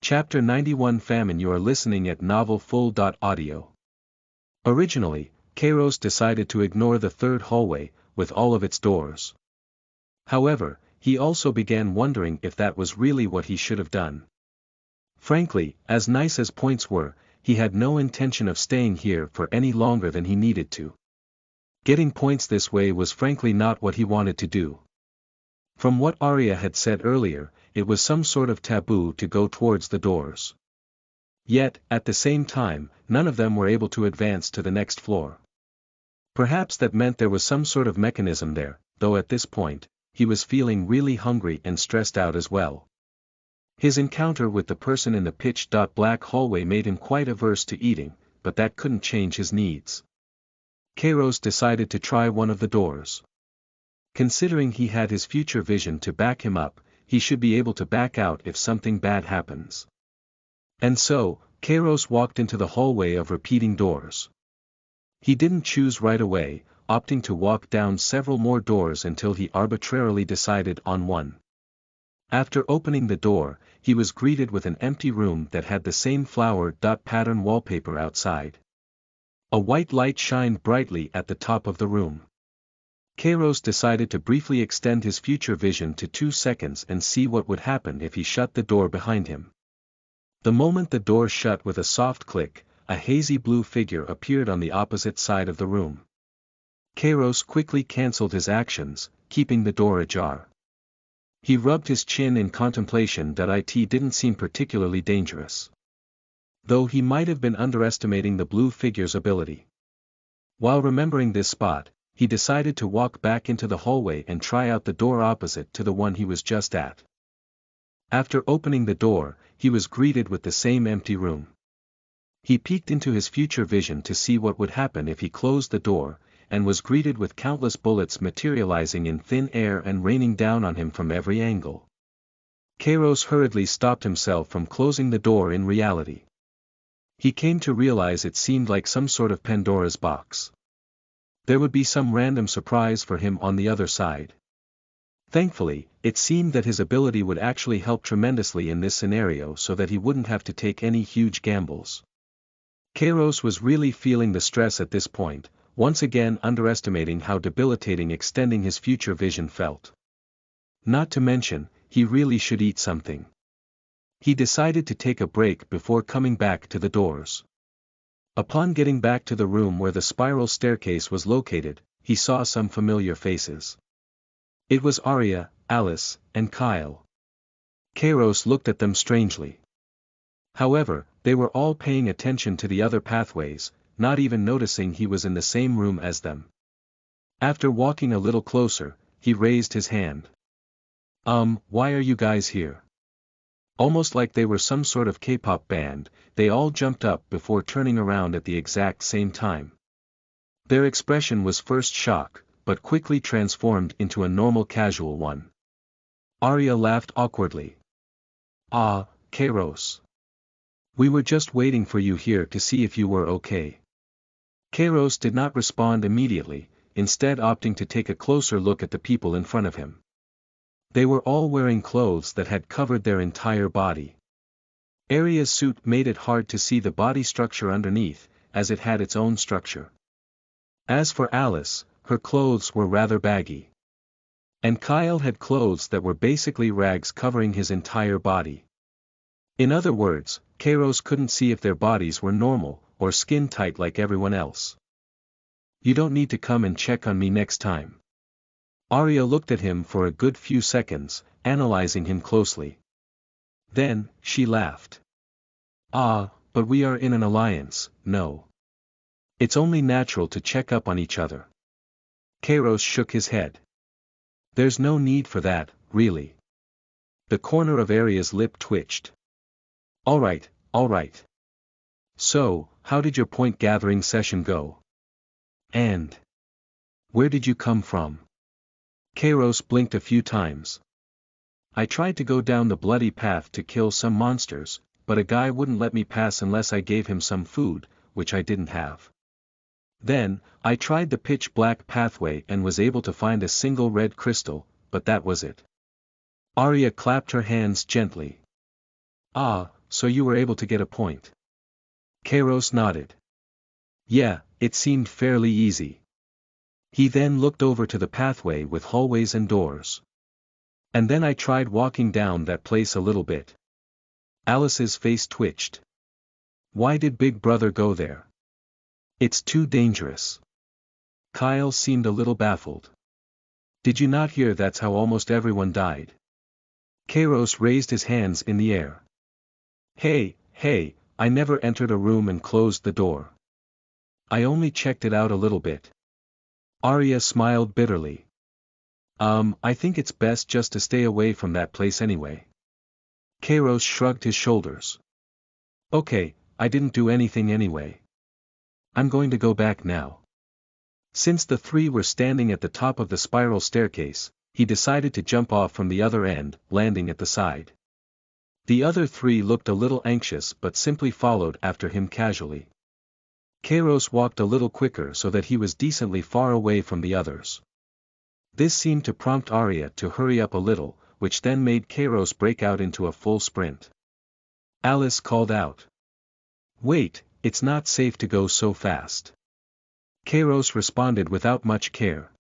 Chapter 91 Famine. You are listening at NovelFull.audio. Originally, Kairos decided to ignore the third hallway, with all of its doors. However, he also began wondering if that was really what he should have done. Frankly, as nice as points were, he had no intention of staying here for any longer than he needed to. Getting points this way was frankly not what he wanted to do. From what Arya had said earlier, it was some sort of taboo to go towards the doors. Yet, at the same time, none of them were able to advance to the next floor. Perhaps that meant there was some sort of mechanism there, though at this point, he was feeling really hungry and stressed out as well. His encounter with the person in the pitch-black hallway made him quite averse to eating, but that couldn't change his needs. Kairos decided to try one of the doors. Considering he had his future vision to back him up, he should be able to back out if something bad happens. And so, Kairos walked into the hallway of repeating doors. He didn't choose right away, opting to walk down several more doors until he arbitrarily decided on one. After opening the door, he was greeted with an empty room that had the same flower-pattern wallpaper outside. A white light shined brightly at the top of the room. Kairos decided to briefly extend his future vision to 2 seconds and see what would happen if he shut the door behind him. The moment the door shut with a soft click, a hazy blue figure appeared on the opposite side of the room. Kairos quickly cancelled his actions, keeping the door ajar. He rubbed his chin in contemplation that it didn't seem particularly dangerous. Though he might have been underestimating the blue figure's ability. While remembering this spot, he decided to walk back into the hallway and try out the door opposite to the one he was just at. After opening the door, he was greeted with the same empty room. He peeked into his future vision to see what would happen if he closed the door, and was greeted with countless bullets materializing in thin air and raining down on him from every angle. Kairos hurriedly stopped himself from closing the door in reality. He came to realize it seemed like some sort of Pandora's box. There would be some random surprise for him on the other side. Thankfully, it seemed that his ability would actually help tremendously in this scenario so that he wouldn't have to take any huge gambles. Kairos was really feeling the stress at this point, once again underestimating how debilitating extending his future vision felt. Not to mention, he really should eat something. He decided to take a break before coming back to the doors. Upon getting back to the room where the spiral staircase was located, he saw some familiar faces. It was Arya, Alice, and Kyle. Kairos looked at them strangely. However, they were all paying attention to the other pathways, not even noticing he was in the same room as them. After walking a little closer, he raised his hand. Why are you guys here? Almost like they were some sort of K-pop band, they all jumped up before turning around at the exact same time. Their expression was first shock, but quickly transformed into a normal casual one. Arya laughed awkwardly. Ah, Kairos. We were just waiting for you here to see if you were okay. Kairos did not respond immediately, instead opting to take a closer look at the people in front of him. They were all wearing clothes that had covered their entire body. Arya's suit made it hard to see the body structure underneath, as it had its own structure. As for Alice, her clothes were rather baggy. And Kyle had clothes that were basically rags covering his entire body. In other words, Kairos couldn't see if their bodies were normal, or skin tight like everyone else. You don't need to come and check on me next time. Arya looked at him for a good few seconds, analyzing him closely. Then, she laughed. Ah, but we are in an alliance, no. It's only natural to check up on each other. Kairos shook his head. There's no need for that, really. The corner of Arya's lip twitched. All right. So, how did your point-gathering session go? And where did you come from? Kairos blinked a few times. I tried to go down the bloody path to kill some monsters, but a guy wouldn't let me pass unless I gave him some food, which I didn't have. Then, I tried the pitch-black pathway and was able to find a single red crystal, but that was it. Arya clapped her hands gently. Ah, so you were able to get a point. Kairos nodded. Yeah, it seemed fairly easy. He then looked over to the pathway with hallways and doors. And then I tried walking down that place a little bit. Alice's face twitched. Why did Big Brother go there? It's too dangerous. Kyle seemed a little baffled. Did you not hear that's how almost everyone died? Kairos raised his hands in the air. Hey, I never entered a room and closed the door. I only checked it out a little bit. Arya smiled bitterly. I think it's best just to stay away from that place anyway. Kairos shrugged his shoulders. Okay, I didn't do anything anyway. I'm going to go back now. Since the three were standing at the top of the spiral staircase, he decided to jump off from the other end, landing at the side. The other three looked a little anxious but simply followed after him casually. Kairos walked a little quicker so that he was decently far away from the others. This seemed to prompt Arya to hurry up a little, which then made Kairos break out into a full sprint. Alice called out. Wait, it's not safe to go so fast. Kairos responded without much care.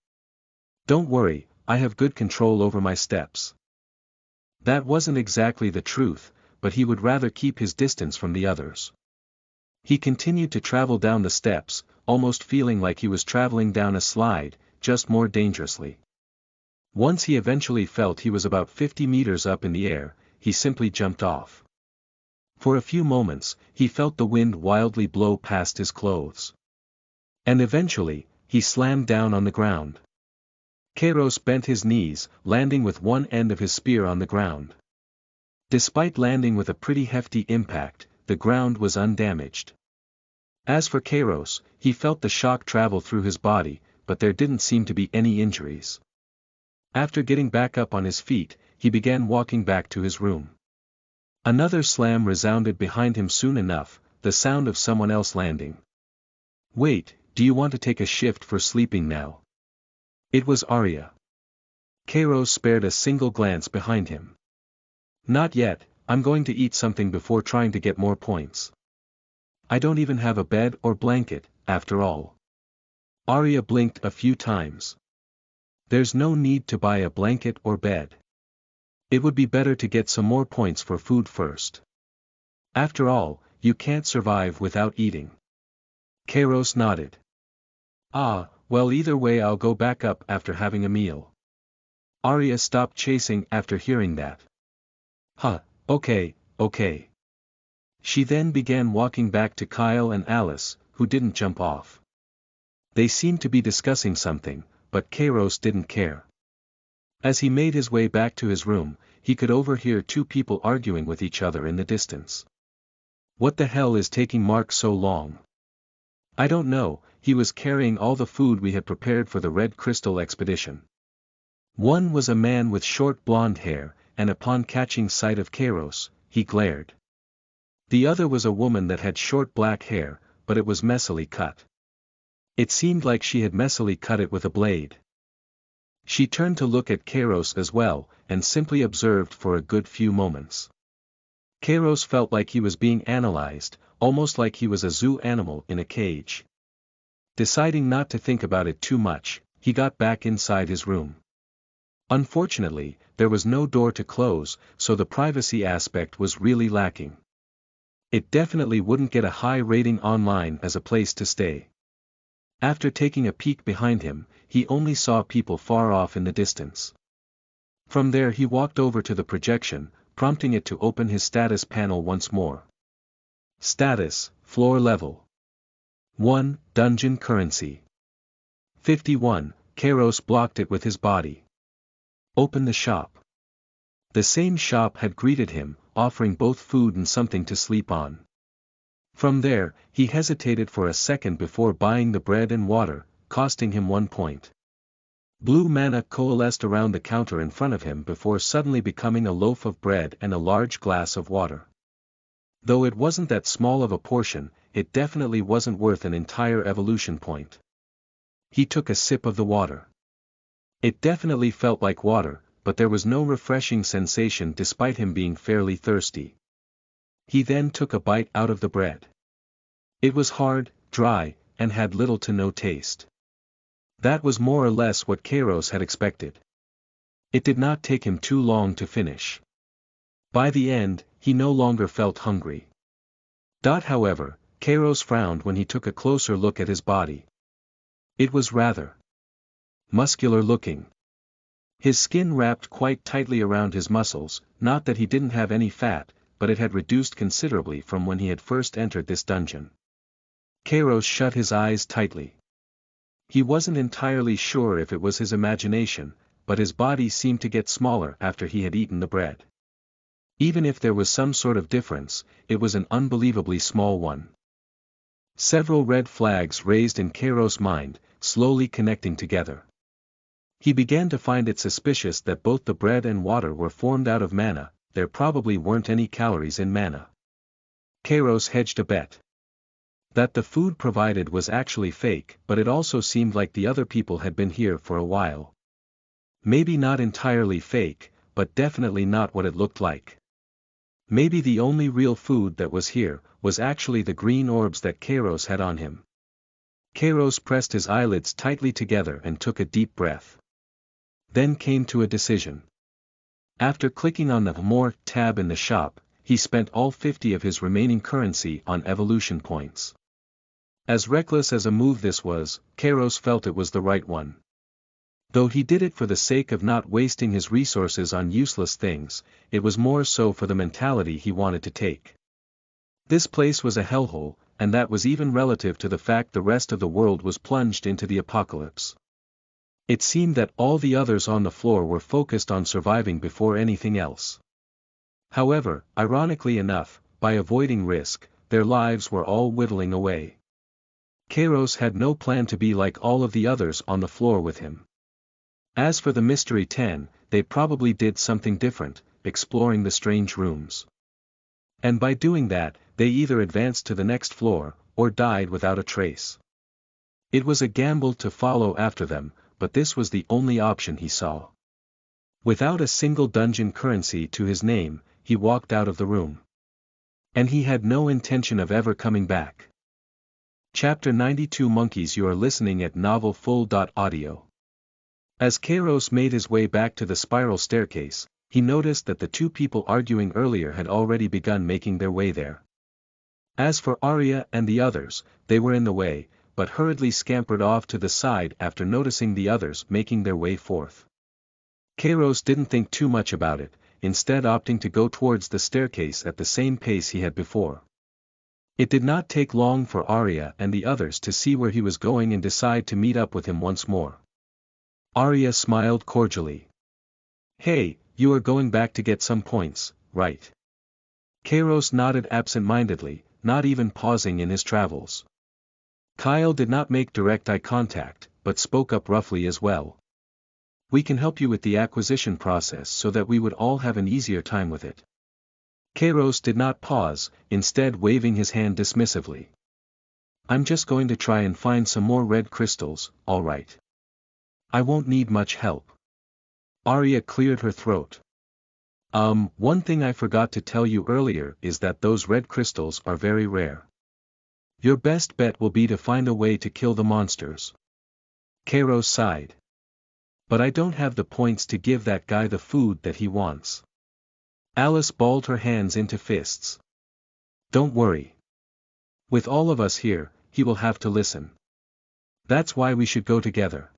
Don't worry, I have good control over my steps. That wasn't exactly the truth, but he would rather keep his distance from the others. He continued to travel down the steps, almost feeling like he was traveling down a slide, just more dangerously. Once he eventually felt he was about 50 meters up in the air, he simply jumped off. For a few moments, he felt the wind wildly blow past his clothes. And eventually, he slammed down on the ground. Kairos bent his knees, landing with one end of his spear on the ground. Despite landing with a pretty hefty impact, the ground was undamaged. As for Kairos, he felt the shock travel through his body, but there didn't seem to be any injuries. After getting back up on his feet, he began walking back to his room. Another slam resounded behind him soon enough, the sound of someone else landing. Wait, do you want to take a shift for sleeping now? It was Arya. Kairos spared a single glance behind him. Not yet, I'm going to eat something before trying to get more points. I don't even have a bed or blanket, after all. Arya blinked a few times. There's no need to buy a blanket or bed. It would be better to get some more points for food first. After all, you can't survive without eating. Kairos nodded. Well either way I'll go back up after having a meal. Arya stopped chasing after hearing that. Okay. She then began walking back to Kyle and Alice, who didn't jump off. They seemed to be discussing something, but Kairos didn't care. As he made his way back to his room, he could overhear two people arguing with each other in the distance. What the hell is taking Mark so long? I don't know, he was carrying all the food we had prepared for the Red Crystal expedition. One was a man with short blonde hair, and upon catching sight of Kairos, he glared. The other was a woman that had short black hair, but it was messily cut. It seemed like she had messily cut it with a blade. She turned to look at Kairos as well, and simply observed for a good few moments. Kairos felt like he was being analyzed, almost like he was a zoo animal in a cage. Deciding not to think about it too much, he got back inside his room. Unfortunately, there was no door to close, so the privacy aspect was really lacking. It definitely wouldn't get a high rating online as a place to stay. After taking a peek behind him, he only saw people far off in the distance. From there he walked over to the projection, prompting it to open his status panel once more. Status, floor level. 1, dungeon currency. 51, Kairos blocked it with his body. Open the shop. The same shop had greeted him, offering both food and something to sleep on. From there, he hesitated for a second before buying the bread and water, costing him 1 point. Blue mana coalesced around the counter in front of him before suddenly becoming a loaf of bread and a large glass of water. Though it wasn't that small of a portion, it definitely wasn't worth an entire evolution point. He took a sip of the water. It definitely felt like water, but there was no refreshing sensation despite him being fairly thirsty. He then took a bite out of the bread. It was hard, dry, and had little to no taste. That was more or less what Kairos had expected. It did not take him too long to finish. By the end, he no longer felt hungry. However, Kairos frowned when he took a closer look at his body. It was rather muscular looking. His skin wrapped quite tightly around his muscles, not that he didn't have any fat, but it had reduced considerably from when he had first entered this dungeon. Kairos shut his eyes tightly. He wasn't entirely sure if it was his imagination, but his body seemed to get smaller after he had eaten the bread. Even if there was some sort of difference, it was an unbelievably small one. Several red flags raised in Kairos' mind, slowly connecting together. He began to find it suspicious that both the bread and water were formed out of mana. There probably weren't any calories in mana. Kairos hedged a bet that the food provided was actually fake, but it also seemed like the other people had been here for a while. Maybe not entirely fake, but definitely not what it looked like. Maybe the only real food that was here was actually the green orbs that Kairos had on him. Kairos pressed his eyelids tightly together and took a deep breath. Then came to a decision. After clicking on the More tab in the shop, he spent all 50 of his remaining currency on evolution points. As reckless as a move this was, Kairos felt it was the right one. Though he did it for the sake of not wasting his resources on useless things, it was more so for the mentality he wanted to take. This place was a hellhole, and that was even relative to the fact the rest of the world was plunged into the apocalypse. It seemed that all the others on the floor were focused on surviving before anything else. However, ironically enough, by avoiding risk, their lives were all whittling away. Kairos had no plan to be like all of the others on the floor with him. As for the Mystery 10, they probably did something different, exploring the strange rooms. And by doing that, they either advanced to the next floor, or died without a trace. It was a gamble to follow after them, but this was the only option he saw. Without a single dungeon currency to his name, he walked out of the room. And he had no intention of ever coming back. Chapter 92 Monkeys. You are listening at NovelFull.audio. As Kairos made his way back to the spiral staircase, he noticed that the two people arguing earlier had already begun making their way there. As for Arya and the others, they were in the way, but hurriedly scampered off to the side after noticing the others making their way forth. Kairos didn't think too much about it, instead opting to go towards the staircase at the same pace he had before. It did not take long for Arya and the others to see where he was going and decide to meet up with him once more. Arya smiled cordially. "Hey, you are going back to get some points, right?" Kairos nodded absent-mindedly, not even pausing in his travels. Kyle did not make direct eye contact, but spoke up roughly as well. "We can help you with the acquisition process so that we would all have an easier time with it." Kairos did not pause, instead waving his hand dismissively. "I'm just going to try and find some more red crystals, all right. I won't need much help." Arya cleared her throat. One thing I forgot to tell you earlier is that those red crystals are very rare. Your best bet will be to find a way to kill the monsters." Kairos sighed. "But I don't have the points to give that guy the food that he wants." Alice balled her hands into fists. "Don't worry. With all of us here, he will have to listen. That's why we should go together."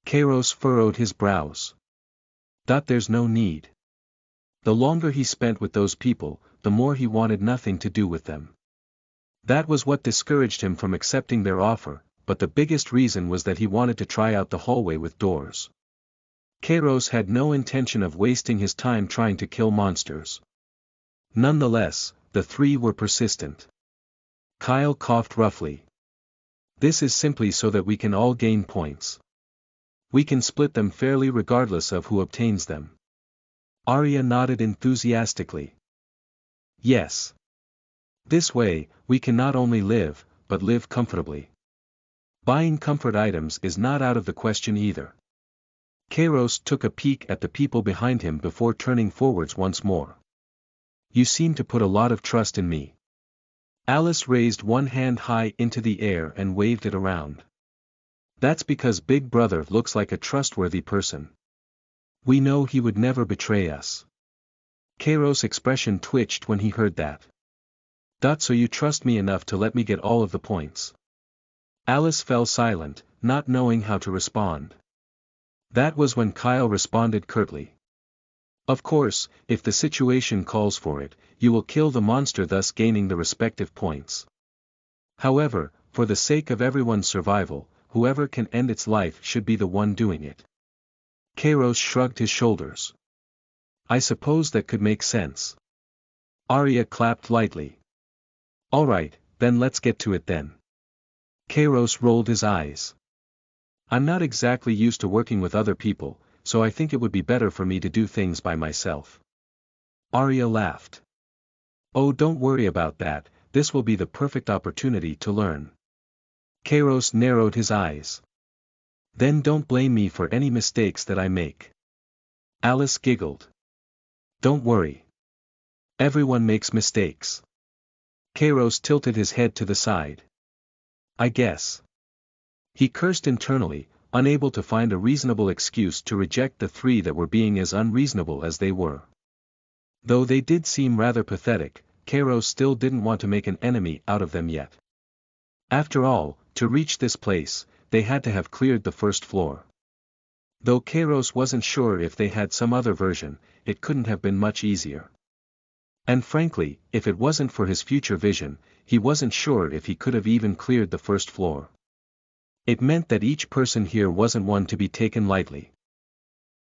Kairos furrowed his brows. There's no need. The longer he spent with those people, the more he wanted nothing to do with them. That was what discouraged him from accepting their offer, but the biggest reason was that he wanted to try out the hallway with doors. Kairos had no intention of wasting his time trying to kill monsters. Nonetheless, the three were persistent. Kyle coughed roughly. "This is simply so that we can all gain points. We can split them fairly regardless of who obtains them." Arya nodded enthusiastically. "Yes. This way, we can not only live, but live comfortably. Buying comfort items is not out of the question either." Kairos took a peek at the people behind him before turning forwards once more. You seem to put a lot of trust in me. Alice raised one hand high into the air and waved it around. That's because Big Brother looks like a trustworthy person. We know he would never betray us. Kairos' expression twitched when he heard that. So you trust me enough to let me get all of the points. Alice fell silent, not knowing how to respond. That was when Kyle responded curtly. Of course, if the situation calls for it, you will kill the monster, thus gaining the respective points. However, for the sake of everyone's survival, whoever can end its life should be the one doing it. Kairos shrugged his shoulders. I suppose that could make sense. Arya clapped lightly. Alright, then let's get to it then. Kairos rolled his eyes. I'm not exactly used to working with other people, so I think it would be better for me to do things by myself. Arya laughed. Oh, don't worry about that, this will be the perfect opportunity to learn. Kairos narrowed his eyes. Then don't blame me for any mistakes that I make. Alice giggled. Don't worry. Everyone makes mistakes. Kairos tilted his head to the side. I guess. He cursed internally, unable to find a reasonable excuse to reject the three that were being as unreasonable as they were. Though they did seem rather pathetic, Kairos still didn't want to make an enemy out of them yet. After all, to reach this place, they had to have cleared the first floor. Though Kairos wasn't sure if they had some other version, it couldn't have been much easier. And frankly, if it wasn't for his future vision, he wasn't sure if he could have even cleared the first floor. It meant that each person here wasn't one to be taken lightly.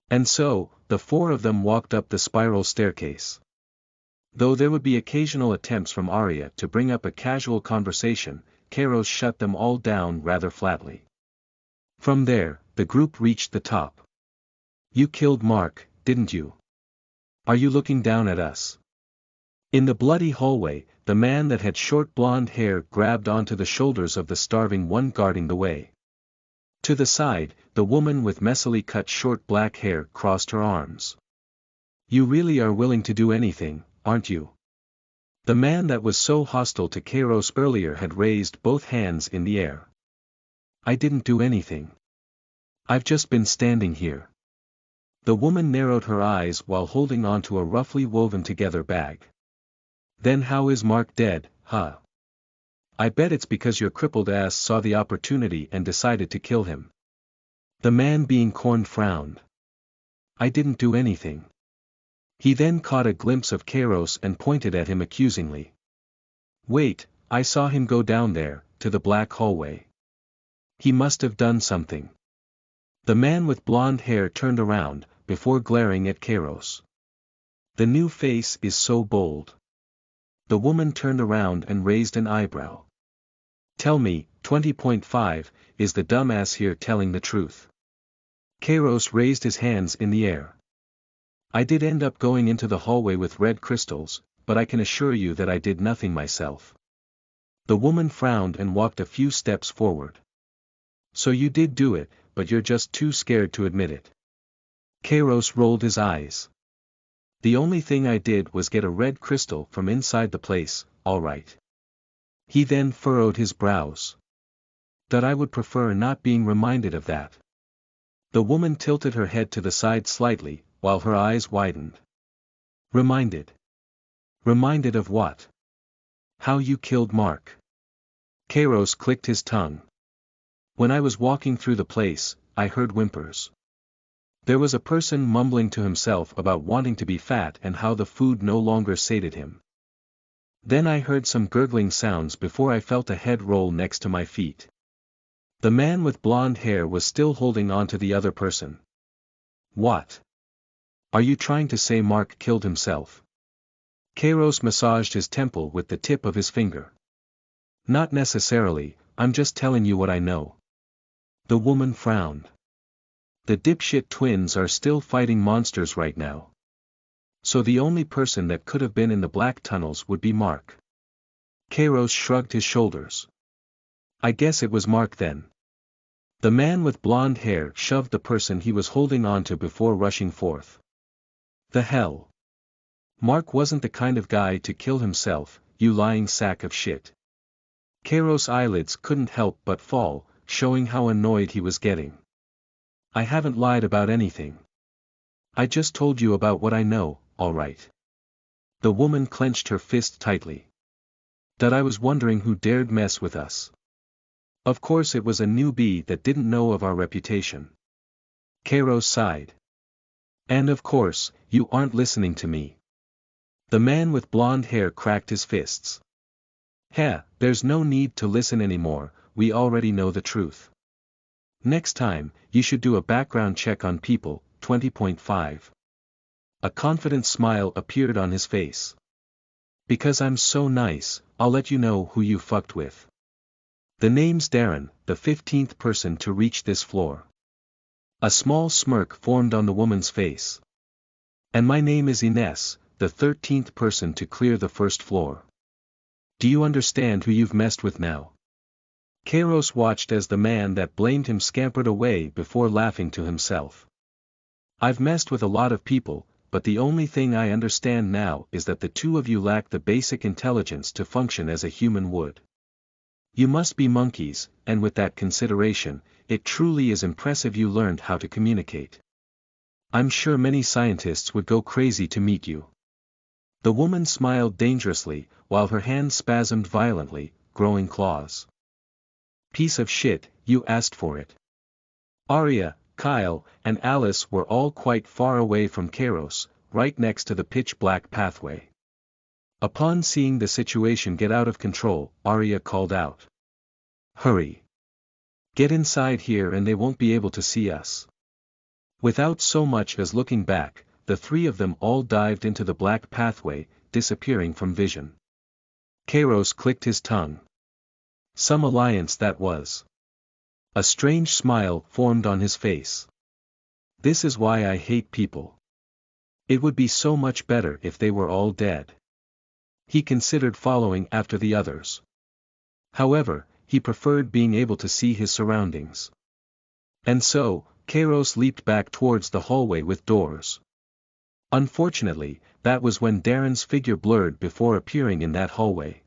And so, the four of them walked up the spiral staircase. Though there would be occasional attempts from Arya to bring up a casual conversation, Kairos shut them all down rather flatly. From there, the group reached the top. You killed Mark, didn't you? Are you looking down at us? In the bloody hallway, the man that had short blonde hair grabbed onto the shoulders of the starving one guarding the way. To the side, the woman with messily cut short black hair crossed her arms. You really are willing to do anything, aren't you? The man that was so hostile to Kairos earlier had raised both hands in the air. I didn't do anything. I've just been standing here. The woman narrowed her eyes while holding onto a roughly woven together bag. Then how is Mark dead, huh? I bet it's because your crippled ass saw the opportunity and decided to kill him. The man being corned frowned. I didn't do anything. He then caught a glimpse of Kairos and pointed at him accusingly. Wait, I saw him go down there, to the black hallway. He must have done something. The man with blonde hair turned around, before glaring at Kairos. The new face is so bold. The woman turned around and raised an eyebrow. Tell me, 20.5, is the dumbass here telling the truth? Kairos raised his hands in the air. I did end up going into the hallway with red crystals, but I can assure you that I did nothing myself. The woman frowned and walked a few steps forward. So you did do it, but you're just too scared to admit it. Kairos rolled his eyes. The only thing I did was get a red crystal from inside the place, all right. He then furrowed his brows. That I would prefer not being reminded of that. The woman tilted her head to the side slightly, while her eyes widened. Reminded? Reminded of what? How you killed Mark. Kairos clicked his tongue. When I was walking through the place, I heard whimpers. There was a person mumbling to himself about wanting to be fat and how the food no longer sated him. Then I heard some gurgling sounds before I felt a head roll next to my feet. The man with blonde hair was still holding on to the other person. What? Are you trying to say Mark killed himself? Kairos massaged his temple with the tip of his finger. Not necessarily, I'm just telling you what I know. The woman frowned. The dipshit twins are still fighting monsters right now. So the only person that could have been in the black tunnels would be Mark. Kairos shrugged his shoulders. I guess it was Mark then. The man with blonde hair shoved the person he was holding onto before rushing forth. The hell? Mark wasn't the kind of guy to kill himself, you lying sack of shit. Kairos' eyelids couldn't help but fall, showing how annoyed he was getting. I haven't lied about anything. I just told you about what I know, alright. The woman clenched her fist tightly. That I was wondering who dared mess with us. Of course it was a newbie that didn't know of our reputation. Kairos sighed. And of course, you aren't listening to me. The man with blonde hair cracked his fists. Heh, there's no need to listen anymore, we already know the truth. Next time, you should do a background check on people. 20.5. A confident smile appeared on his face. Because I'm so nice, I'll let you know who you fucked with. The name's Darren, the 15th person to reach this floor. A small smirk formed on the woman's face. And my name is Ines, the 13th person to clear the first floor. Do you understand who you've messed with now? Kairos watched as the man that blamed him scampered away before laughing to himself. I've messed with a lot of people, but the only thing I understand now is that the two of you lack the basic intelligence to function as a human would. You must be monkeys, and with that consideration, it truly is impressive you learned how to communicate. I'm sure many scientists would go crazy to meet you. The woman smiled dangerously, while her hands spasmed violently, growing claws. Piece of shit, you asked for it. Arya, Kyle, and Alice were all quite far away from Kairos, right next to the pitch-black pathway. Upon seeing the situation get out of control, Arya called out. Hurry! Get inside here and they won't be able to see us. Without so much as looking back, the three of them all dived into the black pathway, disappearing from vision. Kairos clicked his tongue. Some alliance that was. A strange smile formed on his face. This is why I hate people. It would be so much better if they were all dead. He considered following after the others. However, he preferred being able to see his surroundings. And so, Kairos leaped back towards the hallway with doors. Unfortunately, that was when Darren's figure blurred before appearing in that hallway.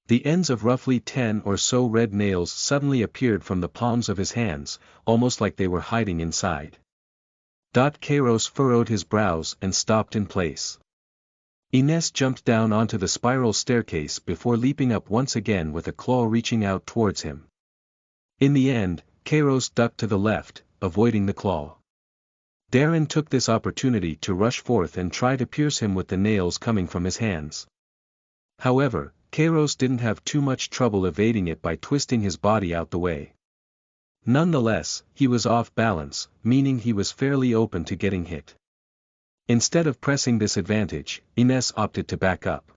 The ends of roughly 10 or so red nails suddenly appeared from the palms of his hands, almost like they were hiding inside. Kairos furrowed his brows and stopped in place. Ines jumped down onto the spiral staircase before leaping up once again with a claw reaching out towards him. In the end, Kairos ducked to the left, avoiding the claw. Darren took this opportunity to rush forth and try to pierce him with the nails coming from his hands. However, Kairos didn't have too much trouble evading it by twisting his body out the way. Nonetheless, he was off balance, meaning he was fairly open to getting hit. Instead of pressing this advantage, Ines opted to back up.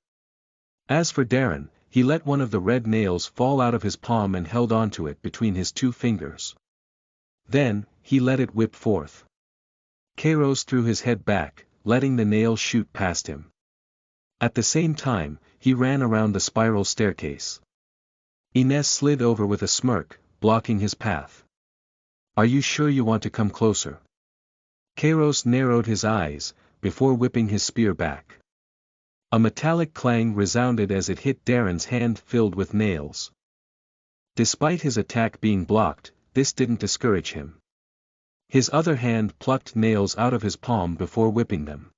As for Darren, he let one of the red nails fall out of his palm and held onto it between his two fingers. Then, he let it whip forth. Kairos threw his head back, letting the nail shoot past him. At the same time, he ran around the spiral staircase. Ines slid over with a smirk, blocking his path. Are you sure you want to come closer? Kairos narrowed his eyes, before whipping his spear back. A metallic clang resounded as it hit Darren's hand filled with nails. Despite his attack being blocked, this didn't discourage him. His other hand plucked nails out of his palm before whipping them.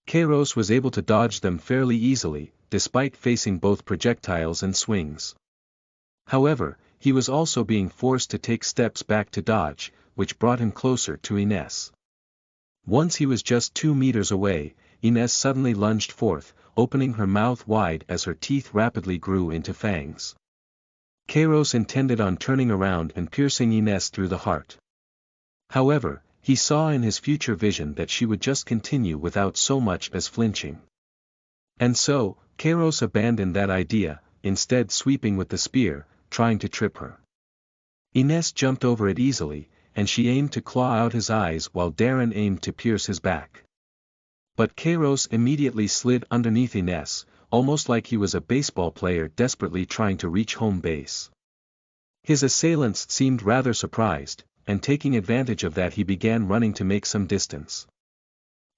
Kairos was able to dodge them fairly easily, despite facing both projectiles and swings. However, he was also being forced to take steps back to dodge, which brought him closer to Ines. Once he was just 2 meters away, Ines suddenly lunged forth, opening her mouth wide as her teeth rapidly grew into fangs. Kairos intended on turning around and piercing Ines through the heart. However, he saw in his future vision that she would just continue without so much as flinching. And so, Kairos abandoned that idea, instead sweeping with the spear, trying to trip her. Ines jumped over it easily, and she aimed to claw out his eyes while Darren aimed to pierce his back. But Kairos immediately slid underneath Ines, almost like he was a baseball player desperately trying to reach home base. His assailants seemed rather surprised, and taking advantage of that he began running to make some distance.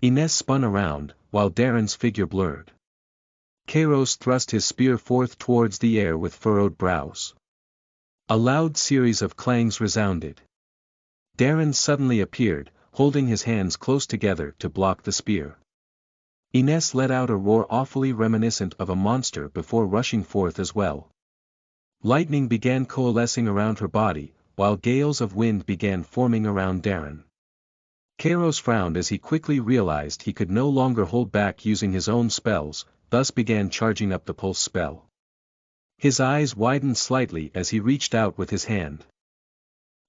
Ines spun around, while Darren's figure blurred. Kairos thrust his spear forth towards the air with furrowed brows. A loud series of clangs resounded. Darren suddenly appeared, holding his hands close together to block the spear. Ines let out a roar awfully reminiscent of a monster before rushing forth as well. Lightning began coalescing around her body, while gales of wind began forming around Darren. Kairos frowned as he quickly realized he could no longer hold back using his own spells, thus began charging up the pulse spell. His eyes widened slightly as he reached out with his hand.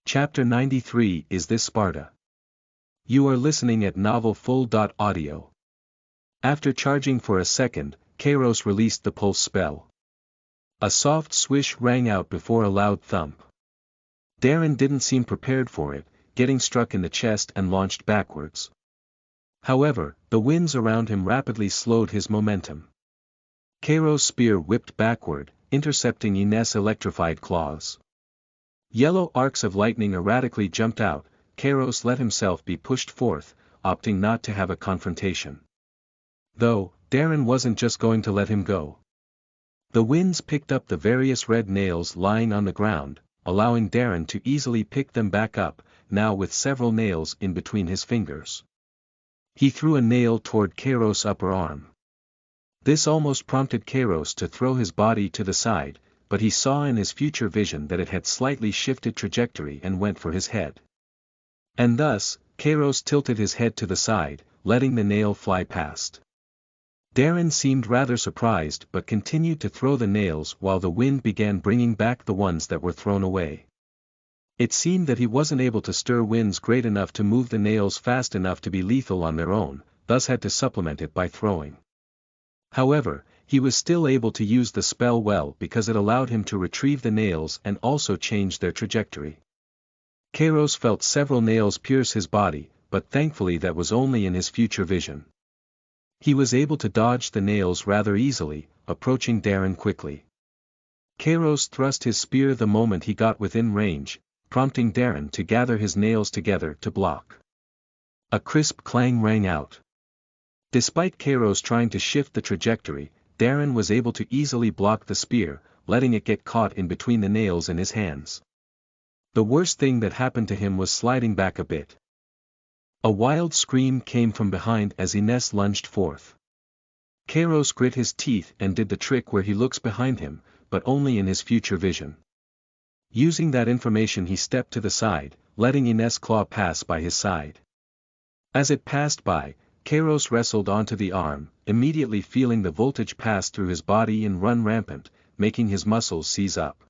Chapter 93 Is This Sparta? You are listening at NovelFull.audio. After charging for a second, Kairos released the pulse spell. A soft swish rang out before a loud thump. Darren didn't seem prepared for it, getting struck in the chest and launched backwards. However, the winds around him rapidly slowed his momentum. Kairos' spear whipped backward, intercepting Ines' electrified claws. Yellow arcs of lightning erratically jumped out. Kairos let himself be pushed forth, opting not to have a confrontation. Though, Darren wasn't just going to let him go. The winds picked up the various red nails lying on the ground, allowing Darren to easily pick them back up, now with several nails in between his fingers. He threw a nail toward Kairos' upper arm. This almost prompted Kairos to throw his body to the side, but he saw in his future vision that it had slightly shifted trajectory and went for his head. And thus, Kairos tilted his head to the side, letting the nail fly past. Darren seemed rather surprised but continued to throw the nails while the wind began bringing back the ones that were thrown away. It seemed that he wasn't able to stir winds great enough to move the nails fast enough to be lethal on their own, thus had to supplement it by throwing. However, he was still able to use the spell well because it allowed him to retrieve the nails and also change their trajectory. Kairos felt several nails pierce his body, but thankfully that was only in his future vision. He was able to dodge the nails rather easily, approaching Darren quickly. Kairos thrust his spear the moment he got within range, prompting Darren to gather his nails together to block. A crisp clang rang out. Despite Kairos trying to shift the trajectory, Darren was able to easily block the spear, letting it get caught in between the nails in his hands. The worst thing that happened to him was sliding back a bit. A wild scream came from behind as Ines lunged forth. Kairos grit his teeth and did the trick where he looks behind him, but only in his future vision. Using that information he stepped to the side, letting Ines' claw pass by his side. As it passed by, Kairos wrestled onto the arm, immediately feeling the voltage pass through his body and run rampant, making his muscles seize up.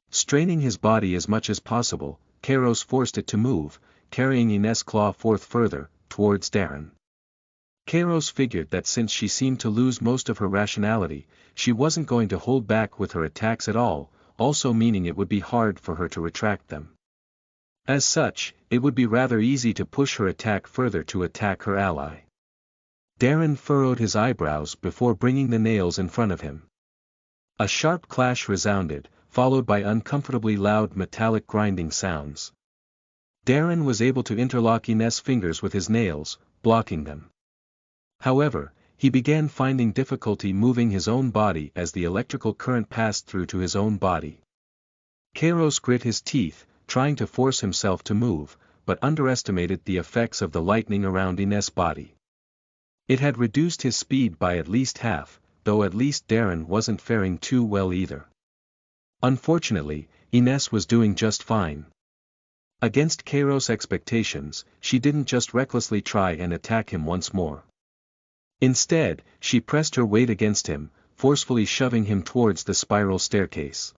Straining his body as much as possible, Kairos forced it to move, carrying Ines' claw forth further, towards Darren. Kairos figured that since she seemed to lose most of her rationality, she wasn't going to hold back with her attacks at all, also meaning it would be hard for her to retract them. As such, it would be rather easy to push her attack further to attack her ally. Darren furrowed his eyebrows before bringing the nails in front of him. A sharp clash resounded, followed by uncomfortably loud metallic grinding sounds. Darren was able to interlock Ines' fingers with his nails, blocking them. However, he began finding difficulty moving his own body as the electrical current passed through to his own body. Kairos grit his teeth, trying to force himself to move, but underestimated the effects of the lightning around Ines' body. It had reduced his speed by at least half, though at least Darren wasn't faring too well either. Unfortunately, Ines was doing just fine. Against Kairos' expectations, she didn't just recklessly try and attack him once more. Instead, she pressed her weight against him, forcefully shoving him towards the spiral staircase.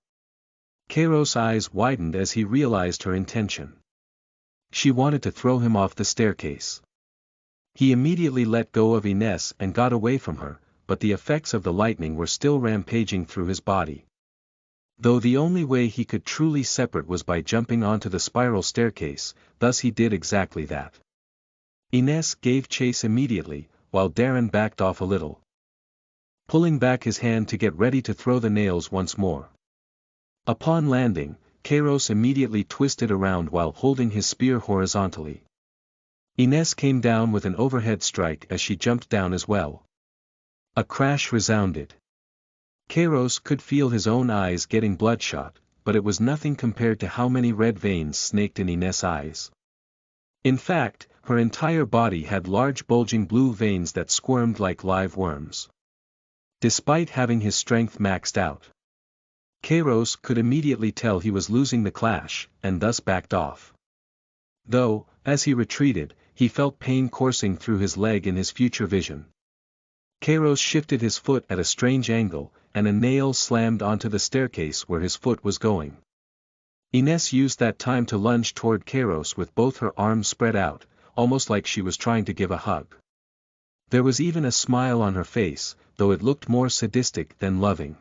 Kairos' eyes widened as he realized her intention. She wanted to throw him off the staircase. He immediately let go of Ines and got away from her, but the effects of the lightning were still rampaging through his body. Though the only way he could truly separate was by jumping onto the spiral staircase, thus he did exactly that. Ines gave chase immediately, while Darren backed off a little, pulling back his hand to get ready to throw the nails once more. Upon landing, Kairos immediately twisted around while holding his spear horizontally. Ines came down with an overhead strike as she jumped down as well. A crash resounded. Kairos could feel his own eyes getting bloodshot, but it was nothing compared to how many red veins snaked in Ines' eyes. In fact, her entire body had large bulging blue veins that squirmed like live worms. Despite having his strength maxed out, Kairos could immediately tell he was losing the clash, and thus backed off. Though, as he retreated, he felt pain coursing through his leg in his future vision. Kairos shifted his foot at a strange angle, and a nail slammed onto the staircase where his foot was going. Ines used that time to lunge toward Kairos with both her arms spread out, almost like she was trying to give a hug. There was even a smile on her face, though it looked more sadistic than loving.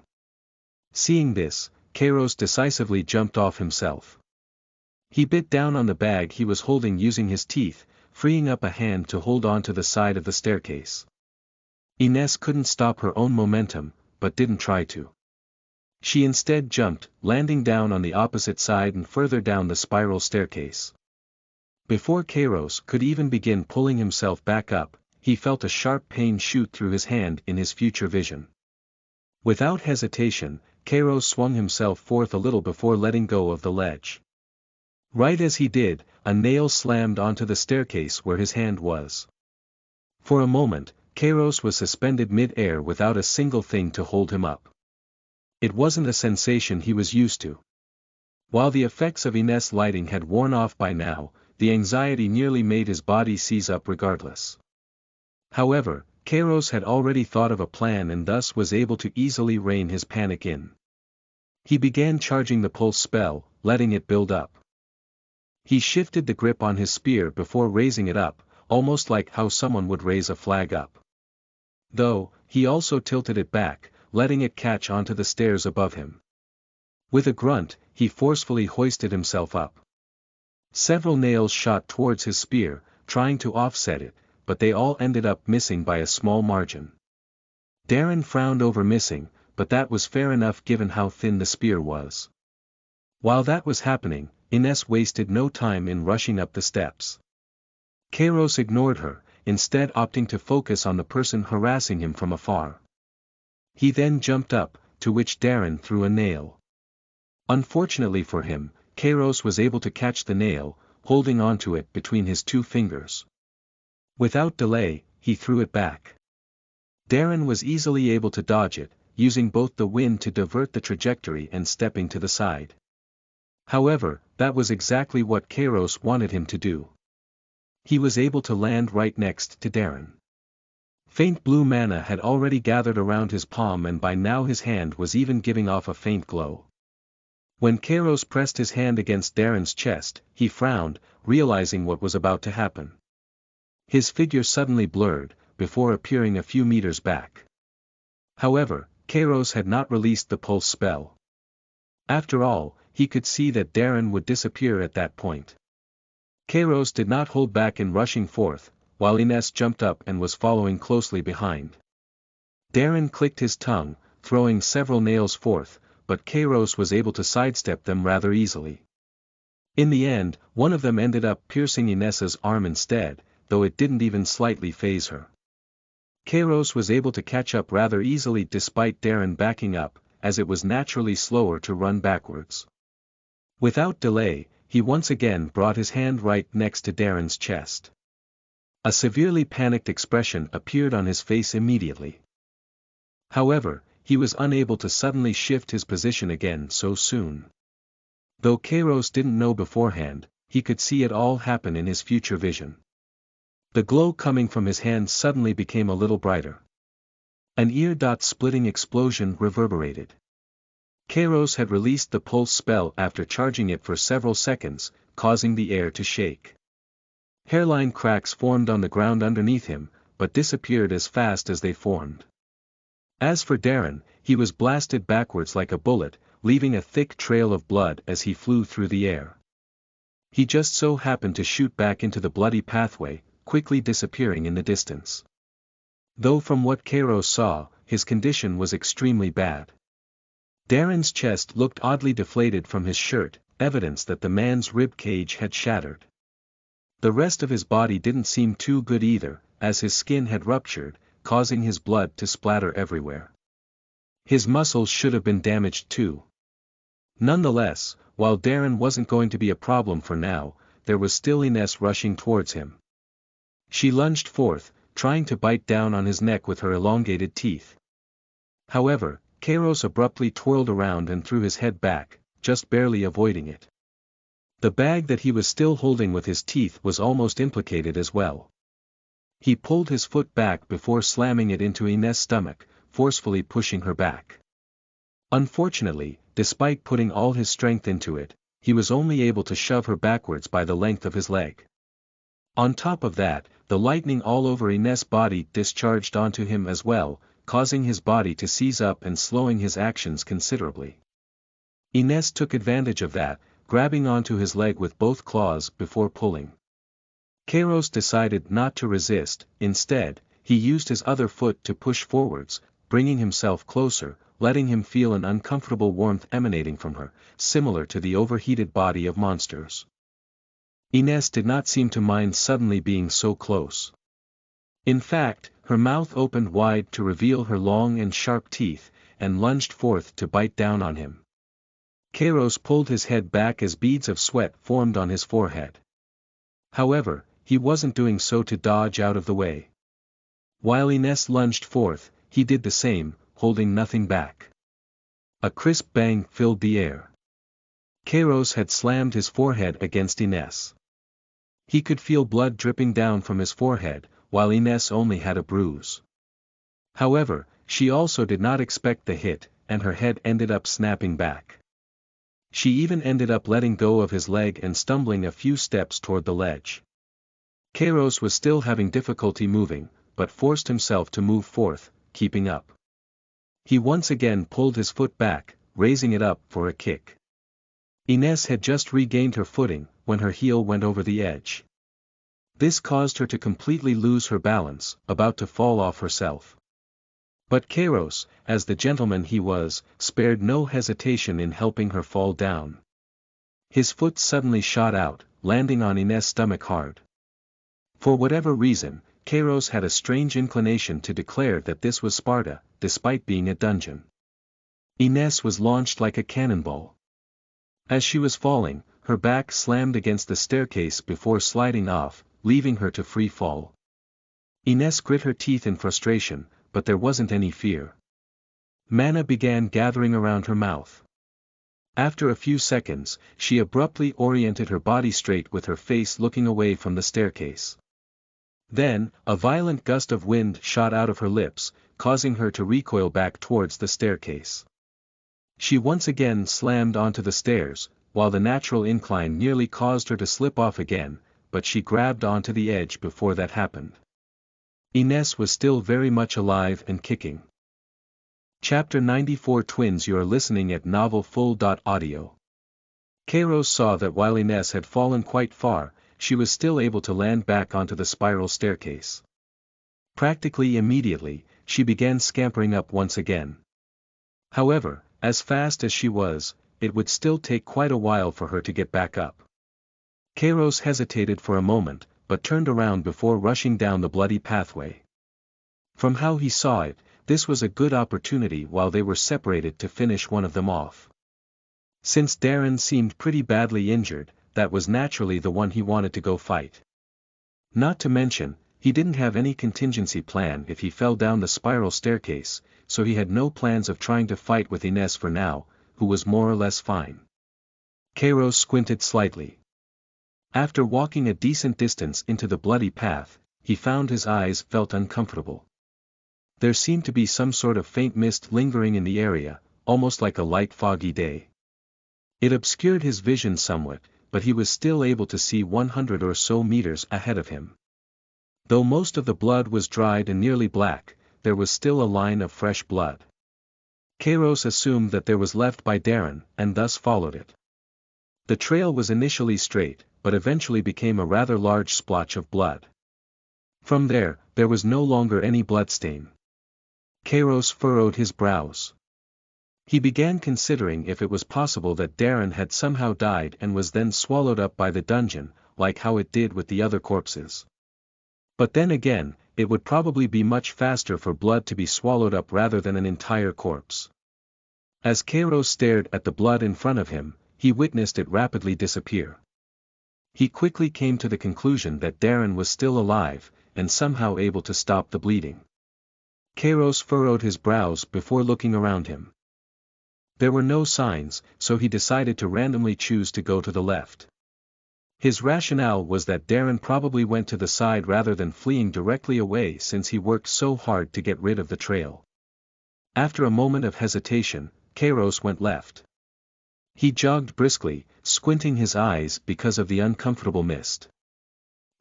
Seeing this, Kairos decisively jumped off himself. He bit down on the bag he was holding using his teeth, freeing up a hand to hold on to the side of the staircase. Ines couldn't stop her own momentum, but didn't try to. She instead jumped, landing down on the opposite side and further down the spiral staircase. Before Kairos could even begin pulling himself back up, he felt a sharp pain shoot through his hand in his future vision. Without hesitation, Kairos swung himself forth a little before letting go of the ledge. Right as he did, a nail slammed onto the staircase where his hand was. For a moment, Kairos was suspended mid-air without a single thing to hold him up. It wasn't a sensation he was used to. While the effects of Ines' lighting had worn off by now, the anxiety nearly made his body seize up regardless. However, Kairos had already thought of a plan and thus was able to easily rein his panic in. He began charging the pulse spell, letting it build up. He shifted the grip on his spear before raising it up, almost like how someone would raise a flag up. Though, he also tilted it back, letting it catch onto the stairs above him. With a grunt, he forcefully hoisted himself up. Several nails shot towards his spear, trying to offset it, but they all ended up missing by a small margin. Darren frowned over missing, but that was fair enough given how thin the spear was. While that was happening, Ines wasted no time in rushing up the steps. Kairos ignored her, instead opting to focus on the person harassing him from afar. He then jumped up, to which Darren threw a nail. Unfortunately for him, Kairos was able to catch the nail, holding onto it between his two fingers. Without delay, he threw it back. Darren was easily able to dodge it, using both the wind to divert the trajectory and stepping to the side. However, that was exactly what Kairos wanted him to do. He was able to land right next to Darren. Faint blue mana had already gathered around his palm and by now his hand was even giving off a faint glow. When Kairos pressed his hand against Darren's chest, he frowned, realizing what was about to happen. His figure suddenly blurred, before appearing a few meters back. However, Kairos had not released the pulse spell. After all, he could see that Darren would disappear at that point. Kairos did not hold back in rushing forth, while Ines jumped up and was following closely behind. Darren clicked his tongue, throwing several nails forth, but Kairos was able to sidestep them rather easily. In the end, one of them ended up piercing Ines's arm instead, though it didn't even slightly faze her. Kairos was able to catch up rather easily despite Darren backing up, as it was naturally slower to run backwards. Without delay, he once again brought his hand right next to Darren's chest. A severely panicked expression appeared on his face immediately. However, he was unable to suddenly shift his position again so soon. Though Kairos didn't know beforehand, he could see it all happen in his future vision. The glow coming from his hand suddenly became a little brighter. An ear-splitting explosion reverberated. Kairos had released the pulse spell after charging it for several seconds, causing the air to shake. Hairline cracks formed on the ground underneath him, but disappeared as fast as they formed. As for Darren, he was blasted backwards like a bullet, leaving a thick trail of blood as he flew through the air. He just so happened to shoot back into the bloody pathway, quickly disappearing in the distance. Though from what Kairos saw, his condition was extremely bad. Darren's chest looked oddly deflated from his shirt, evidence that the man's rib cage had shattered. The rest of his body didn't seem too good either, as his skin had ruptured, causing his blood to splatter everywhere. His muscles should have been damaged too. Nonetheless, while Darren wasn't going to be a problem for now, there was still Ines rushing towards him. She lunged forth, trying to bite down on his neck with her elongated teeth. However, Kairos abruptly twirled around and threw his head back, just barely avoiding it. The bag that he was still holding with his teeth was almost implicated as well. He pulled his foot back before slamming it into Ines' stomach, forcefully pushing her back. Unfortunately, despite putting all his strength into it, he was only able to shove her backwards by the length of his leg. On top of that, the lightning all over Ines' body discharged onto him as well, causing his body to seize up and slowing his actions considerably. Ines took advantage of that, grabbing onto his leg with both claws before pulling. Kairos decided not to resist. Instead, he used his other foot to push forwards, bringing himself closer, letting him feel an uncomfortable warmth emanating from her, similar to the overheated body of monsters. Ines did not seem to mind suddenly being so close. In fact, her mouth opened wide to reveal her long and sharp teeth, and lunged forth to bite down on him. Kairos pulled his head back as beads of sweat formed on his forehead. However, he wasn't doing so to dodge out of the way. While Ines lunged forth, he did the same, holding nothing back. A crisp bang filled the air. Kairos had slammed his forehead against Ines. He could feel blood dripping down from his forehead, while Ines only had a bruise. However, she also did not expect the hit, and her head ended up snapping back. She even ended up letting go of his leg and stumbling a few steps toward the ledge. Kairos was still having difficulty moving, but forced himself to move forth, keeping up. He once again pulled his foot back, raising it up for a kick. Ines had just regained her footing, when her heel went over the edge. This caused her to completely lose her balance, about to fall off herself. But Kairos, as the gentleman he was, spared no hesitation in helping her fall down. His foot suddenly shot out, landing on Ines' stomach hard. For whatever reason, Kairos had a strange inclination to declare that this was Sparta, despite being a dungeon. Ines was launched like a cannonball. As she was falling, her back slammed against the staircase before sliding off, leaving her to free fall. Ines grit her teeth in frustration, but there wasn't any fear. Mana began gathering around her mouth. After a few seconds, she abruptly oriented her body straight with her face looking away from the staircase. Then, a violent gust of wind shot out of her lips, causing her to recoil back towards the staircase. She once again slammed onto the stairs, while the natural incline nearly caused her to slip off again, but she grabbed onto the edge before that happened. Ines was still very much alive and kicking. Chapter 94 Twins. You're listening at NovelFull.audio. Kairos saw that while Ines had fallen quite far, she was still able to land back onto the spiral staircase. Practically immediately, she began scampering up once again. However, as fast as she was, it would still take quite a while for her to get back up. Kairos hesitated for a moment, but turned around before rushing down the bloody pathway. From how he saw it, this was a good opportunity while they were separated to finish one of them off. Since Darren seemed pretty badly injured, that was naturally the one he wanted to go fight. Not to mention, he didn't have any contingency plan if he fell down the spiral staircase, so he had no plans of trying to fight with Ines for now, who was more or less fine. Kairos squinted slightly. After walking a decent distance into the bloody path, he found his eyes felt uncomfortable. There seemed to be some sort of faint mist lingering in the area, almost like a light foggy day. It obscured his vision somewhat, but he was still able to see 100 or so meters ahead of him. Though most of the blood was dried and nearly black, there was still a line of fresh blood. Kairos assumed that there was left by Darren, and thus followed it. The trail was initially straight, but eventually became a rather large splotch of blood. From there was no longer any bloodstain. Kairos furrowed his brows. He began considering if it was possible that Darren had somehow died and was then swallowed up by the dungeon, like how it did with the other corpses. But then again, it would probably be much faster for blood to be swallowed up rather than an entire corpse. As Kairos stared at the blood in front of him, he witnessed it rapidly disappear. He quickly came to the conclusion that Darren was still alive, and somehow able to stop the bleeding. Kairos furrowed his brows before looking around him. There were no signs, so he decided to randomly choose to go to the left. His rationale was that Darren probably went to the side rather than fleeing directly away since he worked so hard to get rid of the trail. After a moment of hesitation, Kairos went left. He jogged briskly, squinting his eyes because of the uncomfortable mist.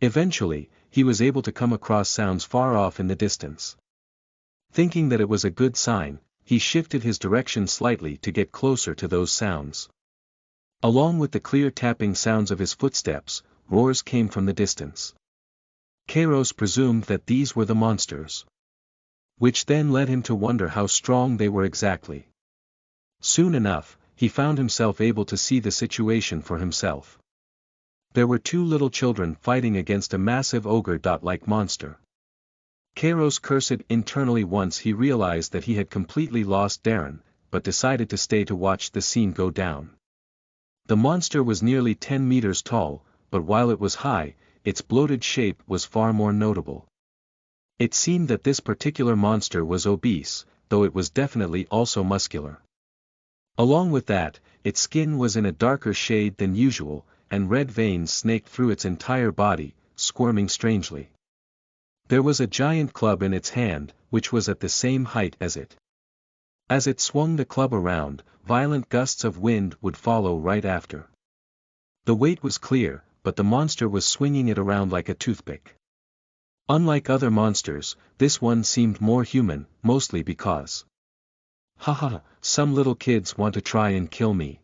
Eventually, he was able to come across sounds far off in the distance. Thinking that it was a good sign, he shifted his direction slightly to get closer to those sounds. Along with the clear tapping sounds of his footsteps, roars came from the distance. Kairos presumed that these were the monsters. Which then led him to wonder how strong they were exactly. Soon enough, he found himself able to see the situation for himself. There were two little children fighting against a massive ogre-like monster. Kairos cursed internally once he realized that he had completely lost Darren, but decided to stay to watch the scene go down. The monster was nearly 10 meters tall, but while it was high, its bloated shape was far more notable. It seemed that this particular monster was obese, though it was definitely also muscular. Along with that, its skin was in a darker shade than usual, and red veins snaked through its entire body, squirming strangely. There was a giant club in its hand, which was at the same height as it. As it swung the club around, violent gusts of wind would follow right after. The weight was clear, but the monster was swinging it around like a toothpick. Unlike other monsters, this one seemed more human, mostly because, "Haha, some little kids want to try and kill me."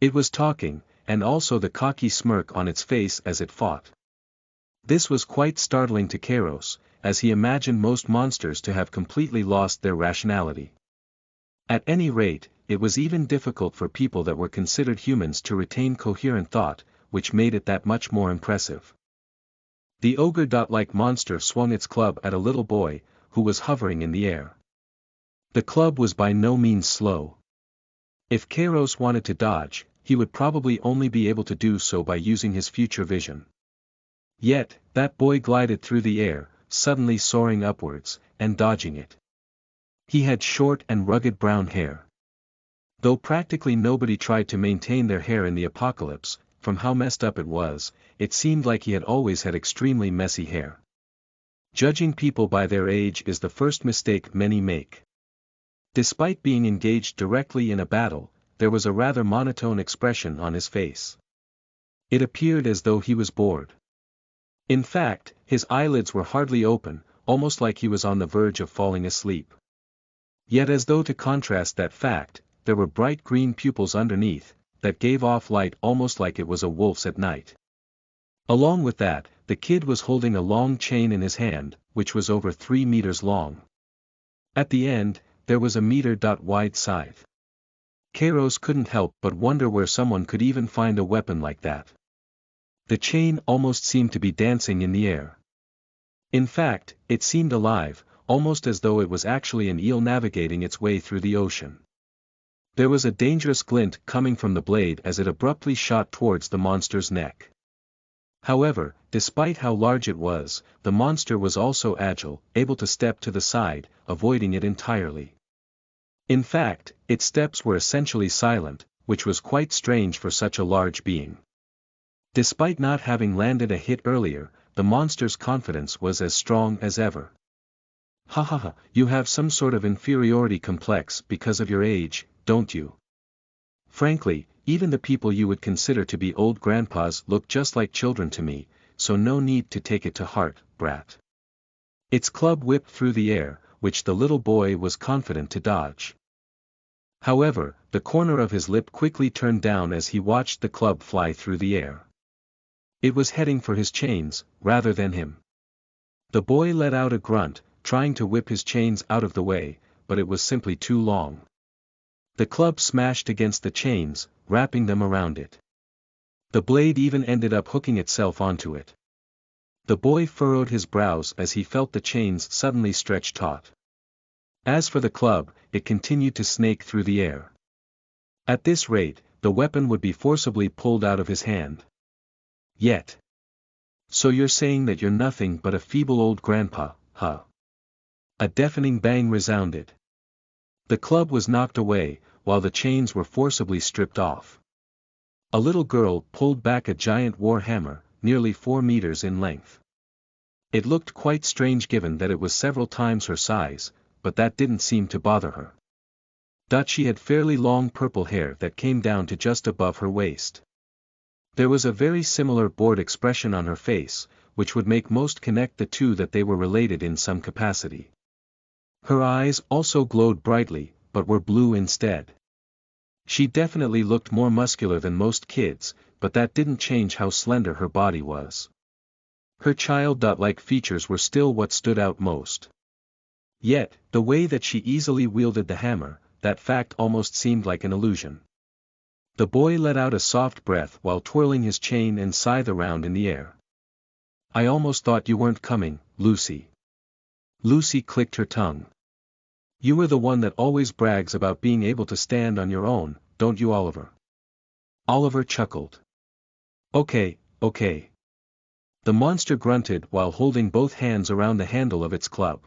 It was talking, and also the cocky smirk on its face as it fought. This was quite startling to Kairos, as he imagined most monsters to have completely lost their rationality. At any rate, it was even difficult for people that were considered humans to retain coherent thought, which made it that much more impressive. The ogre-like monster swung its club at a little boy, who was hovering in the air. The club was by no means slow. If Kairos wanted to dodge, he would probably only be able to do so by using his future vision. Yet, that boy glided through the air, suddenly soaring upwards, and dodging it. He had short and rugged brown hair. Though practically nobody tried to maintain their hair in the apocalypse, from how messed up it was, it seemed like he had always had extremely messy hair. Judging people by their age is the first mistake many make. Despite being engaged directly in a battle, there was a rather monotone expression on his face. It appeared as though he was bored. In fact, his eyelids were hardly open, almost like he was on the verge of falling asleep. Yet as though to contrast that fact, there were bright green pupils underneath, that gave off light almost like it was a wolf's at night. Along with that, the kid was holding a long chain in his hand, which was over 3 meters long. At the end, there was a meter-wide scythe. Kairos couldn't help but wonder where someone could even find a weapon like that. The chain almost seemed to be dancing in the air. In fact, it seemed alive, almost as though it was actually an eel navigating its way through the ocean. There was a dangerous glint coming from the blade as it abruptly shot towards the monster's neck. However, despite how large it was, the monster was also agile, able to step to the side, avoiding it entirely. In fact, its steps were essentially silent, which was quite strange for such a large being. Despite not having landed a hit earlier, the monster's confidence was as strong as ever. "Hahaha, you have some sort of inferiority complex because of your age, don't you? Frankly, even the people you would consider to be old grandpas look just like children to me, so no need to take it to heart, brat." Its club whipped through the air, which the little boy was confident to dodge. However, the corner of his lip quickly turned down as he watched the club fly through the air. It was heading for his chains, rather than him. The boy let out a grunt, trying to whip his chains out of the way, but it was simply too long. The club smashed against the chains, wrapping them around it. The blade even ended up hooking itself onto it. The boy furrowed his brows as he felt the chains suddenly stretch taut. As for the club, it continued to snake through the air. At this rate, the weapon would be forcibly pulled out of his hand. Yet. So you're saying that you're nothing but a feeble old grandpa, huh? A deafening bang resounded. The club was knocked away, while the chains were forcibly stripped off. A little girl pulled back a giant war hammer, nearly 4 meters in length. It looked quite strange given that it was several times her size, but that didn't seem to bother her. She had fairly long purple hair that came down to just above her waist. There was a very similar bored expression on her face, which would make most connect the two that they were related in some capacity. Her eyes also glowed brightly, but were blue instead. She definitely looked more muscular than most kids, but that didn't change how slender her body was. Her child-like features were still what stood out most. Yet, the way that she easily wielded the hammer, that fact almost seemed like an illusion. The boy let out a soft breath while twirling his chain and scythe around in the air. I almost thought you weren't coming, Lucy. Lucy clicked her tongue. You were the one that always brags about being able to stand on your own, don't you, Oliver? Oliver chuckled. Okay. The monster grunted while holding both hands around the handle of its club.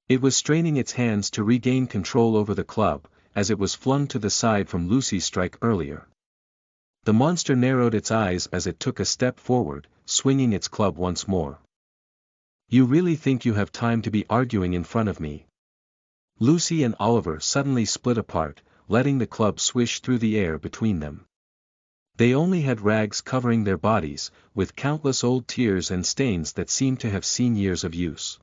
It was straining its hands to regain control over the club, as it was flung to the side from Lucy's strike earlier. The monster narrowed its eyes as it took a step forward, swinging its club once more. You really think you have time to be arguing in front of me? Lucy and Oliver suddenly split apart, letting the club swish through the air between them. They only had rags covering their bodies, with countless old tears and stains that seemed to have seen years of use.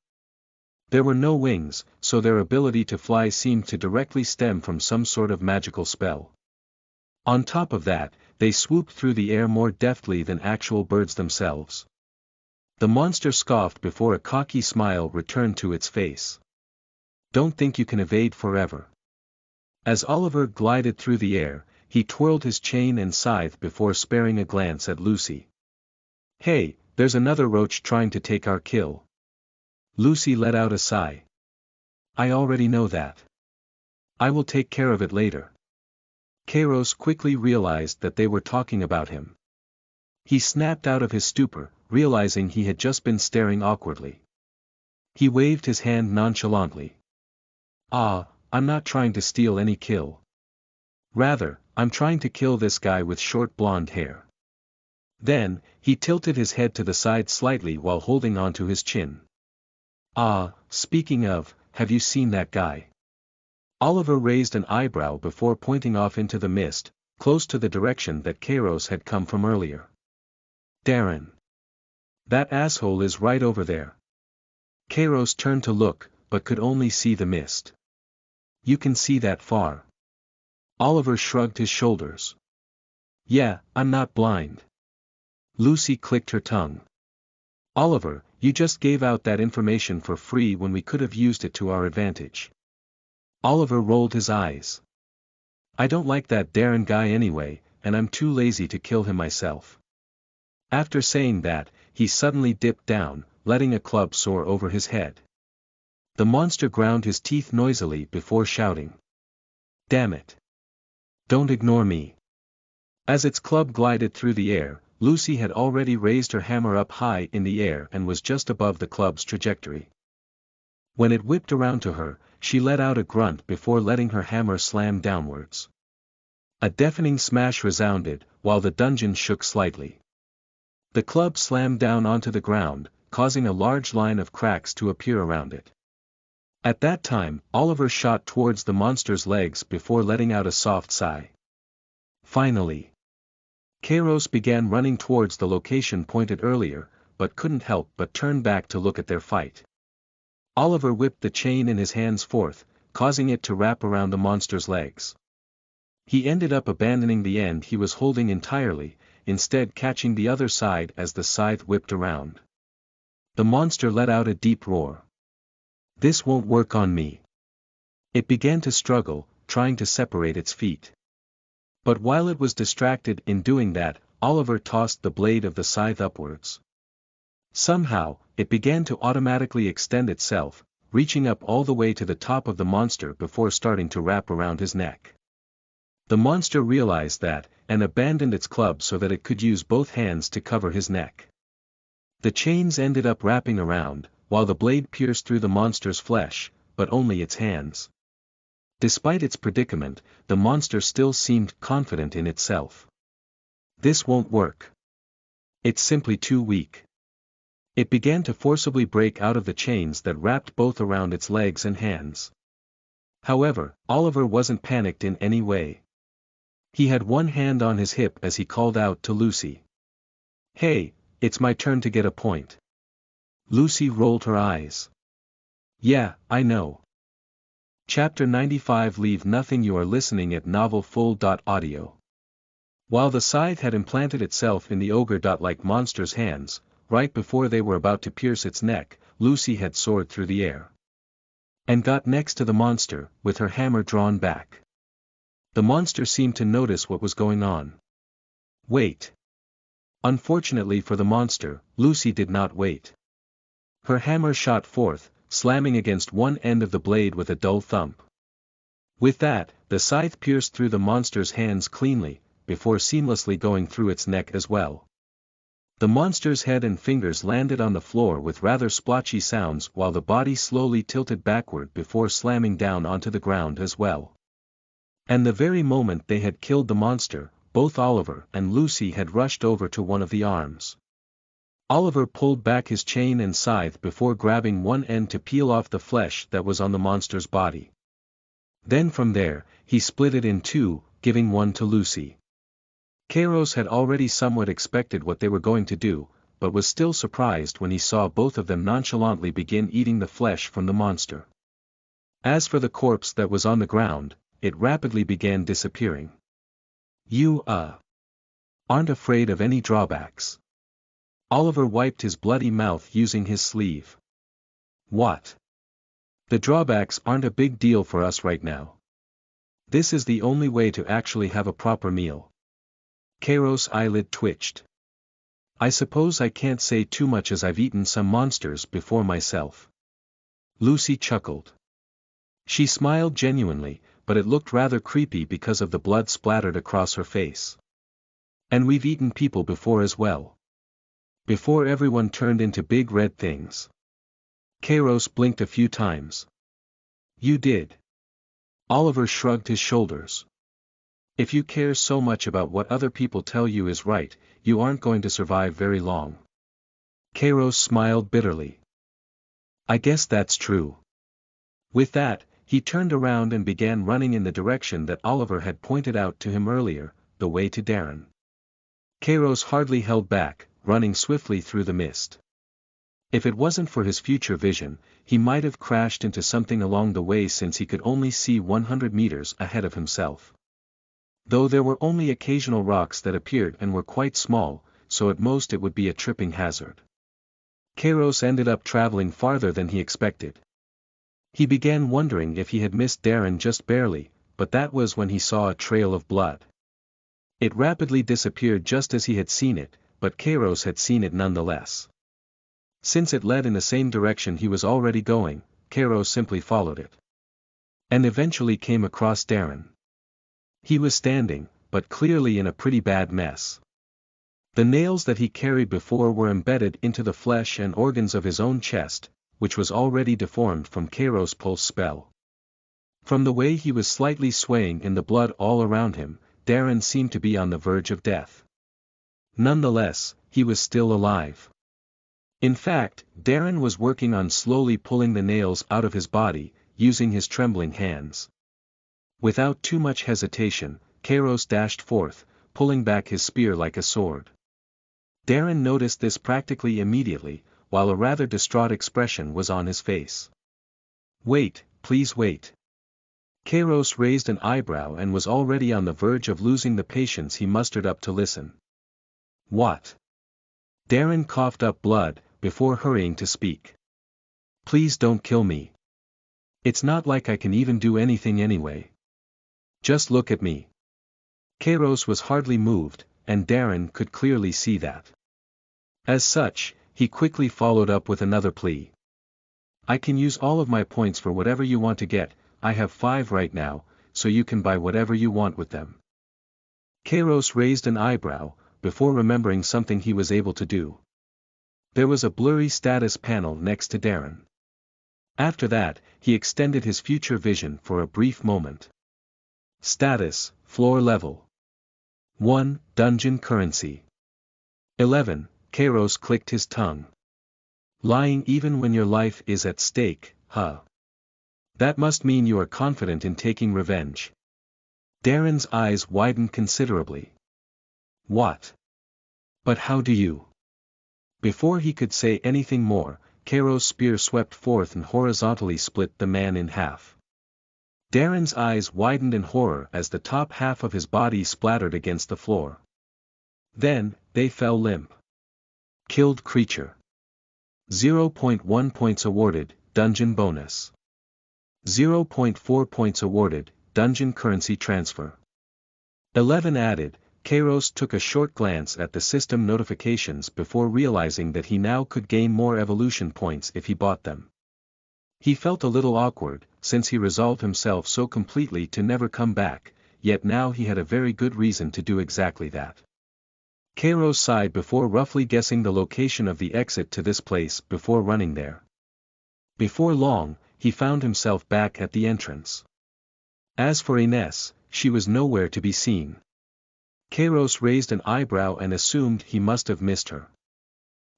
There were no wings, so their ability to fly seemed to directly stem from some sort of magical spell. On top of that, they swooped through the air more deftly than actual birds themselves. The monster scoffed before a cocky smile returned to its face. Don't think you can evade forever. As Oliver glided through the air, he twirled his chain and scythe before sparing a glance at Lucy. Hey, there's another roach trying to take our kill. Lucy let out a sigh. I already know that. I will take care of it later. Kairos quickly realized that they were talking about him. He snapped out of his stupor, realizing he had just been staring awkwardly. He waved his hand nonchalantly. I'm not trying to steal any kill. Rather, I'm trying to kill this guy with short blonde hair. Then, he tilted his head to the side slightly while holding onto his chin. Speaking of, have you seen that guy? Oliver raised an eyebrow before pointing off into the mist, close to the direction that Kairos had come from earlier. Darren. That asshole is right over there. Kairos turned to look, but could only see the mist. You can see that far. Oliver shrugged his shoulders. Yeah, I'm not blind. Lucy clicked her tongue. Oliver, you just gave out that information for free when we could have used it to our advantage. Oliver rolled his eyes. I don't like that Darren guy anyway, and I'm too lazy to kill him myself. After saying that, he suddenly dipped down, letting a club soar over his head. The monster ground his teeth noisily before shouting. Damn it. Don't ignore me. As its club glided through the air, Lucy had already raised her hammer up high in the air and was just above the club's trajectory. When it whipped around to her, she let out a grunt before letting her hammer slam downwards. A deafening smash resounded, while the dungeon shook slightly. The club slammed down onto the ground, causing a large line of cracks to appear around it. At that time, Oliver shot towards the monster's legs before letting out a soft sigh. Finally. Kairos began running towards the location pointed earlier, but couldn't help but turn back to look at their fight. Oliver whipped the chain in his hands forth, causing it to wrap around the monster's legs. He ended up abandoning the end he was holding entirely, instead catching the other side as the scythe whipped around. The monster let out a deep roar. This won't work on me. It began to struggle, trying to separate its feet. But while it was distracted in doing that, Oliver tossed the blade of the scythe upwards. Somehow, it began to automatically extend itself, reaching up all the way to the top of the monster before starting to wrap around his neck. The monster realized that, and abandoned its club so that it could use both hands to cover his neck. The chains ended up wrapping around, while the blade pierced through the monster's flesh, but only its hands. Despite its predicament, the monster still seemed confident in itself. This won't work. It's simply too weak. It began to forcibly break out of the chains that wrapped both around its legs and hands. However, Oliver wasn't panicked in any way. He had one hand on his hip as he called out to Lucy. "Hey, it's my turn to get a point." Lucy rolled her eyes. "Yeah, I know." Chapter 95 Leave Nothing. You are listening at NovelFull.audio. While the scythe had implanted itself in the ogre-like monster's hands, right before they were about to pierce its neck, Lucy had soared through the air and got next to the monster, with her hammer drawn back. The monster seemed to notice what was going on. "Wait." Unfortunately for the monster, Lucy did not wait. Her hammer shot forth, slamming against one end of the blade with a dull thump. With that, the scythe pierced through the monster's hands cleanly, before seamlessly going through its neck as well. The monster's head and fingers landed on the floor with rather splotchy sounds while the body slowly tilted backward before slamming down onto the ground as well. And the very moment they had killed the monster, both Oliver and Lucy had rushed over to one of the arms. Oliver pulled back his chain and scythe before grabbing one end to peel off the flesh that was on the monster's body. Then from there, he split it in two, giving one to Lucy. Kairos had already somewhat expected what they were going to do, but was still surprised when he saw both of them nonchalantly begin eating the flesh from the monster. As for the corpse that was on the ground, it rapidly began disappearing. "You, aren't afraid of any drawbacks?" Oliver wiped his bloody mouth using his sleeve. "What? The drawbacks aren't a big deal for us right now. This is the only way to actually have a proper meal." Kairos' eyelid twitched. "I suppose I can't say too much as I've eaten some monsters before myself." Lucy chuckled. She smiled genuinely, but it looked rather creepy because of the blood splattered across her face. "And we've eaten people before as well. Before everyone turned into big red things." Kairos blinked a few times. "You did?" Oliver shrugged his shoulders. "If you care so much about what other people tell you is right, you aren't going to survive very long." Kairos smiled bitterly. "I guess that's true." With that, he turned around and began running in the direction that Oliver had pointed out to him earlier, the way to Darren. Kairos hardly held back, running swiftly through the mist. If it wasn't for his future vision, he might have crashed into something along the way since he could only see 100 meters ahead of himself. Though there were only occasional rocks that appeared and were quite small, so at most it would be a tripping hazard. Kairos ended up traveling farther than he expected. He began wondering if he had missed Darren just barely, but that was when he saw a trail of blood. It rapidly disappeared just as he had seen it, but Kairos had seen it nonetheless. Since it led in the same direction he was already going, Kairos simply followed it. And eventually came across Darren. He was standing, but clearly in a pretty bad mess. The nails that he carried before were embedded into the flesh and organs of his own chest, which was already deformed from Kairos' pulse spell. From the way he was slightly swaying in the blood all around him, Darren seemed to be on the verge of death. Nonetheless, he was still alive. In fact, Darren was working on slowly pulling the nails out of his body, using his trembling hands. Without too much hesitation, Kairos dashed forth, pulling back his spear like a sword. Darren noticed this practically immediately, while a rather distraught expression was on his face. "Wait, please wait." Kairos raised an eyebrow and was already on the verge of losing the patience he mustered up to listen. "What?" Darren coughed up blood, before hurrying to speak. "Please don't kill me. It's not like I can even do anything anyway. Just look at me." Kairos was hardly moved, and Darren could clearly see that. As such, he quickly followed up with another plea. I can use all of my points for whatever you want to get, I have 5 right now, so you can buy whatever you want with them. Kairos raised an eyebrow, before remembering something he was able to do. There was a blurry status panel next to Darren. After that, he extended his future vision for a brief moment. Status, floor level. 1. Dungeon currency. 11. Kairos clicked his tongue. Lying even when your life is at stake, huh? That must mean you are confident in taking revenge. Darren's eyes widened considerably. What? But how do you? Before he could say anything more, Kairos' spear swept forth and horizontally split the man in half. Darren's eyes widened in horror as the top half of his body splattered against the floor. Then, they fell limp. Killed creature. 0.1 points awarded, dungeon bonus. 0.4 points awarded, dungeon currency transfer. 11 added. Kairos took a short glance at the system notifications before realizing that he now could gain more evolution points if he bought them. He felt a little awkward, since he resolved himself so completely to never come back, yet now he had a very good reason to do exactly that. Kairos sighed before roughly guessing the location of the exit to this place before running there. Before long, he found himself back at the entrance. As for Ines, she was nowhere to be seen. Kairos raised an eyebrow and assumed he must have missed her.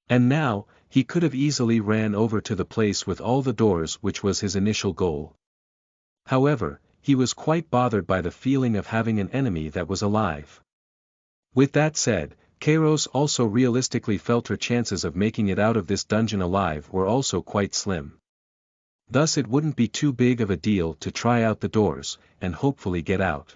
And now, he could have easily ran over to the place with all the doors, which was his initial goal. However, he was quite bothered by the feeling of having an enemy that was alive. With that said, Kairos also realistically felt her chances of making it out of this dungeon alive were also quite slim. Thus it wouldn't be too big of a deal to try out the doors, and hopefully get out.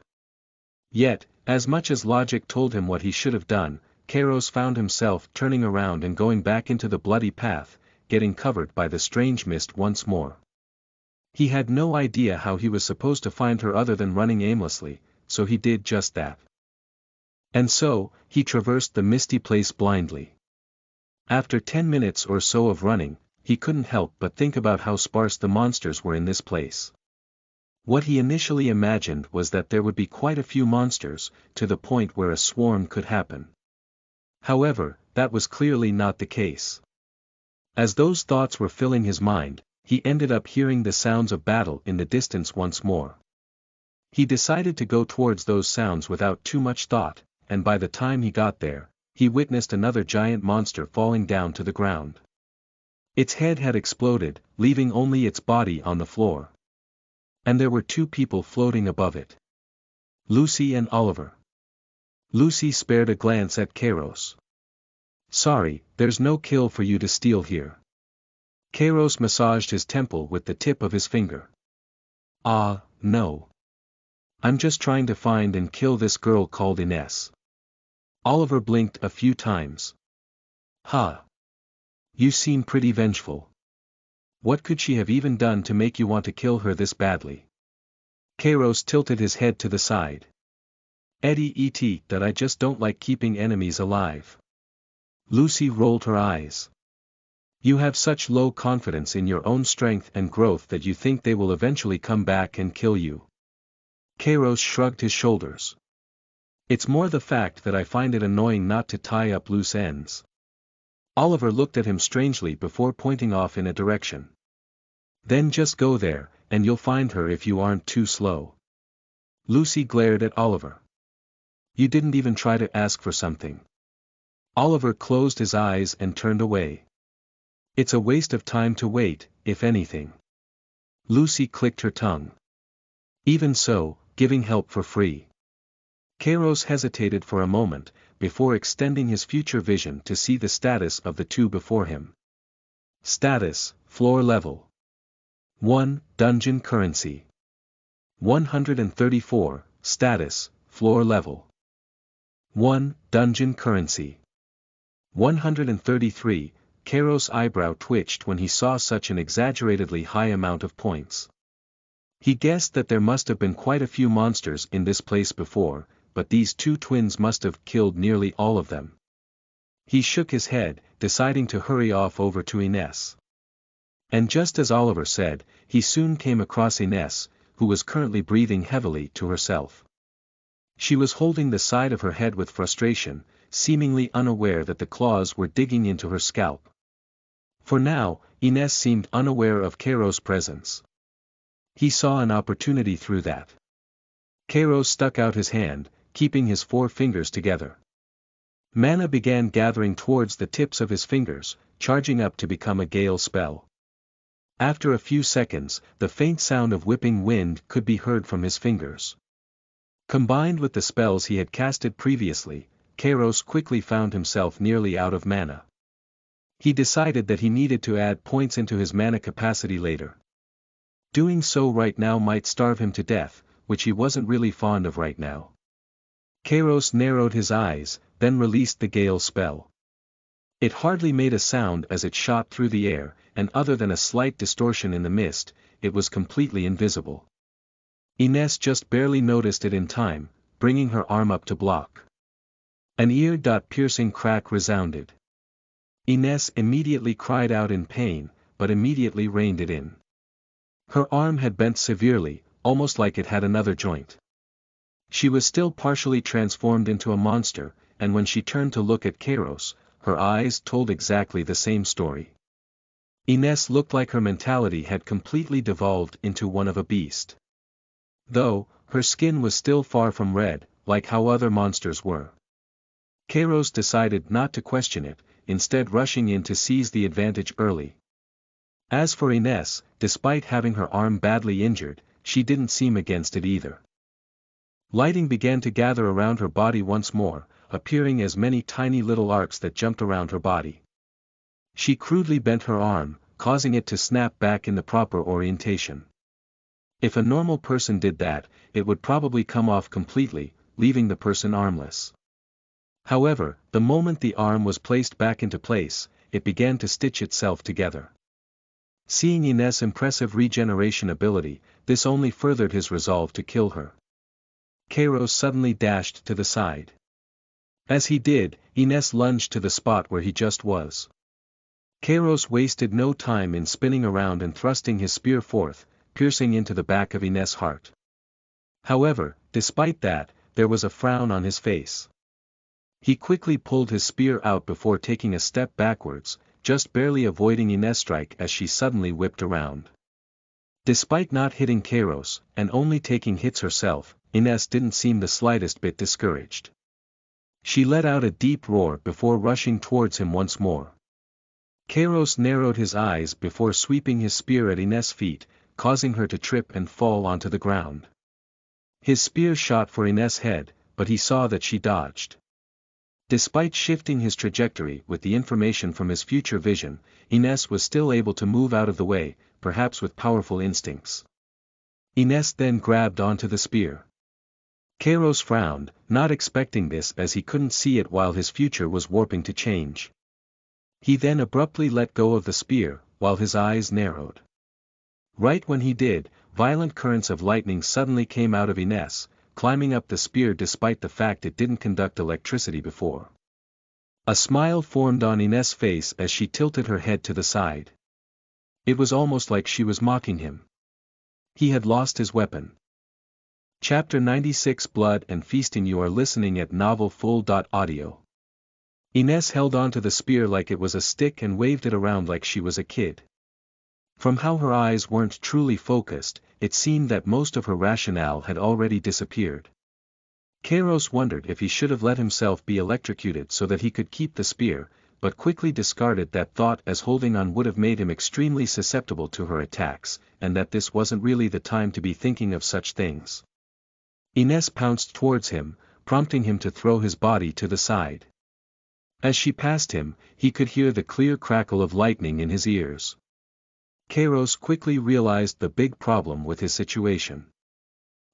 Yet, as much as logic told him what he should have done, Kairos found himself turning around and going back into the bloody path, getting covered by the strange mist once more. He had no idea how he was supposed to find her other than running aimlessly, so he did just that. And so, he traversed the misty place blindly. After 10 minutes or so of running, he couldn't help but think about how sparse the monsters were in this place. What he initially imagined was that there would be quite a few monsters, to the point where a swarm could happen. However, that was clearly not the case. As those thoughts were filling his mind, he ended up hearing the sounds of battle in the distance once more. He decided to go towards those sounds without too much thought, and by the time he got there, he witnessed another giant monster falling down to the ground. Its head had exploded, leaving only its body on the floor. And there were 2 people floating above it. Lucy and Oliver. Lucy spared a glance at Kairos. Sorry, there's no kill for you to steal here. Kairos massaged his temple with the tip of his finger. No. I'm just trying to find and kill this girl called Ines. Oliver blinked a few times. Huh. You seem pretty vengeful. What could she have even done to make you want to kill her this badly? Kairos tilted his head to the side. That I just don't like keeping enemies alive. Lucy rolled her eyes. You have such low confidence in your own strength and growth that you think they will eventually come back and kill you. Kairos shrugged his shoulders. It's more the fact that I find it annoying not to tie up loose ends. Oliver looked at him strangely before pointing off in a direction. Then just go there, and you'll find her if you aren't too slow. Lucy glared at Oliver. You didn't even try to ask for something. Oliver closed his eyes and turned away. It's a waste of time to wait, if anything. Lucy clicked her tongue. Even so, giving help for free. Kairos hesitated for a moment, before extending his future vision to see the status of the 2 before him. Status, floor level. 1. Dungeon currency. 134, status, floor level. 1. Dungeon currency. 133, Kairos' eyebrow twitched when he saw such an exaggeratedly high amount of points. He guessed that there must have been quite a few monsters in this place before, but these two twins must have killed nearly all of them. He shook his head, deciding to hurry off over to Ines. And just as Oliver said, he soon came across Ines, who was currently breathing heavily to herself. She was holding the side of her head with frustration, seemingly unaware that the claws were digging into her scalp. For now, Ines seemed unaware of Kairos' presence. He saw an opportunity through that. Kairos stuck out his hand, keeping his 4 fingers together. Mana began gathering towards the tips of his fingers, charging up to become a gale spell. After a few seconds, the faint sound of whipping wind could be heard from his fingers. Combined with the spells he had casted previously, Kairos quickly found himself nearly out of mana. He decided that he needed to add points into his mana capacity later. Doing so right now might starve him to death, which he wasn't really fond of right now. Kairos narrowed his eyes, then released the gale spell. It hardly made a sound as it shot through the air, and other than a slight distortion in the mist, it was completely invisible. Ines just barely noticed it in time, bringing her arm up to block. An ear-piercing crack resounded. Ines immediately cried out in pain, but immediately reined it in. Her arm had bent severely, almost like it had another joint. She was still partially transformed into a monster, and when she turned to look at Kairos, her eyes told exactly the same story. Ines looked like her mentality had completely devolved into one of a beast. Though, her skin was still far from red, like how other monsters were. Kairos decided not to question it, instead rushing in to seize the advantage early. As for Ines, despite having her arm badly injured, she didn't seem against it either. Lighting began to gather around her body once more, appearing as many tiny little arcs that jumped around her body. She crudely bent her arm, causing it to snap back in the proper orientation. If a normal person did that, it would probably come off completely, leaving the person armless. However, the moment the arm was placed back into place, it began to stitch itself together. Seeing Ines' impressive regeneration ability, this only furthered his resolve to kill her. Kairos suddenly dashed to the side. As he did, Ines lunged to the spot where he just was. Kairos wasted no time in spinning around and thrusting his spear forth, piercing into the back of Ines' heart. However, despite that, there was a frown on his face. He quickly pulled his spear out before taking a step backwards, just barely avoiding Ines' strike as she suddenly whipped around. Despite not hitting Kairos, and only taking hits herself, Ines didn't seem the slightest bit discouraged. She let out a deep roar before rushing towards him once more. Kairos narrowed his eyes before sweeping his spear at Ines' feet, causing her to trip and fall onto the ground. His spear shot for Ines' head, but he saw that she dodged. Despite shifting his trajectory with the information from his future vision, Ines was still able to move out of the way, perhaps with powerful instincts. Ines then grabbed onto the spear. Kairos frowned, not expecting this as he couldn't see it while his future was warping to change. He then abruptly let go of the spear, while his eyes narrowed. Right when he did, violent currents of lightning suddenly came out of Ines, climbing up the spear despite the fact it didn't conduct electricity before. A smile formed on Ines' face as she tilted her head to the side. It was almost like she was mocking him. He had lost his weapon. Chapter 96 Blood and Feasting. You are listening at NovelFull.audio. Ines held onto the spear like it was a stick and waved it around like she was a kid. From how her eyes weren't truly focused, it seemed that most of her rationale had already disappeared. Kairos wondered if he should have let himself be electrocuted so that he could keep the spear, but quickly discarded that thought as holding on would have made him extremely susceptible to her attacks, and that this wasn't really the time to be thinking of such things. Ines pounced towards him, prompting him to throw his body to the side. As she passed him, he could hear the clear crackle of lightning in his ears. Kairos quickly realized the big problem with his situation.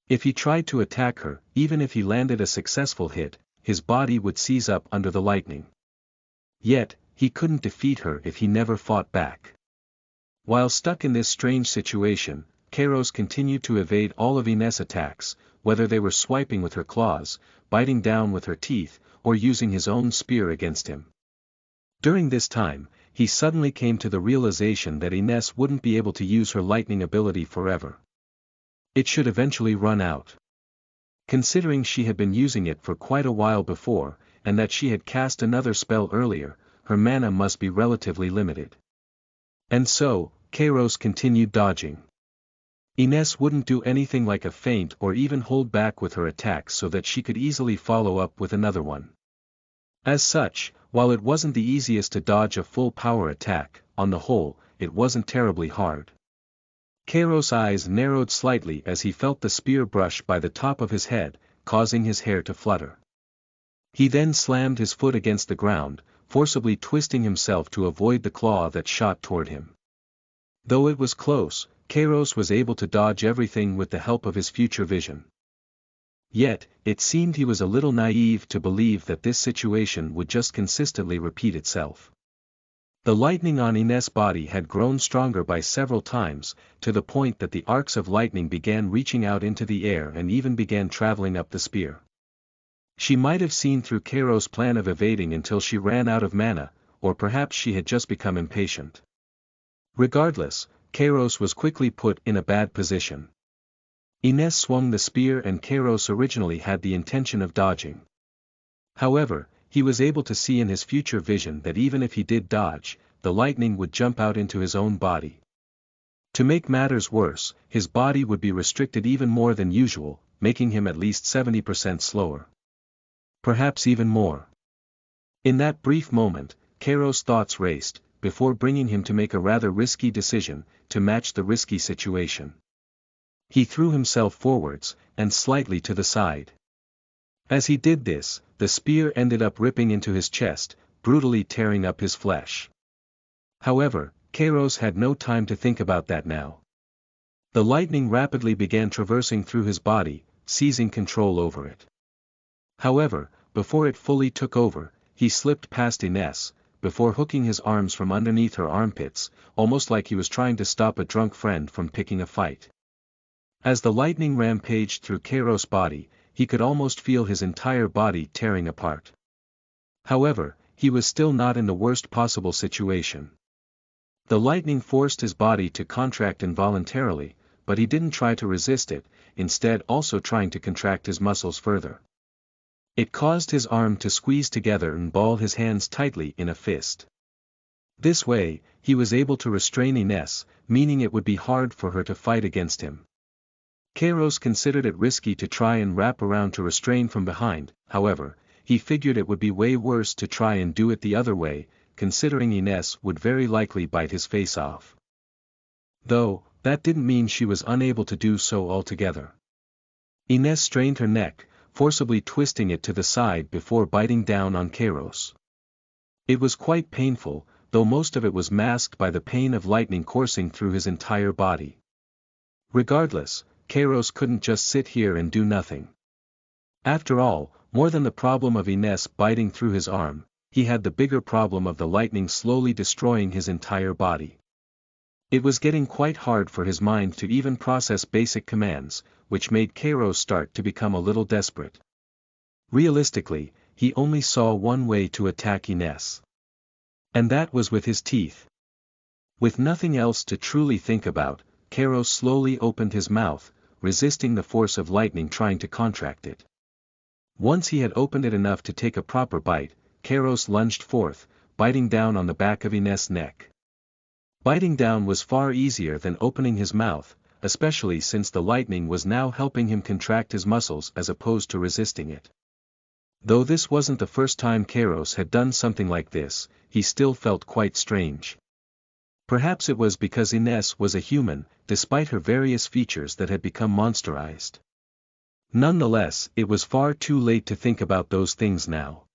If he tried to attack her, even if he landed a successful hit, his body would seize up under the lightning. Yet, he couldn't defeat her if he never fought back. While stuck in this strange situation, Kairos continued to evade all of Ines' attacks, whether they were swiping with her claws, biting down with her teeth, or using his own spear against him. During this time, he suddenly came to the realization that Ines wouldn't be able to use her lightning ability forever. It should eventually run out. Considering she had been using it for quite a while before, and that she had cast another spell earlier, her mana must be relatively limited. And so, Kairos continued dodging. Ines wouldn't do anything like a feint or even hold back with her attacks so that she could easily follow up with another one. As such, while it wasn't the easiest to dodge a full power attack, on the whole, it wasn't terribly hard. Kairos' eyes narrowed slightly as he felt the spear brush by the top of his head, causing his hair to flutter. He then slammed his foot against the ground, forcibly twisting himself to avoid the claw that shot toward him. Though it was close, Kairos was able to dodge everything with the help of his future vision. Yet, it seemed he was a little naive to believe that this situation would just consistently repeat itself. The lightning on Ines' body had grown stronger by several times, to the point that the arcs of lightning began reaching out into the air and even began traveling up the spear. She might have seen through Kairos' plan of evading until she ran out of mana, or perhaps she had just become impatient. Regardless, Kairos was quickly put in a bad position. Ines swung the spear and Kairos originally had the intention of dodging. However, he was able to see in his future vision that even if he did dodge, the lightning would jump out into his own body. To make matters worse, his body would be restricted even more than usual, making him at least 70% slower. Perhaps even more. In that brief moment, Kairos' thoughts raced, before bringing him to make a rather risky decision, to match the risky situation. He threw himself forwards, and slightly to the side. As he did this, the spear ended up ripping into his chest, brutally tearing up his flesh. However, Kairos had no time to think about that now. The lightning rapidly began traversing through his body, seizing control over it. However, before it fully took over, he slipped past Ines, before hooking his arms from underneath her armpits, almost like he was trying to stop a drunk friend from picking a fight. As the lightning rampaged through Kairos' body, he could almost feel his entire body tearing apart. However, he was still not in the worst possible situation. The lightning forced his body to contract involuntarily, but he didn't try to resist it, instead also trying to contract his muscles further. It caused his arm to squeeze together and ball his hands tightly in a fist. This way, he was able to restrain Ines, meaning it would be hard for her to fight against him. Kairos considered it risky to try and wrap around to restrain from behind, however, he figured it would be way worse to try and do it the other way, considering Ines would very likely bite his face off. Though, that didn't mean she was unable to do so altogether. Ines strained her neck, forcibly twisting it to the side before biting down on Kairos. It was quite painful, though most of it was masked by the pain of lightning coursing through his entire body. Regardless, Kairos couldn't just sit here and do nothing. After all, more than the problem of Ines biting through his arm, he had the bigger problem of the lightning slowly destroying his entire body. It was getting quite hard for his mind to even process basic commands, which made Kairos start to become a little desperate. Realistically, he only saw one way to attack Ines. And that was with his teeth. With nothing else to truly think about, Kairos slowly opened his mouth, resisting the force of lightning trying to contract it. Once he had opened it enough to take a proper bite, Kairos lunged forth, biting down on the back of Ines' neck. Biting down was far easier than opening his mouth, especially since the lightning was now helping him contract his muscles as opposed to resisting it. Though this wasn't the first time Kairos had done something like this, he still felt quite strange. Perhaps it was because Ines was a human, despite her various features that had become monsterized. Nonetheless, it was far too late to think about those things now.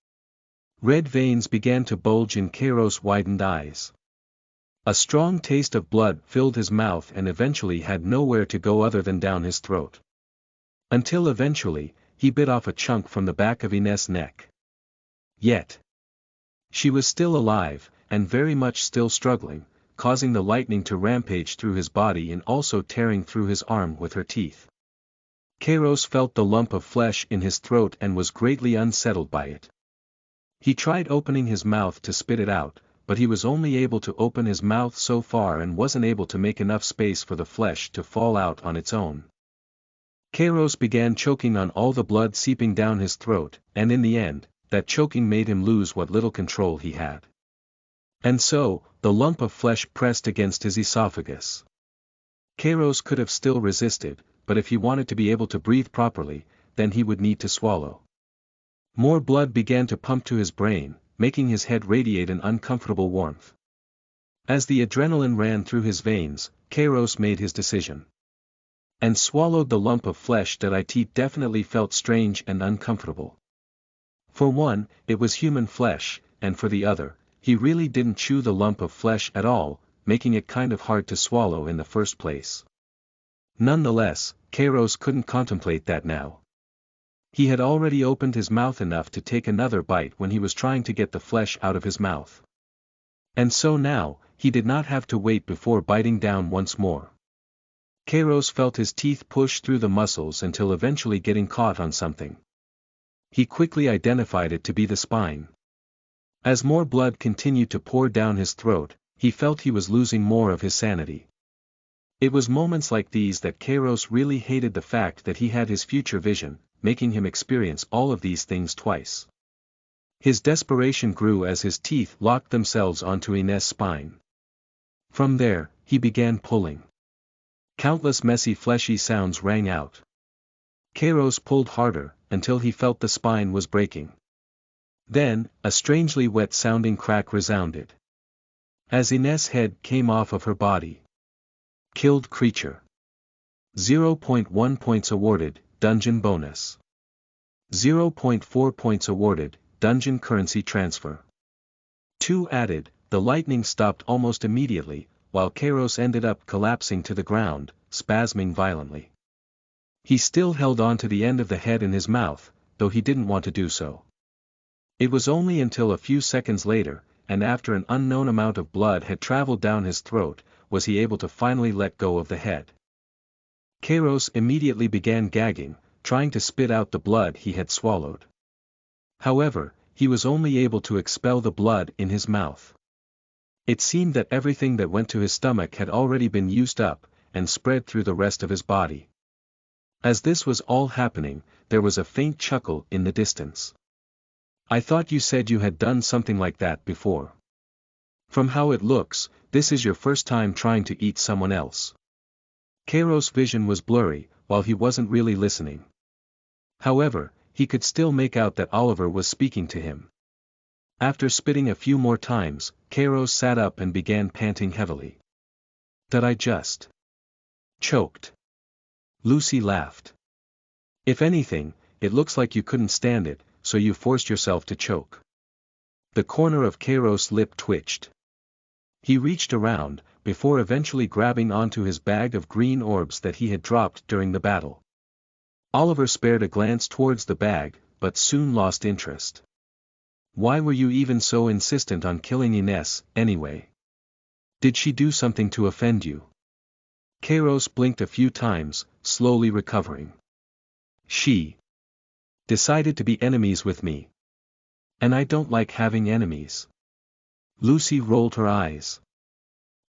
Red veins began to bulge in Kairos' widened eyes. A strong taste of blood filled his mouth and eventually had nowhere to go other than down his throat. Until eventually, he bit off a chunk from the back of Ines' neck. Yet, she was still alive, and very much still struggling, causing the lightning to rampage through his body and also tearing through his arm with her teeth. Kairos felt the lump of flesh in his throat and was greatly unsettled by it. He tried opening his mouth to spit it out, but he was only able to open his mouth so far and wasn't able to make enough space for the flesh to fall out on its own. Kairos began choking on all the blood seeping down his throat, and in the end, that choking made him lose what little control he had. And so, the lump of flesh pressed against his esophagus. Kairos could have still resisted, but if he wanted to be able to breathe properly, then he would need to swallow. More blood began to pump to his brain, making his head radiate an uncomfortable warmth. As the adrenaline ran through his veins, Kairos made his decision. And swallowed the lump of flesh that it definitely felt strange and uncomfortable. For one, it was human flesh, and for the other, he really didn't chew the lump of flesh at all, making it kind of hard to swallow in the first place. Nonetheless, Kairos couldn't contemplate that now. He had already opened his mouth enough to take another bite when he was trying to get the flesh out of his mouth. And so now, he did not have to wait before biting down once more. Kairos felt his teeth push through the muscles until eventually getting caught on something. He quickly identified it to be the spine. As more blood continued to pour down his throat, he felt he was losing more of his sanity. It was moments like these that Kairos really hated the fact that he had his future vision, making him experience all of these things twice. His desperation grew as his teeth locked themselves onto Inés' spine. From there, he began pulling. Countless messy fleshy sounds rang out. Kairos pulled harder, until he felt the spine was breaking. Then, a strangely wet-sounding crack resounded. As Inés' head came off of her body. Killed creature. 0.1 points awarded, dungeon bonus. 0.4 points awarded, dungeon currency transfer. 2 added, the lightning stopped almost immediately, while Kairos ended up collapsing to the ground, spasming violently. He still held on to the end of the head in his mouth, though he didn't want to do so. It was only until a few seconds later, and after an unknown amount of blood had traveled down his throat, was he able to finally let go of the head. Kairos immediately began gagging, trying to spit out the blood he had swallowed. However, he was only able to expel the blood in his mouth. It seemed that everything that went to his stomach had already been used up, and spread through the rest of his body. As this was all happening, there was a faint chuckle in the distance. I thought you said you had done something like that before. From how it looks, this is your first time trying to eat someone else. Kairos' vision was blurry, while he wasn't really listening. However, he could still make out that Oliver was speaking to him. After spitting a few more times, Kairos sat up and began panting heavily. Did I just choked? Lucy laughed. If anything, it looks like you couldn't stand it, so you forced yourself to choke. The corner of Kairos' lip twitched. He reached around, before eventually grabbing onto his bag of green orbs that he had dropped during the battle. Oliver spared a glance towards the bag, but soon lost interest. Why were you even so insistent on killing Inés, anyway? Did she do something to offend you? Kairos blinked a few times, slowly recovering. She decided to be enemies with me. And I don't like having enemies. Lucy rolled her eyes.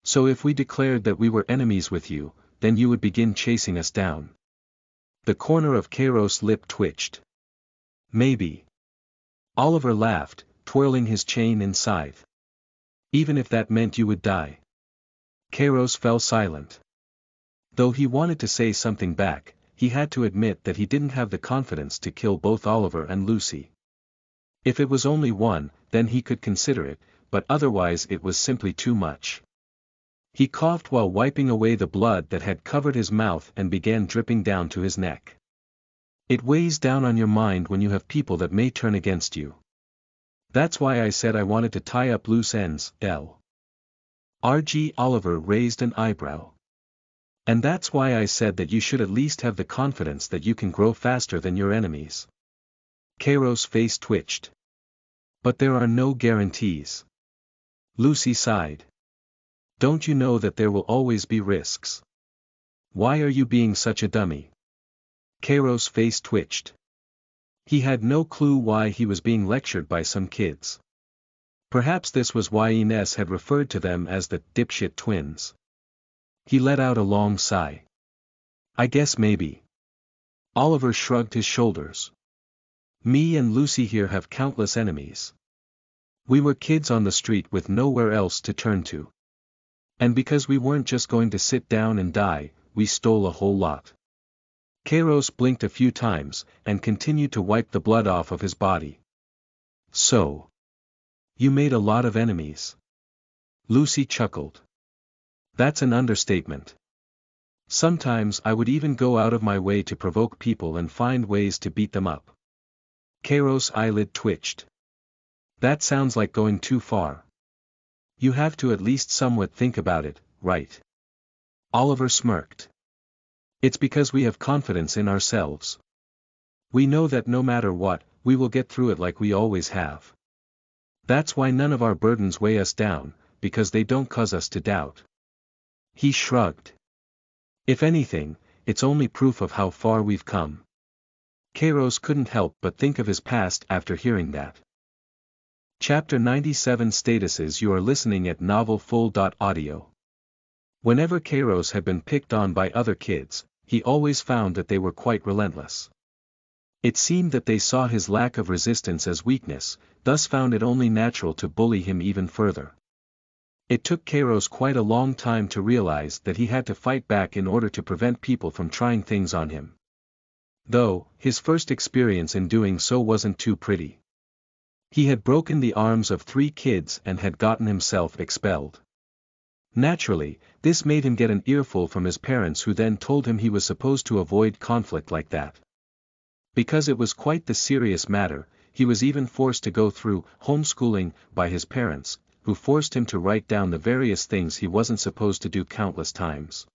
So if we declared that we were enemies with you, then you would begin chasing us down. The corner of Kairos' lip twitched. Maybe. Oliver laughed, twirling his chain in scythe. Even if that meant you would die. Kairos fell silent. Though he wanted to say something back, he had to admit that he didn't have the confidence to kill both Oliver and Lucy. If it was only one, then he could consider it, but otherwise it was simply too much. He coughed while wiping away the blood that had covered his mouth and began dripping down to his neck. It weighs down on your mind when you have people that may turn against you. That's why I said I wanted to tie up loose ends, R.G. Oliver raised an eyebrow. And that's why I said that you should at least have the confidence that you can grow faster than your enemies. Kairos' face twitched. But there are no guarantees. Lucy sighed. Don't you know that there will always be risks? Why are you being such a dummy? Kairos' face twitched. He had no clue why he was being lectured by some kids. Perhaps this was why Ines had referred to them as the dipshit twins. He let out a long sigh. I guess maybe. Oliver shrugged his shoulders. Me and Lucy here have countless enemies. We were kids on the street with nowhere else to turn to. And because we weren't just going to sit down and die, we stole a whole lot. Kairos blinked a few times, and continued to wipe the blood off of his body. So. You made a lot of enemies. Lucy chuckled. That's an understatement. Sometimes I would even go out of my way to provoke people and find ways to beat them up. Kairos' eyelid twitched. That sounds like going too far. You have to at least somewhat think about it, right? Oliver smirked. It's because we have confidence in ourselves. We know that no matter what, we will get through it like we always have. That's why none of our burdens weigh us down, because they don't cause us to doubt. He shrugged. If anything, it's only proof of how far we've come. Kairos couldn't help but think of his past after hearing that. Chapter 97 Statuses. You are listening at novelfull.audio. Whenever Kairos had been picked on by other kids, he always found that they were quite relentless. It seemed that they saw his lack of resistance as weakness, thus found it only natural to bully him even further. It took Kairos quite a long time to realize that he had to fight back in order to prevent people from trying things on him. Though, his first experience in doing so wasn't too pretty. He had broken the arms of 3 kids and had gotten himself expelled. Naturally, this made him get an earful from his parents, who then told him he was supposed to avoid conflict like that. Because it was quite the serious matter, he was even forced to go through homeschooling by his parents, who forced him to write down the various things he wasn't supposed to do countless times.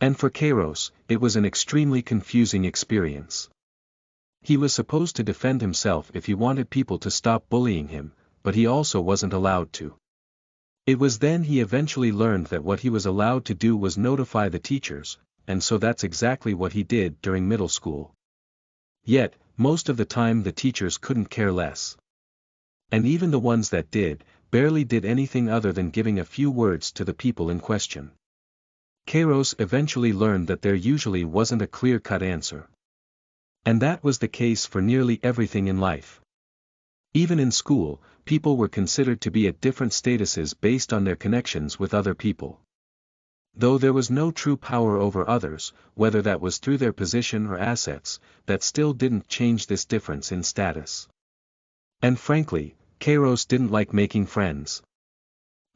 And for Kairos, it was an extremely confusing experience. He was supposed to defend himself if he wanted people to stop bullying him, but he also wasn't allowed to. It was then he eventually learned that what he was allowed to do was notify the teachers, and so that's exactly what he did during middle school. Yet, most of the time the teachers couldn't care less. And even the ones that did, barely did anything other than giving a few words to the people in question. Kairos eventually learned that there usually wasn't a clear-cut answer. And that was the case for nearly everything in life. Even in school, people were considered to be at different statuses based on their connections with other people. Though there was no true power over others, whether that was through their position or assets, that still didn't change this difference in status. And frankly, Kairos didn't like making friends.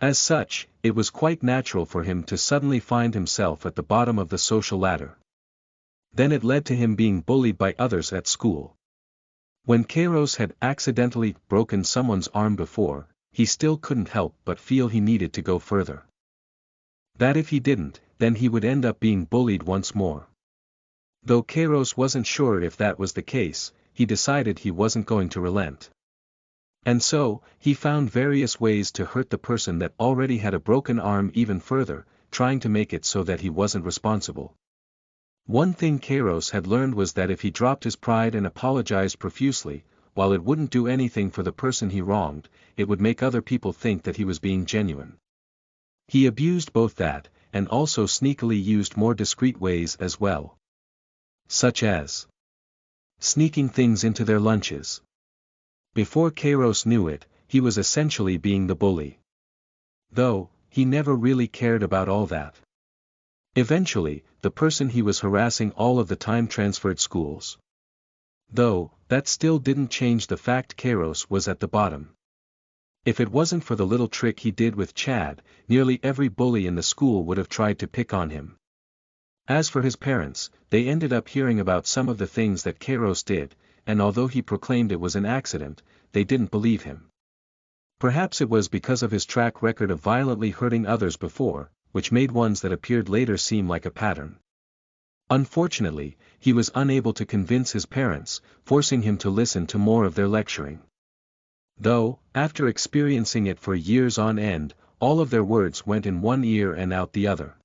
As such, it was quite natural for him to suddenly find himself at the bottom of the social ladder. Then it led to him being bullied by others at school. When Kairos had accidentally broken someone's arm before, he still couldn't help but feel he needed to go further. That if he didn't, then he would end up being bullied once more. Though Kairos wasn't sure if that was the case, he decided he wasn't going to relent. And so, he found various ways to hurt the person that already had a broken arm even further, trying to make it so that he wasn't responsible. One thing Kairos had learned was that if he dropped his pride and apologized profusely, while it wouldn't do anything for the person he wronged, it would make other people think that he was being genuine. He abused both that, and also sneakily used more discreet ways as well. Such as sneaking things into their lunches. Before Kairos knew it, he was essentially being the bully. Though, he never really cared about all that. Eventually, the person he was harassing all of the time transferred schools. Though, that still didn't change the fact Kairos was at the bottom. If it wasn't for the little trick he did with Chad, nearly every bully in the school would have tried to pick on him. As for his parents, they ended up hearing about some of the things that Kairos did, and although he proclaimed it was an accident, they didn't believe him. Perhaps it was because of his track record of violently hurting others before, which made ones that appeared later seem like a pattern. Unfortunately, he was unable to convince his parents, forcing him to listen to more of their lecturing. Though, after experiencing it for years on end, all of their words went in one ear and out the other.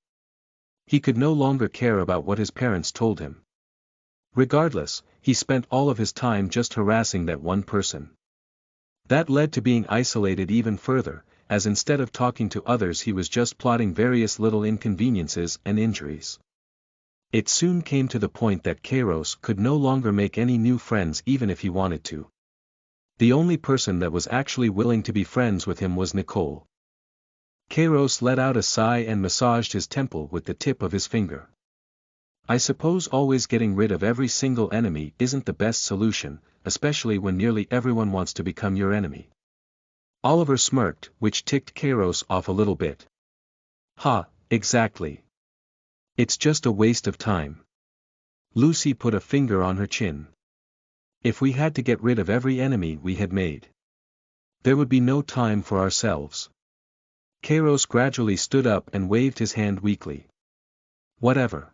He could no longer care about what his parents told him. Regardless, he spent all of his time just harassing that one person. That led to being isolated even further, as instead of talking to others he was just plotting various little inconveniences and injuries. It soon came to the point that Kairos could no longer make any new friends even if he wanted to. The only person that was actually willing to be friends with him was Nicole. Kairos let out a sigh and massaged his temple with the tip of his finger. I suppose always getting rid of every single enemy isn't the best solution, especially when nearly everyone wants to become your enemy. Oliver smirked, which ticked Kairos off a little bit. Ha, exactly. It's just a waste of time. Lucy put a finger on her chin. If we had to get rid of every enemy we had made, there would be no time for ourselves. Kairos gradually stood up and waved his hand weakly. Whatever.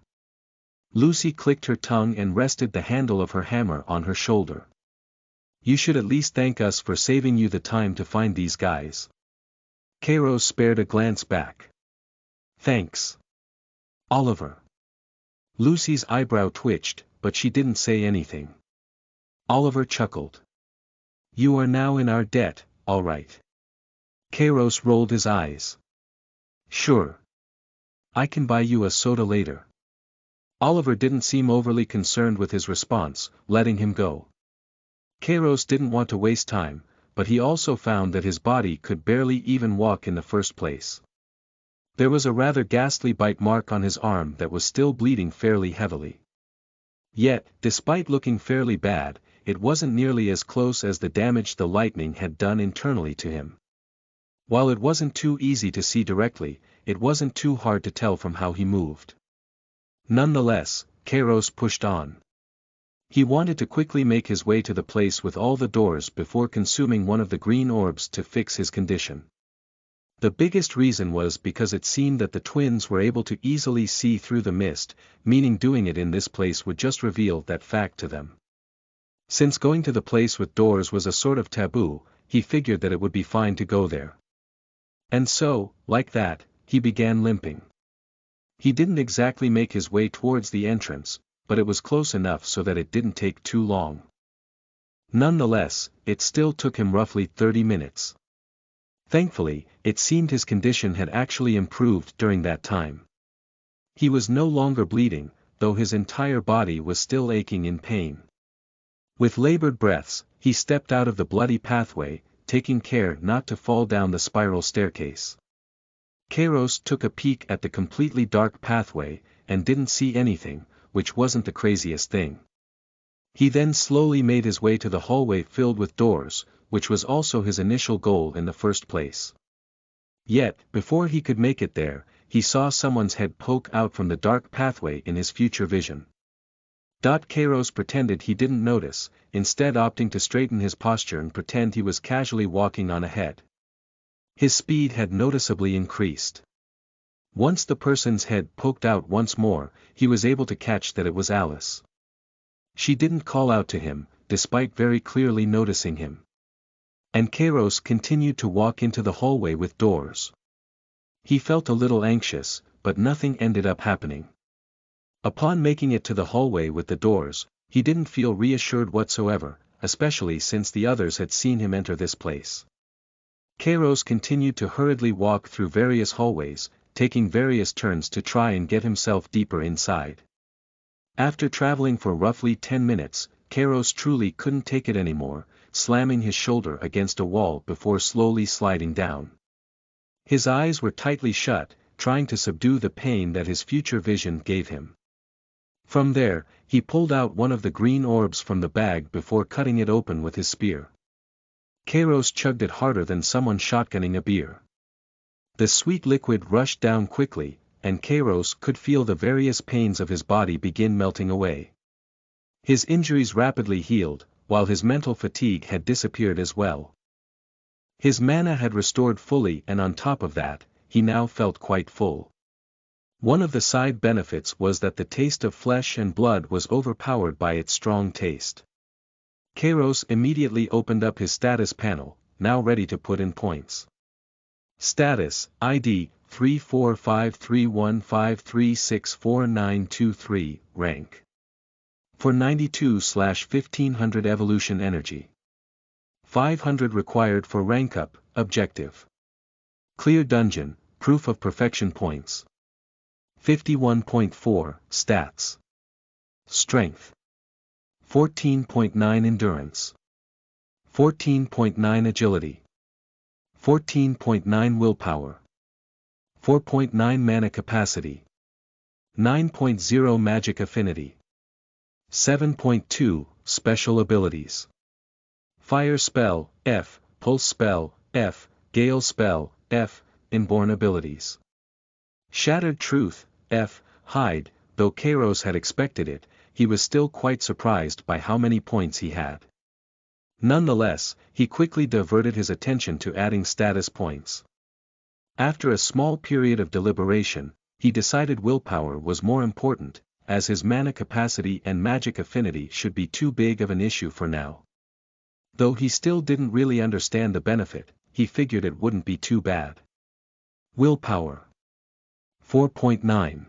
Lucy clicked her tongue and rested the handle of her hammer on her shoulder. You should at least thank us for saving you the time to find these guys. Kairos spared a glance back. Thanks. Oliver. Lucy's eyebrow twitched, but she didn't say anything. Oliver chuckled. You are now in our debt, all right. Kairos rolled his eyes. Sure. I can buy you a soda later. Oliver didn't seem overly concerned with his response, letting him go. Kairos didn't want to waste time, but he also found that his body could barely even walk in the first place. There was a rather ghastly bite mark on his arm that was still bleeding fairly heavily. Yet, despite looking fairly bad, it wasn't nearly as close as the damage the lightning had done internally to him. While it wasn't too easy to see directly, it wasn't too hard to tell from how he moved. Nonetheless, Kairos pushed on. He wanted to quickly make his way to the place with all the doors before consuming one of the green orbs to fix his condition. The biggest reason was because it seemed that the twins were able to easily see through the mist, meaning doing it in this place would just reveal that fact to them. Since going to the place with doors was a sort of taboo, he figured that it would be fine to go there. And so, like that, he began limping. He didn't exactly make his way towards the entrance, but it was close enough so that it didn't take too long. Nonetheless, it still took him roughly 30 minutes. Thankfully, it seemed his condition had actually improved during that time. He was no longer bleeding, though his entire body was still aching in pain. With labored breaths, he stepped out of the bloody pathway, taking care not to fall down the spiral staircase. Kairos took a peek at the completely dark pathway, and didn't see anything, which wasn't the craziest thing. He then slowly made his way to the hallway filled with doors, which was also his initial goal in the first place. Yet, before he could make it there, he saw someone's head poke out from the dark pathway in his future vision. Kairos pretended he didn't notice, instead opting to straighten his posture and pretend he was casually walking on ahead. His speed had noticeably increased. Once the person's head poked out once more, he was able to catch that it was Alice. She didn't call out to him, despite very clearly noticing him. And Kairos continued to walk into the hallway with doors. He felt a little anxious, but nothing ended up happening. Upon making it to the hallway with the doors, he didn't feel reassured whatsoever, especially since the others had seen him enter this place. Kairos continued to hurriedly walk through various hallways, taking various turns to try and get himself deeper inside. After traveling for roughly 10 minutes, Kairos truly couldn't take it anymore, slamming his shoulder against a wall before slowly sliding down. His eyes were tightly shut, trying to subdue the pain that his future vision gave him. From there, he pulled out one of the green orbs from the bag before cutting it open with his spear. Kairos chugged it harder than someone shotgunning a beer. The sweet liquid rushed down quickly, and Kairos could feel the various pains of his body begin melting away. His injuries rapidly healed, while his mental fatigue had disappeared as well. His mana had restored fully, and on top of that, he now felt quite full. One of the side benefits was that the taste of flesh and blood was overpowered by its strong taste. Kairos immediately opened up his status panel, now ready to put in points. Status, ID, 3453153644923, rank. 492/1500 evolution energy. 500 required for rank up, objective. Clear dungeon, proof of perfection points. 51.4, stats. Strength. 14.9 endurance. 14.9 agility. 14.9 willpower. 4.9 mana capacity. 9.0 magic affinity. 7.2, special abilities. Fire spell, F, pulse spell, F, gale spell, F, inborn abilities. Shattered truth, F, hide. Though Kairos had expected it, he was still quite surprised by how many points he had. Nonetheless, he quickly diverted his attention to adding status points. After a small period of deliberation, he decided willpower was more important, as his mana capacity and magic affinity should be too big of an issue for now. Though he still didn't really understand the benefit, he figured it wouldn't be too bad. Willpower. 4.9.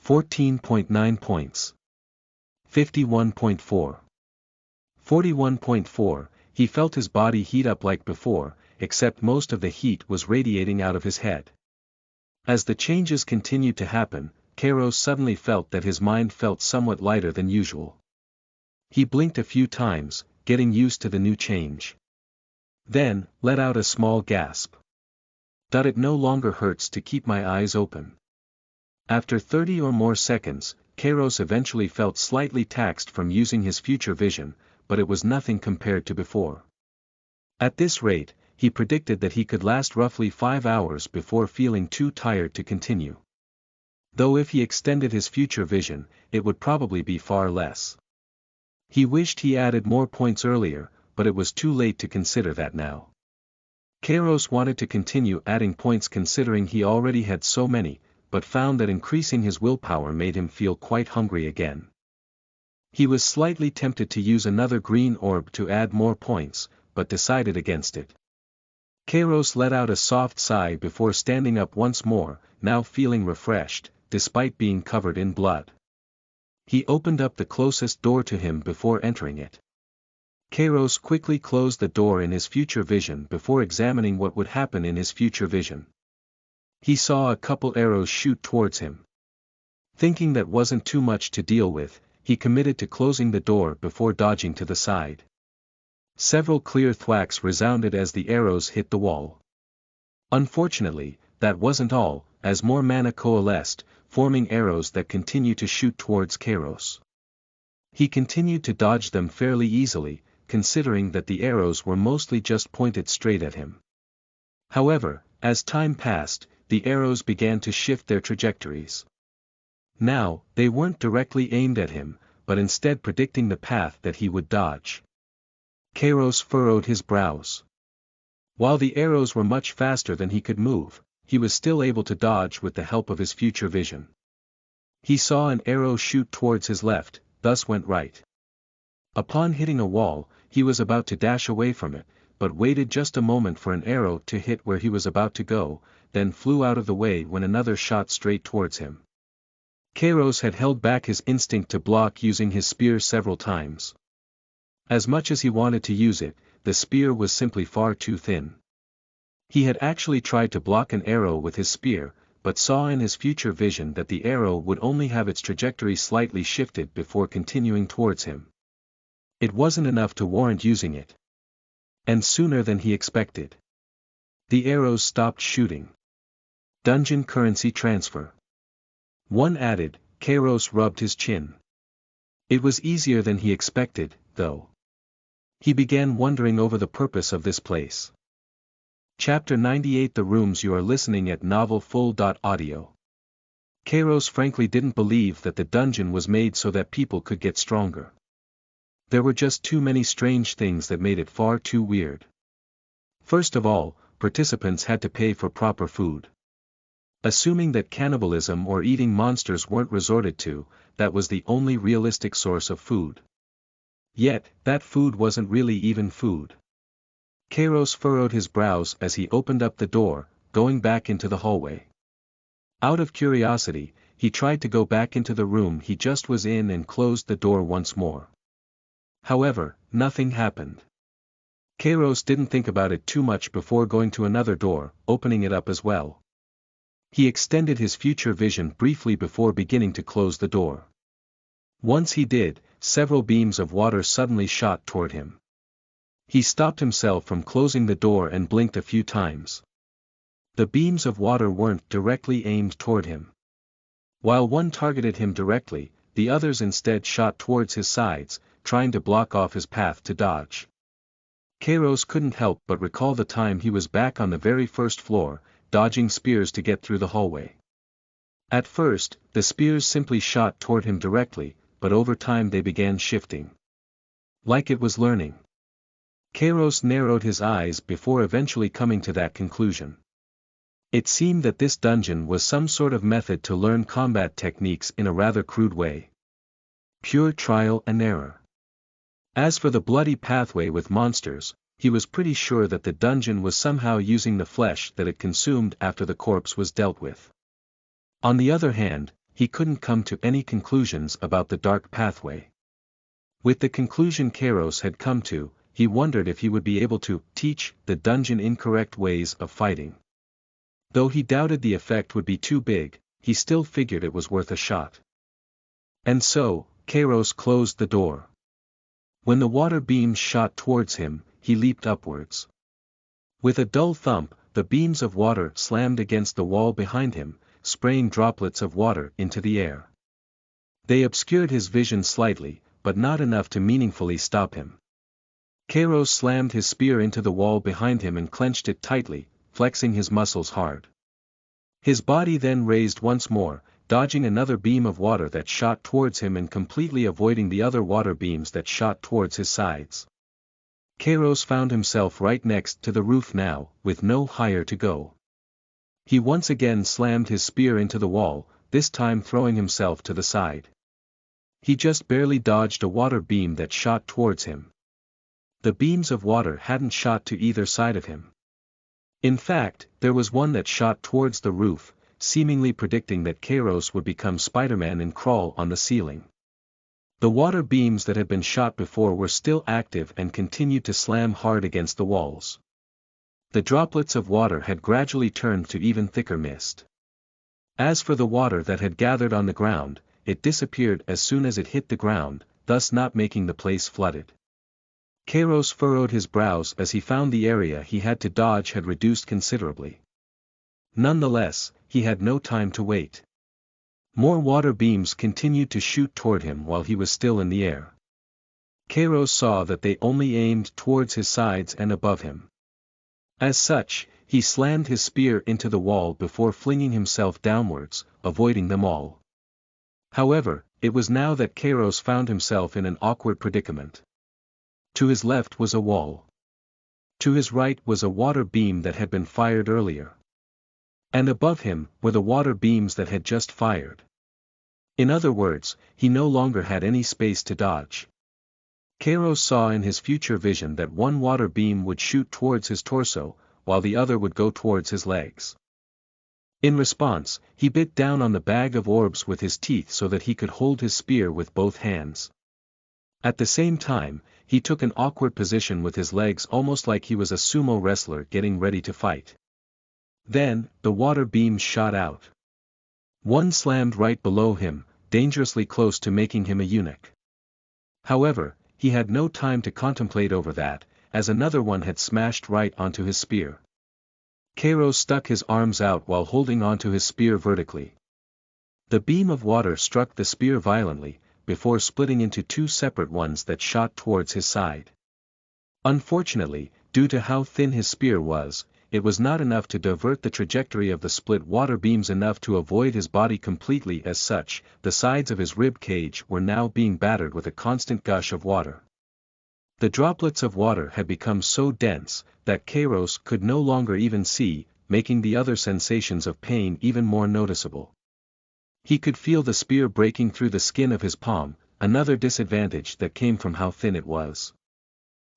14.9 points. 51.4. 41.4, he felt his body heat up like before, except most of the heat was radiating out of his head. As the changes continued to happen, Kairos suddenly felt that his mind felt somewhat lighter than usual. He blinked a few times, getting used to the new change. Then, let out a small gasp. It no longer hurts to keep my eyes open. After 30 or more seconds, Kairos eventually felt slightly taxed from using his future vision, but it was nothing compared to before. At this rate, he predicted that he could last roughly 5 hours before feeling too tired to continue. Though if he extended his future vision, it would probably be far less. He wished he added more points earlier, but it was too late to consider that now. Kairos wanted to continue adding points considering he already had so many, but found that increasing his willpower made him feel quite hungry again. He was slightly tempted to use another green orb to add more points, but decided against it. Kairos let out a soft sigh before standing up once more, now feeling refreshed, despite being covered in blood. He opened up the closest door to him before entering it. Kairos quickly closed the door in his future vision before examining what would happen in his future vision. He saw a couple arrows shoot towards him. Thinking that wasn't too much to deal with, he committed to closing the door before dodging to the side. Several clear thwacks resounded as the arrows hit the wall. Unfortunately, that wasn't all, as more mana coalesced, forming arrows that continued to shoot towards Kairos. He continued to dodge them fairly easily, considering that the arrows were mostly just pointed straight at him. However, as time passed, the arrows began to shift their trajectories. Now, they weren't directly aimed at him, but instead predicting the path that he would dodge. Kairos furrowed his brows. While the arrows were much faster than he could move, he was still able to dodge with the help of his future vision. He saw an arrow shoot towards his left, thus went right. Upon hitting a wall, he was about to dash away from it, but waited just a moment for an arrow to hit where he was about to go, then flew out of the way when another shot straight towards him. Kairos had held back his instinct to block using his spear several times. As much as he wanted to use it, the spear was simply far too thin. He had actually tried to block an arrow with his spear, but saw in his future vision that the arrow would only have its trajectory slightly shifted before continuing towards him. It wasn't enough to warrant using it. And sooner than he expected. The arrows stopped shooting. Dungeon currency transfer. One added, Kairos rubbed his chin. It was easier than he expected, though. He began wondering over the purpose of this place. Chapter 98. The rooms you are listening at novelfull.audio. Kairos frankly didn't believe that the dungeon was made so that people could get stronger. There were just too many strange things that made it far too weird. First of all, participants had to pay for proper food. Assuming that cannibalism or eating monsters weren't resorted to, that was the only realistic source of food. Yet, that food wasn't really even food. Kairos furrowed his brows as he opened up the door, going back into the hallway. Out of curiosity, he tried to go back into the room he just was in and closed the door once more. However, nothing happened. Kairos didn't think about it too much before going to another door, opening it up as well. He extended his future vision briefly before beginning to close the door. Once he did, several beams of water suddenly shot toward him. He stopped himself from closing the door and blinked a few times. The beams of water weren't directly aimed toward him. While one targeted him directly, the others instead shot towards his sides, trying to block off his path to dodge. Kairos couldn't help but recall the time he was back on the very first floor, dodging spears to get through the hallway. At first, the spears simply shot toward him directly, but over time they began shifting. Like it was learning. Kairos narrowed his eyes before eventually coming to that conclusion. It seemed that this dungeon was some sort of method to learn combat techniques in a rather crude way. Pure trial and error. As for the bloody pathway with monsters, he was pretty sure that the dungeon was somehow using the flesh that it consumed after the corpse was dealt with. On the other hand, he couldn't come to any conclusions about the dark pathway. With the conclusion Kairos had come to, he wondered if he would be able to teach the dungeon incorrect ways of fighting. Though he doubted the effect would be too big, he still figured it was worth a shot. And so, Kairos closed the door. When the water beams shot towards him, he leaped upwards. With a dull thump, the beams of water slammed against the wall behind him, spraying droplets of water into the air. They obscured his vision slightly, but not enough to meaningfully stop him. Kairos slammed his spear into the wall behind him and clenched it tightly, flexing his muscles hard. His body then raised once more, dodging another beam of water that shot towards him and completely avoiding the other water beams that shot towards his sides. Kairos found himself right next to the roof now, with no higher to go. He once again slammed his spear into the wall, this time throwing himself to the side. He just barely dodged a water beam that shot towards him. The beams of water hadn't shot to either side of him. In fact, there was one that shot towards the roof, seemingly predicting that Kairos would become Spider-Man and crawl on the ceiling. The water beams that had been shot before were still active and continued to slam hard against the walls. The droplets of water had gradually turned to even thicker mist. As for the water that had gathered on the ground, it disappeared as soon as it hit the ground, thus not making the place flooded. Kairos furrowed his brows as he found the area he had to dodge had reduced considerably. Nonetheless, he had no time to wait. More water beams continued to shoot toward him while he was still in the air. Kairos saw that they only aimed towards his sides and above him. As such, he slammed his spear into the wall before flinging himself downwards, avoiding them all. However, it was now that Kairos found himself in an awkward predicament. To his left was a wall. To his right was a water beam that had been fired earlier. And above him were the water beams that had just fired. In other words, he no longer had any space to dodge. Kairos saw in his future vision that one water beam would shoot towards his torso, while the other would go towards his legs. In response, he bit down on the bag of orbs with his teeth so that he could hold his spear with both hands. At the same time, he took an awkward position with his legs almost like he was a sumo wrestler getting ready to fight. Then, the water beams shot out. One slammed right below him, dangerously close to making him a eunuch. However, he had no time to contemplate over that, as another one had smashed right onto his spear. Kairos stuck his arms out while holding onto his spear vertically. The beam of water struck the spear violently, before splitting into two separate ones that shot towards his side. Unfortunately, due to how thin his spear was, it was not enough to divert the trajectory of the split water beams enough to avoid his body completely. As such, the sides of his rib cage were now being battered with a constant gush of water. The droplets of water had become so dense, that Kairos could no longer even see, making the other sensations of pain even more noticeable. He could feel the spear breaking through the skin of his palm, another disadvantage that came from how thin it was.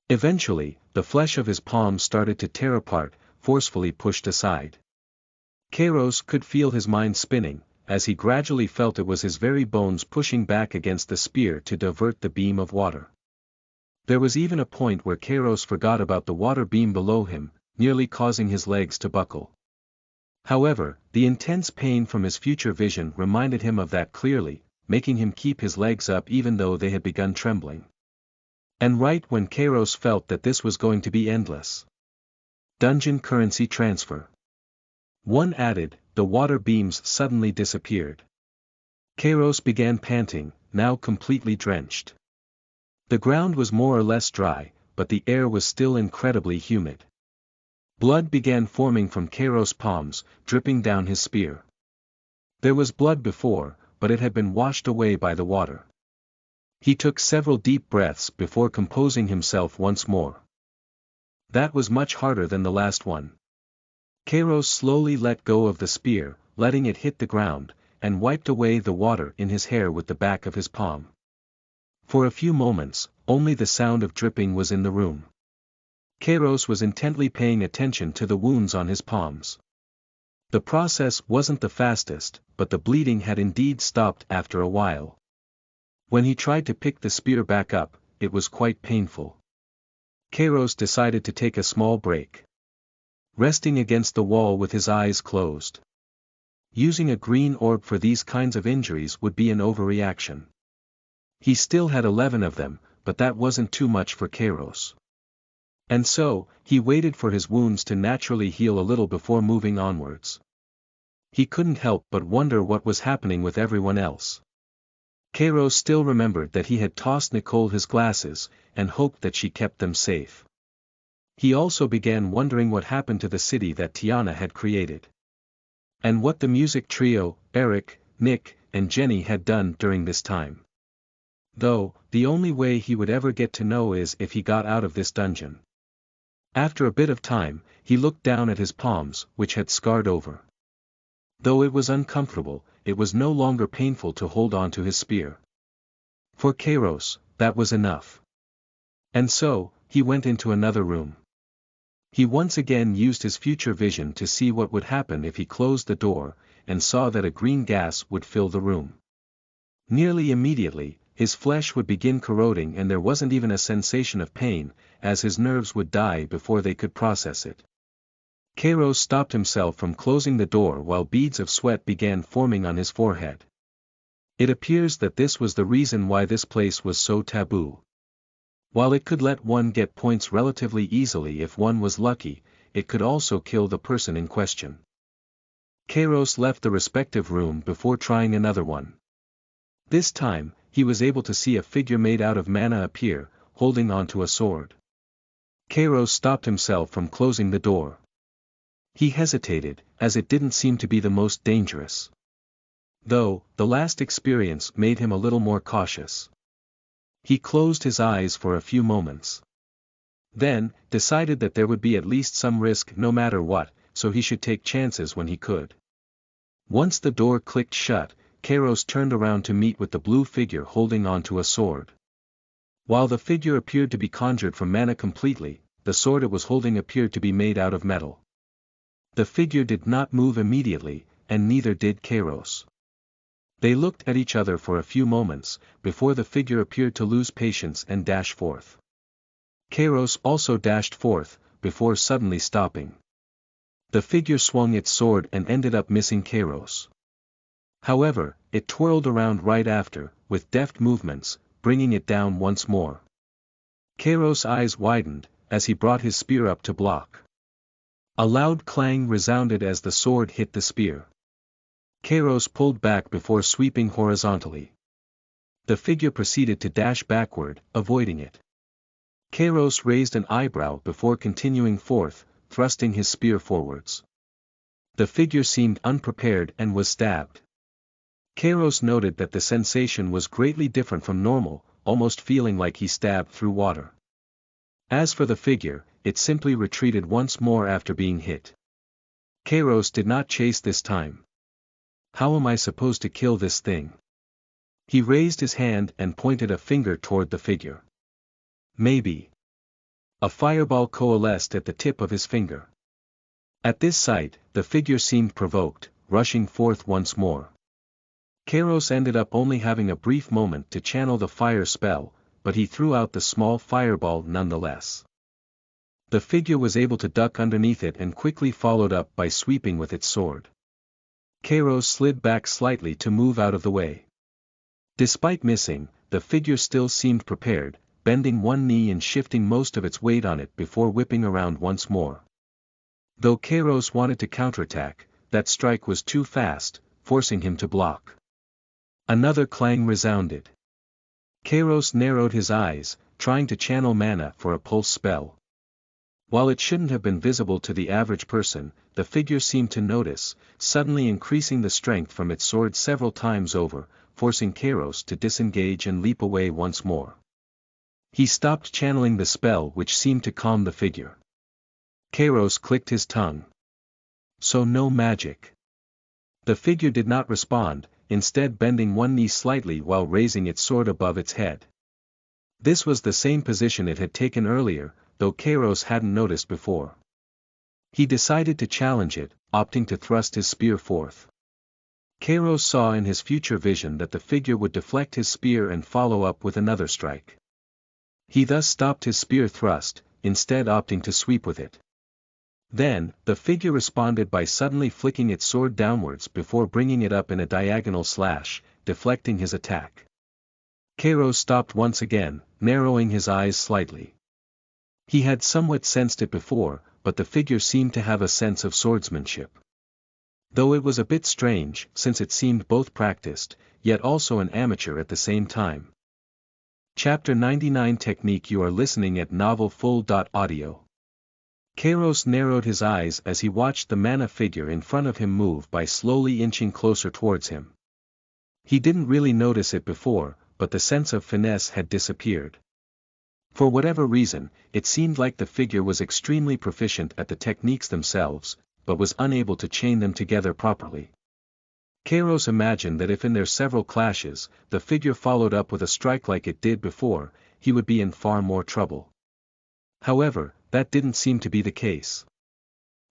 Eventually, the flesh of his palms started to tear apart, forcefully pushed aside. Kairos could feel his mind spinning, as he gradually felt it was his very bones pushing back against the spear to divert the beam of water. There was even a point where Kairos forgot about the water beam below him, nearly causing his legs to buckle. However, the intense pain from his future vision reminded him of that clearly, making him keep his legs up even though they had begun trembling. And right when Kairos felt that this was going to be endless. Dungeon currency transfer. One added, the water beams suddenly disappeared. Kairos began panting, now completely drenched. The ground was more or less dry, but the air was still incredibly humid. Blood began forming from Kairos' palms, dripping down his spear. There was blood before, but it had been washed away by the water. He took several deep breaths before composing himself once more. That was much harder than the last one. Kairos slowly let go of the spear, letting it hit the ground, and wiped away the water in his hair with the back of his palm. For a few moments, only the sound of dripping was in the room. Kairos was intently paying attention to the wounds on his palms. The process wasn't the fastest, but the bleeding had indeed stopped after a while. When he tried to pick the spear back up, it was quite painful. Kairos decided to take a small break. Resting against the wall with his eyes closed. Using a green orb for these kinds of injuries would be an overreaction. He still had 11 of them, but that wasn't too much for Kairos. And so, he waited for his wounds to naturally heal a little before moving onwards. He couldn't help but wonder what was happening with everyone else. Kairos still remembered that he had tossed Nicole his glasses, and hoped that she kept them safe. He also began wondering what happened to the city that Tiana had created. And what the music trio, Eric, Nick, and Jenny had done during this time. Though, the only way he would ever get to know is if he got out of this dungeon. After a bit of time, he looked down at his palms, which had scarred over. Though it was uncomfortable, it was no longer painful to hold on to his spear. For Kairos, that was enough. And so, he went into another room. He once again used his future vision to see what would happen if he closed the door, and saw that a green gas would fill the room. Nearly immediately, his flesh would begin corroding and there wasn't even a sensation of pain, as his nerves would die before they could process it. Kairos stopped himself from closing the door while beads of sweat began forming on his forehead. It appears that this was the reason why this place was so taboo. While it could let one get points relatively easily if one was lucky, it could also kill the person in question. Kairos left the respective room before trying another one. This time, he was able to see a figure made out of mana appear, holding onto a sword. Kairos stopped himself from closing the door. He hesitated, as it didn't seem to be the most dangerous. Though, the last experience made him a little more cautious. He closed his eyes for a few moments. Then, decided that there would be at least some risk no matter what, so he should take chances when he could. Once the door clicked shut, Kairos turned around to meet with the blue figure holding onto a sword. While the figure appeared to be conjured from mana completely, the sword it was holding appeared to be made out of metal. The figure did not move immediately, and neither did Kairos. They looked at each other for a few moments, before the figure appeared to lose patience and dash forth. Kairos also dashed forth, before suddenly stopping. The figure swung its sword and ended up missing Kairos. However, it twirled around right after, with deft movements, bringing it down once more. Kairos' eyes widened, as he brought his spear up to block. A loud clang resounded as the sword hit the spear. Kairos pulled back before sweeping horizontally. The figure proceeded to dash backward, avoiding it. Kairos raised an eyebrow before continuing forth, thrusting his spear forwards. The figure seemed unprepared and was stabbed. Kairos noted that the sensation was greatly different from normal, almost feeling like he stabbed through water. As for the figure, it simply retreated once more after being hit. Kairos did not chase this time. How am I supposed to kill this thing? He raised his hand and pointed a finger toward the figure. Maybe. A fireball coalesced at the tip of his finger. At this sight, the figure seemed provoked, rushing forth once more. Kairos ended up only having a brief moment to channel the fire spell, but he threw out the small fireball nonetheless. The figure was able to duck underneath it and quickly followed up by sweeping with its sword. Kairos slid back slightly to move out of the way. Despite missing, the figure still seemed prepared, bending one knee and shifting most of its weight on it before whipping around once more. Though Kairos wanted to counterattack, that strike was too fast, forcing him to block. Another clang resounded. Kairos narrowed his eyes, trying to channel mana for a pulse spell. While it shouldn't have been visible to the average person, the figure seemed to notice, suddenly increasing the strength from its sword several times over, forcing Kairos to disengage and leap away once more. He stopped channeling the spell, which seemed to calm the figure. Kairos clicked his tongue. So no magic. The figure did not respond, instead bending one knee slightly while raising its sword above its head. This was the same position it had taken earlier, though Kairos hadn't noticed before. He decided to challenge it, opting to thrust his spear forth. Kairos saw in his future vision that the figure would deflect his spear and follow up with another strike. He thus stopped his spear thrust, instead opting to sweep with it. Then, the figure responded by suddenly flicking its sword downwards before bringing it up in a diagonal slash, deflecting his attack. Kairos stopped once again, narrowing his eyes slightly. He had somewhat sensed it before, but the figure seemed to have a sense of swordsmanship. Though it was a bit strange, since it seemed both practiced, yet also an amateur at the same time. Chapter 99 Technique. You are listening at NovelFull.audio. Kairos narrowed his eyes as he watched the mana figure in front of him move by slowly inching closer towards him. He didn't really notice it before, but the sense of finesse had disappeared. For whatever reason, it seemed like the figure was extremely proficient at the techniques themselves, but was unable to chain them together properly. Kairos imagined that if in their several clashes, the figure followed up with a strike like it did before, he would be in far more trouble. However, that didn't seem to be the case.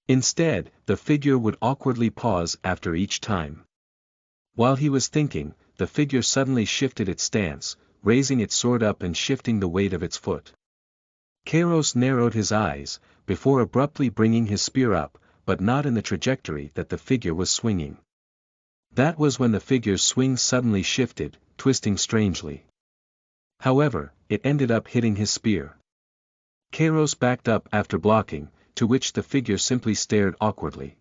Instead, the figure would awkwardly pause after each time. While he was thinking, the figure suddenly shifted its stance, raising its sword up and shifting the weight of its foot. Kairos narrowed his eyes, before abruptly bringing his spear up, but not in the trajectory that the figure was swinging. That was when the figure's swing suddenly shifted, twisting strangely. However, it ended up hitting his spear. Kairos backed up after blocking, to which the figure simply stared awkwardly.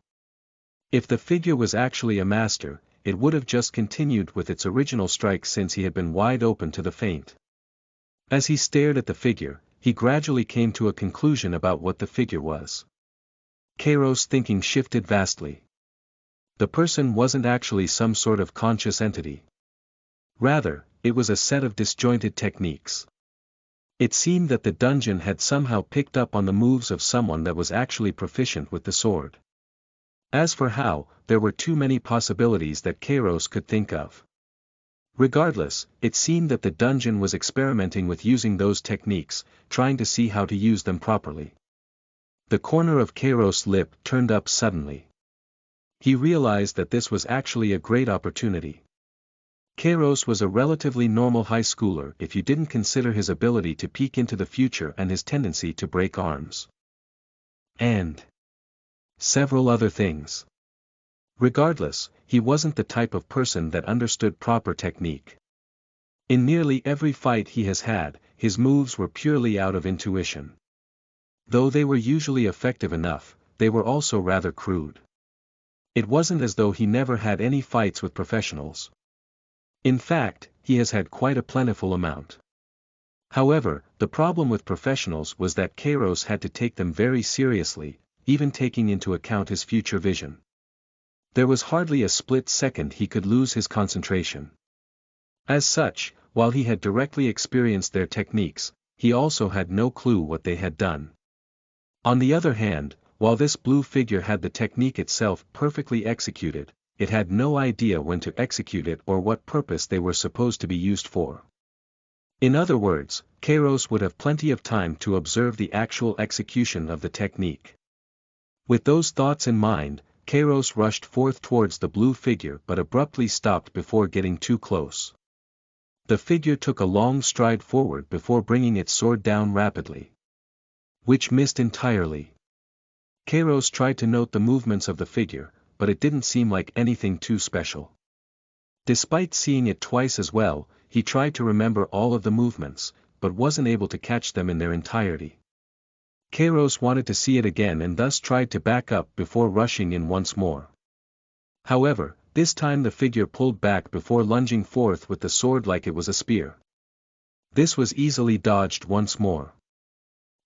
If the figure was actually a master, it would have just continued with its original strike since he had been wide open to the feint. As he stared at the figure, he gradually came to a conclusion about what the figure was. Kairos' thinking shifted vastly. The person wasn't actually some sort of conscious entity. Rather, it was a set of disjointed techniques. It seemed that the dungeon had somehow picked up on the moves of someone that was actually proficient with the sword. As for how, there were too many possibilities that Kairos could think of. Regardless, it seemed that the dungeon was experimenting with using those techniques, trying to see how to use them properly. The corner of Kairos' lip turned up suddenly. He realized that this was actually a great opportunity. Kairos was a relatively normal high schooler if you didn't consider his ability to peek into the future and his tendency to break arms. And several other things. Regardless, he wasn't the type of person that understood proper technique. In nearly every fight he has had, his moves were purely out of intuition. Though they were usually effective enough, they were also rather crude. It wasn't as though he never had any fights with professionals. In fact, he has had quite a plentiful amount. However, the problem with professionals was that Kairos had to take them very seriously, even taking into account his future vision. There was hardly a split second he could lose his concentration. As such, while he had directly experienced their techniques, he also had no clue what they had done. On the other hand, while this blue figure had the technique itself perfectly executed, it had no idea when to execute it or what purpose they were supposed to be used for. In other words, Kairos would have plenty of time to observe the actual execution of the technique. With those thoughts in mind, Kairos rushed forth towards the blue figure but abruptly stopped before getting too close. The figure took a long stride forward before bringing its sword down rapidly, which missed entirely. Kairos tried to note the movements of the figure, but it didn't seem like anything too special. Despite seeing it twice as well, he tried to remember all of the movements, but wasn't able to catch them in their entirety. Kairos wanted to see it again and thus tried to back up before rushing in once more. However, this time the figure pulled back before lunging forth with the sword like it was a spear. This was easily dodged once more.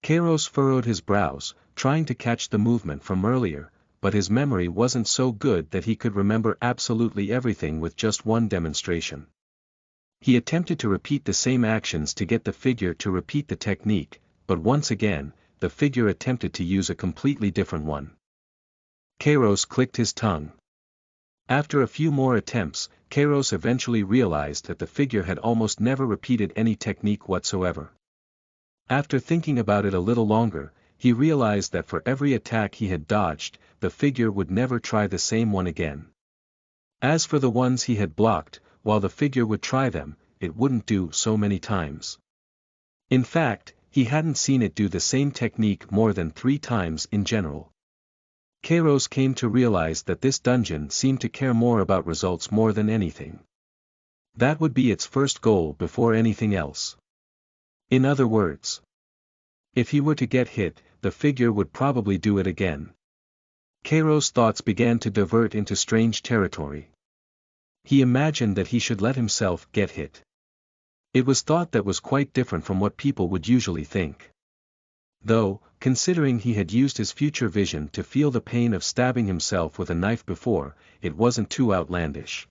Kairos furrowed his brows, trying to catch the movement from earlier, but his memory wasn't so good that he could remember absolutely everything with just one demonstration. He attempted to repeat the same actions to get the figure to repeat the technique, but once again, the figure attempted to use a completely different one. Kairos clicked his tongue. After a few more attempts, Kairos eventually realized that the figure had almost never repeated any technique whatsoever. After thinking about it a little longer, he realized that for every attack he had dodged, the figure would never try the same one again. As for the ones he had blocked, while the figure would try them, it wouldn't do so many times. In fact, he hadn't seen it do the same technique more than 3 times in general. Kairos came to realize that this dungeon seemed to care more about results more than anything. That would be its first goal before anything else. In other words, if he were to get hit, the figure would probably do it again. Kairos' thoughts began to divert into strange territory. He imagined that he should let himself get hit. It was thought that was quite different from what people would usually think. Though, considering he had used his future vision to feel the pain of stabbing himself with a knife before, it wasn't too outlandish.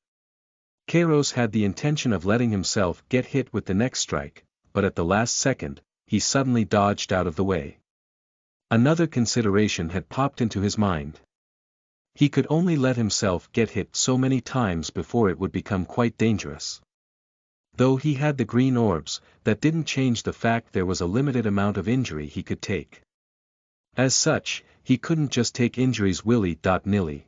Kairos had the intention of letting himself get hit with the next strike, but at the last second, he suddenly dodged out of the way. Another consideration had popped into his mind. He could only let himself get hit so many times before it would become quite dangerous. Though he had the green orbs, that didn't change the fact there was a limited amount of injury he could take. As such, he couldn't just take injuries willy-nilly.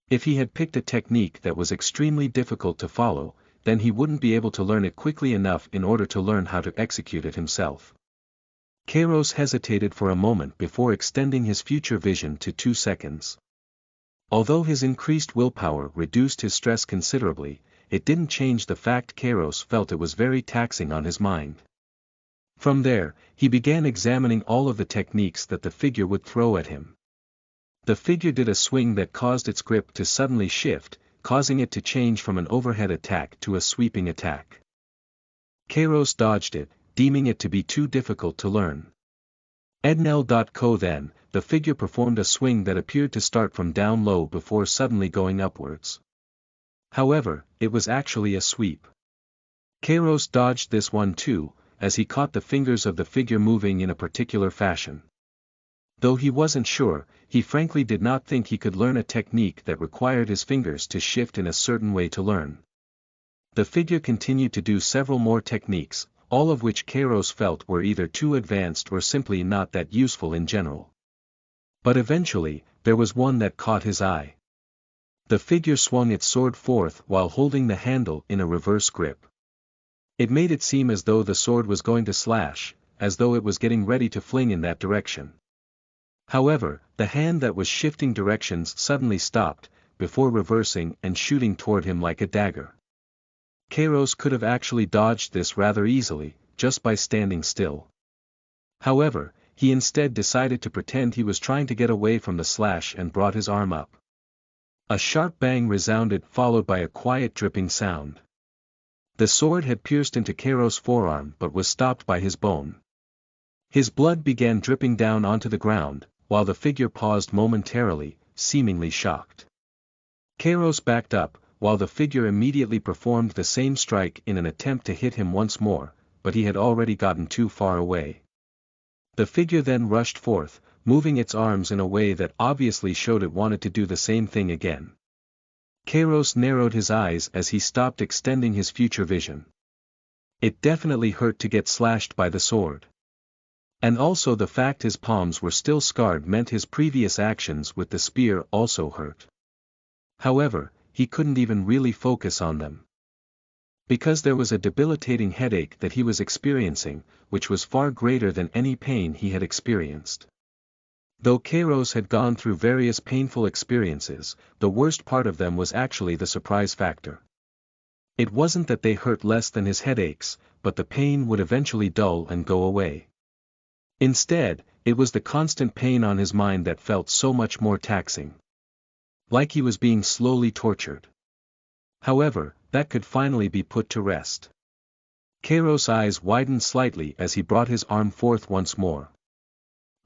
If he had picked a technique that was extremely difficult to follow, then he wouldn't be able to learn it quickly enough in order to learn how to execute it himself. Kairos hesitated for a moment before extending his future vision to 2 seconds. Although his increased willpower reduced his stress considerably, it didn't change the fact Kairos felt it was very taxing on his mind. From there, he began examining all of the techniques that the figure would throw at him. The figure did a swing that caused its grip to suddenly shift, causing it to change from an overhead attack to a sweeping attack. Kairos dodged it, deeming it to be too difficult to learn. Ednel.co Then, the figure performed a swing that appeared to start from down low before suddenly going upwards. However, it was actually a sweep. Kairos dodged this one too, as he caught the fingers of the figure moving in a particular fashion. Though he wasn't sure, he frankly did not think he could learn a technique that required his fingers to shift in a certain way to learn. The figure continued to do several more techniques, all of which Kairos felt were either too advanced or simply not that useful in general. But eventually, there was one that caught his eye. The figure swung its sword forth while holding the handle in a reverse grip. It made it seem as though the sword was going to slash, as though it was getting ready to fling in that direction. However, the hand that was shifting directions suddenly stopped, before reversing and shooting toward him like a dagger. Kairos could have actually dodged this rather easily, just by standing still. However, he instead decided to pretend he was trying to get away from the slash and brought his arm up. A sharp bang resounded followed by a quiet dripping sound. The sword had pierced into Kairos' forearm but was stopped by his bone. His blood began dripping down onto the ground, while the figure paused momentarily, seemingly shocked. Kairos backed up, while the figure immediately performed the same strike in an attempt to hit him once more, but he had already gotten too far away. The figure then rushed forth, moving its arms in a way that obviously showed it wanted to do the same thing again. Kairos narrowed his eyes as he stopped extending his future vision. It definitely hurt to get slashed by the sword. And also the fact his palms were still scarred meant his previous actions with the spear also hurt. However, he couldn't even really focus on them. Because there was a debilitating headache that he was experiencing, which was far greater than any pain he had experienced. Though Kairos had gone through various painful experiences, the worst part of them was actually the surprise factor. It wasn't that they hurt less than his headaches, but the pain would eventually dull and go away. Instead, it was the constant pain on his mind that felt so much more taxing. Like he was being slowly tortured. However, that could finally be put to rest. Kairos' eyes widened slightly as he brought his arm forth once more.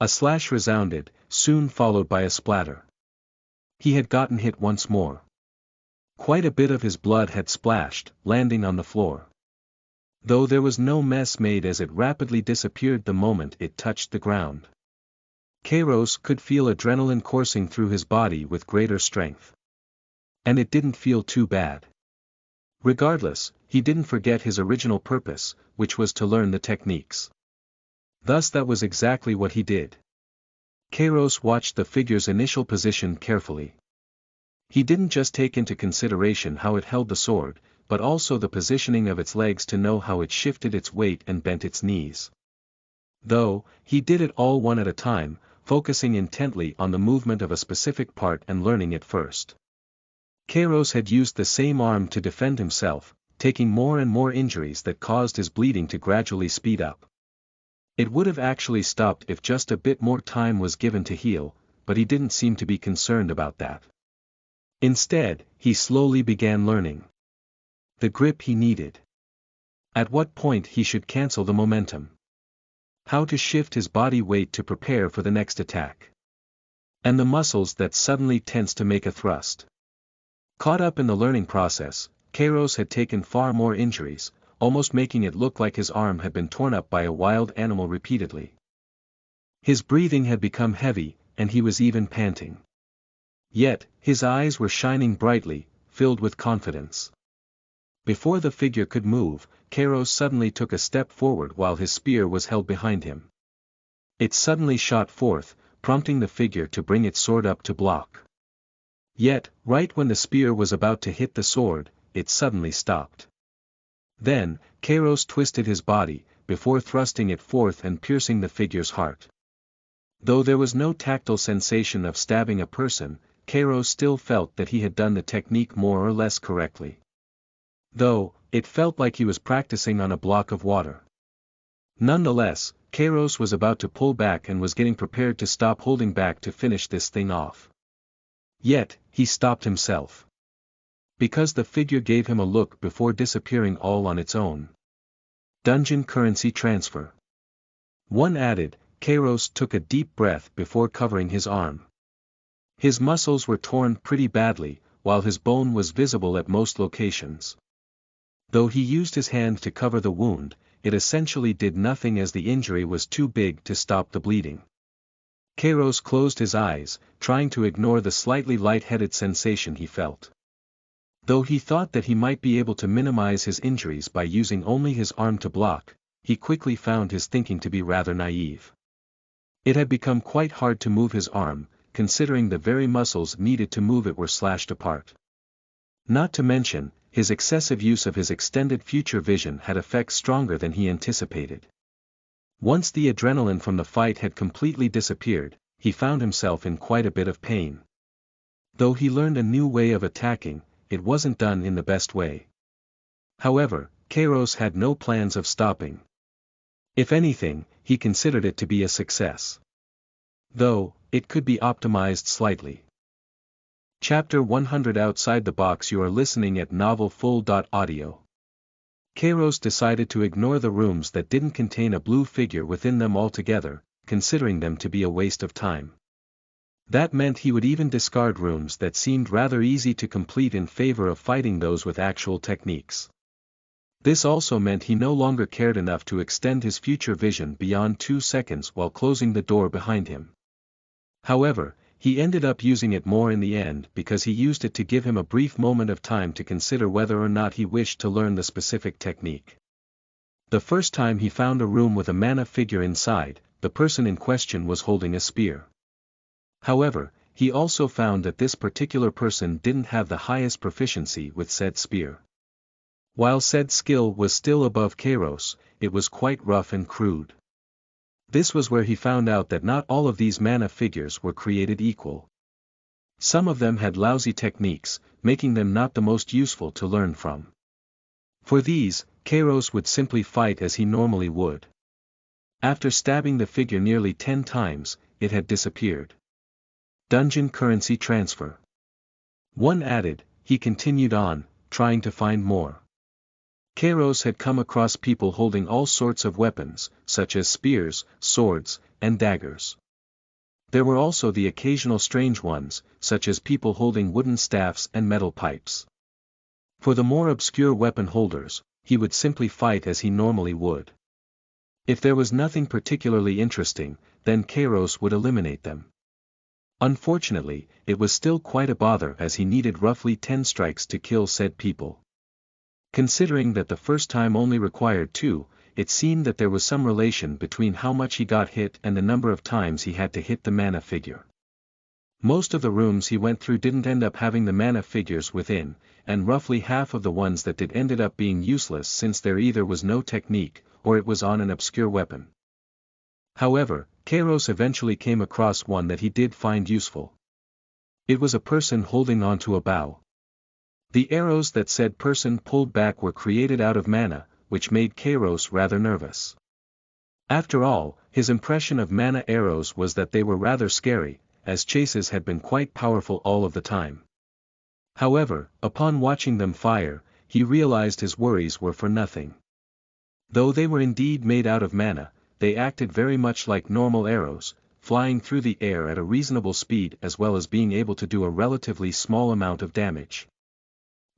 A slash resounded, soon followed by a splatter. He had gotten hit once more. Quite a bit of his blood had splashed, landing on the floor. Though there was no mess made as it rapidly disappeared the moment it touched the ground. Kairos could feel adrenaline coursing through his body with greater strength. And it didn't feel too bad. Regardless, he didn't forget his original purpose, which was to learn the techniques. Thus that was exactly what he did. Kairos watched the figure's initial position carefully. He didn't just take into consideration how it held the sword, but also the positioning of its legs to know how it shifted its weight and bent its knees. Though, he did it all one at a time, focusing intently on the movement of a specific part and learning it first. Kairos had used the same arm to defend himself, taking more and more injuries that caused his bleeding to gradually speed up. It would have actually stopped if just a bit more time was given to heal, but he didn't seem to be concerned about that. Instead, he slowly began learning the grip he needed. At what point he should cancel the momentum. How to shift his body weight to prepare for the next attack. And the muscles that suddenly tense to make a thrust. Caught up in the learning process, Kairos had taken far more injuries, almost making it look like his arm had been torn up by a wild animal repeatedly. His breathing had become heavy, and he was even panting. Yet, his eyes were shining brightly, filled with confidence. Before the figure could move, Kairos suddenly took a step forward while his spear was held behind him. It suddenly shot forth, prompting the figure to bring its sword up to block. Yet, right when the spear was about to hit the sword, it suddenly stopped. Then, Kairos twisted his body, before thrusting it forth and piercing the figure's heart. Though there was no tactile sensation of stabbing a person, Kairos still felt that he had done the technique more or less correctly. Though, it felt like he was practicing on a block of water. Nonetheless, Kairos was about to pull back and was getting prepared to stop holding back to finish this thing off. Yet, he stopped himself. Because the figure gave him a look before disappearing all on its own. Dungeon currency transfer. One added, Kairos took a deep breath before covering his arm. His muscles were torn pretty badly, while his bone was visible at most locations. Though he used his hand to cover the wound, it essentially did nothing as the injury was too big to stop the bleeding. Kairos closed his eyes, trying to ignore the slightly lightheaded sensation he felt. Though he thought that he might be able to minimize his injuries by using only his arm to block, he quickly found his thinking to be rather naive. It had become quite hard to move his arm, considering the very muscles needed to move it were slashed apart. Not to mention, his excessive use of his extended future vision had effects stronger than he anticipated. Once the adrenaline from the fight had completely disappeared, he found himself in quite a bit of pain. Though he learned a new way of attacking, it wasn't done in the best way. However, Kairos had no plans of stopping. If anything, he considered it to be a success. Though, it could be optimized slightly. Chapter 100 Outside the Box. You are listening at NovelFull.audio. Kairos decided to ignore the rooms that didn't contain a blue figure within them altogether, considering them to be a waste of time. That meant he would even discard rooms that seemed rather easy to complete in favor of fighting those with actual techniques. This also meant he no longer cared enough to extend his future vision beyond 2 seconds while closing the door behind him. However, he ended up using it more in the end because he used it to give him a brief moment of time to consider whether or not he wished to learn the specific technique. The first time he found a room with a mana figure inside, the person in question was holding a spear. However, he also found that this particular person didn't have the highest proficiency with said spear. While said skill was still above Kairos, it was quite rough and crude. This was where he found out that not all of these mana figures were created equal. Some of them had lousy techniques, making them not the most useful to learn from. For these, Kairos would simply fight as he normally would. After stabbing the figure nearly 10 times, it had disappeared. Dungeon currency transfer. One added, he continued on, trying to find more. Kairos had come across people holding all sorts of weapons, such as spears, swords, and daggers. There were also the occasional strange ones, such as people holding wooden staffs and metal pipes. For the more obscure weapon holders, he would simply fight as he normally would. If there was nothing particularly interesting, then Kairos would eliminate them. Unfortunately, it was still quite a bother as he needed roughly 10 strikes to kill said people. Considering that the first time only required 2, it seemed that there was some relation between how much he got hit and the number of times he had to hit the mana figure. Most of the rooms he went through didn't end up having the mana figures within, and roughly half of the ones that did ended up being useless since there either was no technique, or it was on an obscure weapon. However, Kairos eventually came across one that he did find useful. It was a person holding onto a bow. The arrows that said person pulled back were created out of mana, which made Kairos rather nervous. After all, his impression of mana arrows was that they were rather scary, as chases had been quite powerful all of the time. However, upon watching them fire, he realized his worries were for nothing. Though they were indeed made out of mana, they acted very much like normal arrows, flying through the air at a reasonable speed as well as being able to do a relatively small amount of damage.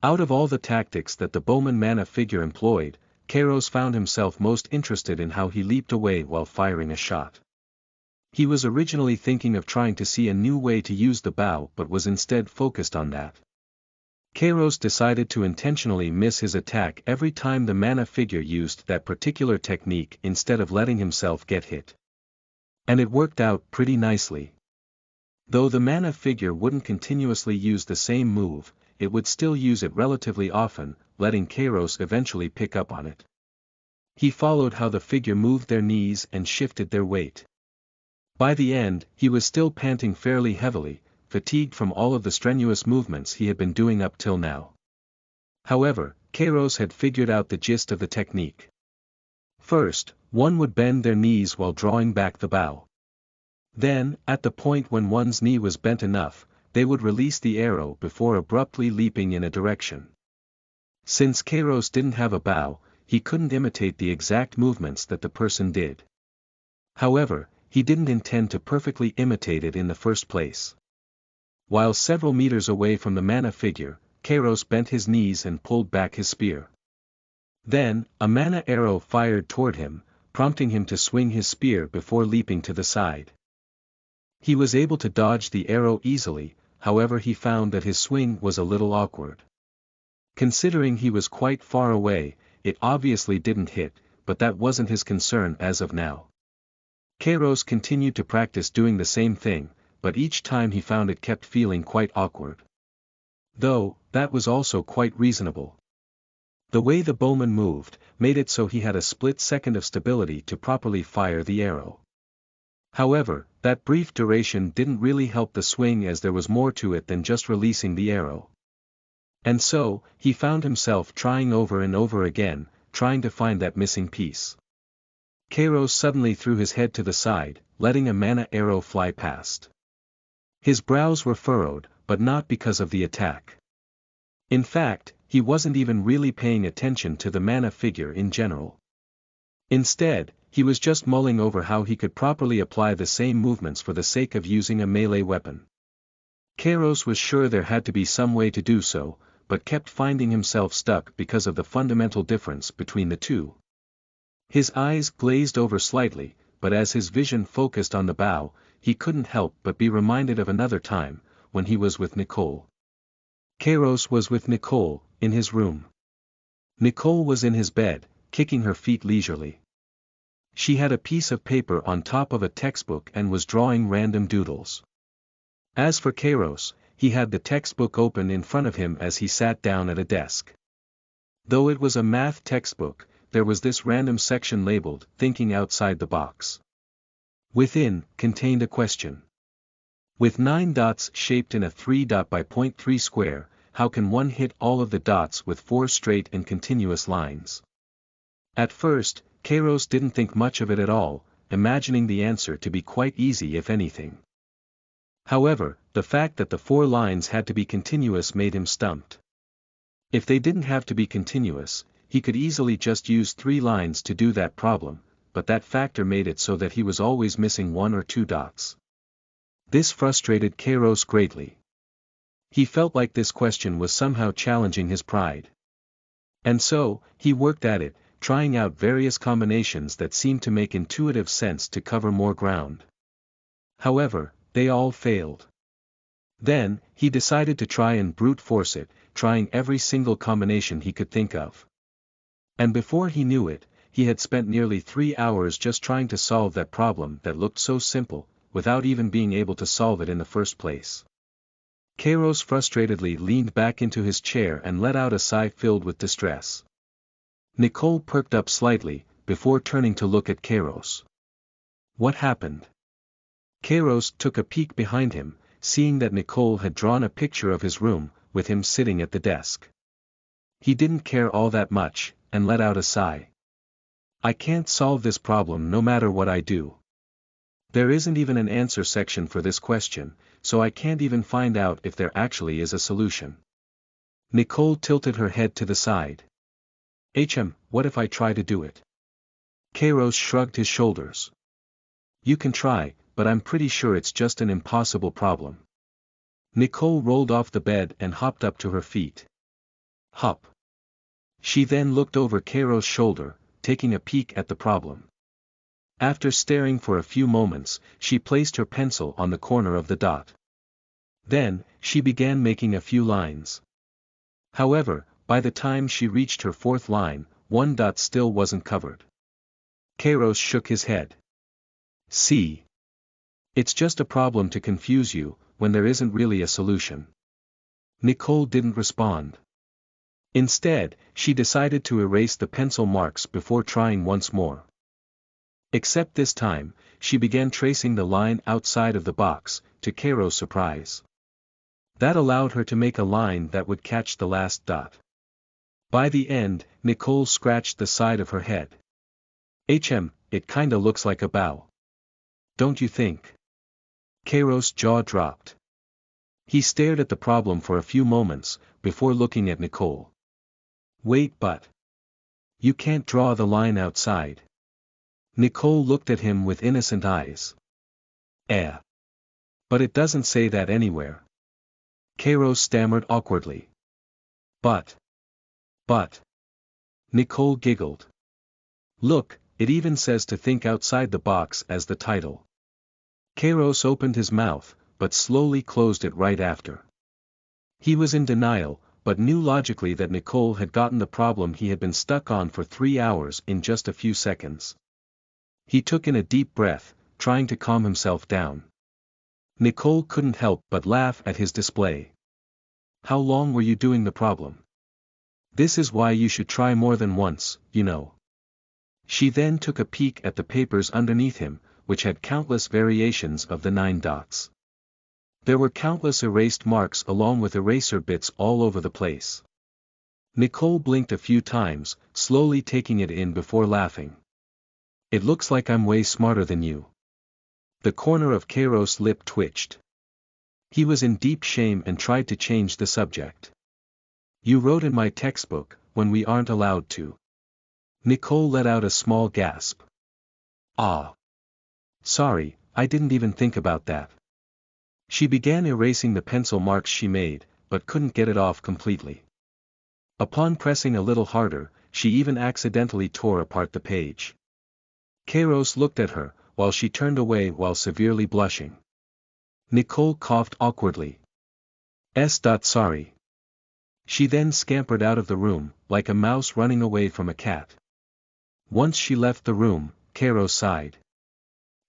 Out of all the tactics that the bowman mana figure employed, Kairos found himself most interested in how he leaped away while firing a shot. He was originally thinking of trying to see a new way to use the bow but was instead focused on that. Kairos decided to intentionally miss his attack every time the mana figure used that particular technique instead of letting himself get hit. And it worked out pretty nicely. Though the mana figure wouldn't continuously use the same move, it would still use it relatively often, letting Kairos eventually pick up on it. He followed how the figure moved their knees and shifted their weight. By the end, he was still panting fairly heavily, fatigued from all of the strenuous movements he had been doing up till now. However, Kairos had figured out the gist of the technique. First, one would bend their knees while drawing back the bow. Then, at the point when one's knee was bent enough, they would release the arrow before abruptly leaping in a direction. Since Kairos didn't have a bow, he couldn't imitate the exact movements that the person did. However, he didn't intend to perfectly imitate it in the first place. While several meters away from the mana figure, Kairos bent his knees and pulled back his spear. Then, a mana arrow fired toward him, prompting him to swing his spear before leaping to the side. He was able to dodge the arrow easily, however he found that his swing was a little awkward. Considering he was quite far away, it obviously didn't hit, but that wasn't his concern as of now. Kairos continued to practice doing the same thing, but each time he found it kept feeling quite awkward. Though, that was also quite reasonable. The way the bowman moved, made it so he had a split second of stability to properly fire the arrow. However, that brief duration didn't really help the swing as there was more to it than just releasing the arrow. And so, he found himself trying over and over again, trying to find that missing piece. Kairos suddenly threw his head to the side, letting a mana arrow fly past. His brows were furrowed, but not because of the attack. In fact, he wasn't even really paying attention to the mana figure in general. Instead, he was just mulling over how he could properly apply the same movements for the sake of using a melee weapon. Kairos was sure there had to be some way to do so, but kept finding himself stuck because of the fundamental difference between the two. His eyes glazed over slightly, but as his vision focused on the bow, he couldn't help but be reminded of another time, when he was with Nicole. Kairos was with Nicole, in his room. Nicole was in his bed, kicking her feet leisurely. She had a piece of paper on top of a textbook and was drawing random doodles. As for Kairos, he had the textbook open in front of him as he sat down at a desk. Though it was a math textbook, there was this random section labeled "Thinking Outside the Box." Within, contained a question. With 9 dots shaped in a 3 dot by 0.3 square, how can one hit all of the dots with 4 straight and continuous lines? At first, Kairos didn't think much of it at all, imagining the answer to be quite easy if anything. However, the fact that the 4 lines had to be continuous made him stumped. If they didn't have to be continuous, he could easily just use 3 lines to do that problem, but that factor made it so that he was always missing 1 or 2 dots. This frustrated Kairos greatly. He felt like this question was somehow challenging his pride. And so, he worked at it, trying out various combinations that seemed to make intuitive sense to cover more ground. However, they all failed. Then, he decided to try and brute force it, trying every single combination he could think of. And before he knew it, he had spent nearly 3 hours just trying to solve that problem that looked so simple, without even being able to solve it in the first place. Kairos frustratedly leaned back into his chair and let out a sigh filled with distress. Nicole perked up slightly, before turning to look at Kairos. What happened? Kairos took a peek behind him, seeing that Nicole had drawn a picture of his room, with him sitting at the desk. He didn't care all that much, and let out a sigh. I can't solve this problem no matter what I do. There isn't even an answer section for this question, so I can't even find out if there actually is a solution. Nicole tilted her head to the side. What if I try to do it? Kairos shrugged his shoulders. You can try, but I'm pretty sure it's just an impossible problem. Nicole rolled off the bed and hopped up to her feet. Hop. She then looked over Kairos' shoulder, taking a peek at the problem. After staring for a few moments, she placed her pencil on the corner of the dot. Then, she began making a few lines. However, by the time she reached her 4th line, 1 dot still wasn't covered. Kairos shook his head. See? It's just a problem to confuse you, when there isn't really a solution. Nicole didn't respond. Instead, she decided to erase the pencil marks before trying once more. Except this time, she began tracing the line outside of the box, to Kairos' surprise. That allowed her to make a line that would catch the last dot. By the end, Nicole scratched the side of her head. It kinda looks like a bow. Don't you think? Kairos' jaw dropped. He stared at the problem for a few moments, before looking at Nicole. Wait, but you can't draw the line outside. Nicole looked at him with innocent eyes. But it doesn't say that anywhere. Kairos stammered awkwardly. But. Nicole giggled. Look, it even says to think outside the box as the title. Kairos opened his mouth, but slowly closed it right after. He was in denial, but knew logically that Nicole had gotten the problem he had been stuck on for 3 hours in just a few seconds. He took in a deep breath, trying to calm himself down. Nicole couldn't help but laugh at his display. How long were you doing the problem? This is why you should try more than once, you know. She then took a peek at the papers underneath him, which had countless variations of the 9 dots. There were countless erased marks along with eraser bits all over the place. Nicole blinked a few times, slowly taking it in before laughing. It looks like I'm way smarter than you. The corner of Kairos' lip twitched. He was in deep shame and tried to change the subject. You wrote in my textbook, when we aren't allowed to. Nicole let out a small gasp. Sorry, I didn't even think about that. She began erasing the pencil marks she made, but couldn't get it off completely. Upon pressing a little harder, she even accidentally tore apart the page. Kairos looked at her, while she turned away while severely blushing. Nicole coughed awkwardly. Sorry. She then scampered out of the room, like a mouse running away from a cat. Once she left the room, Kairos sighed.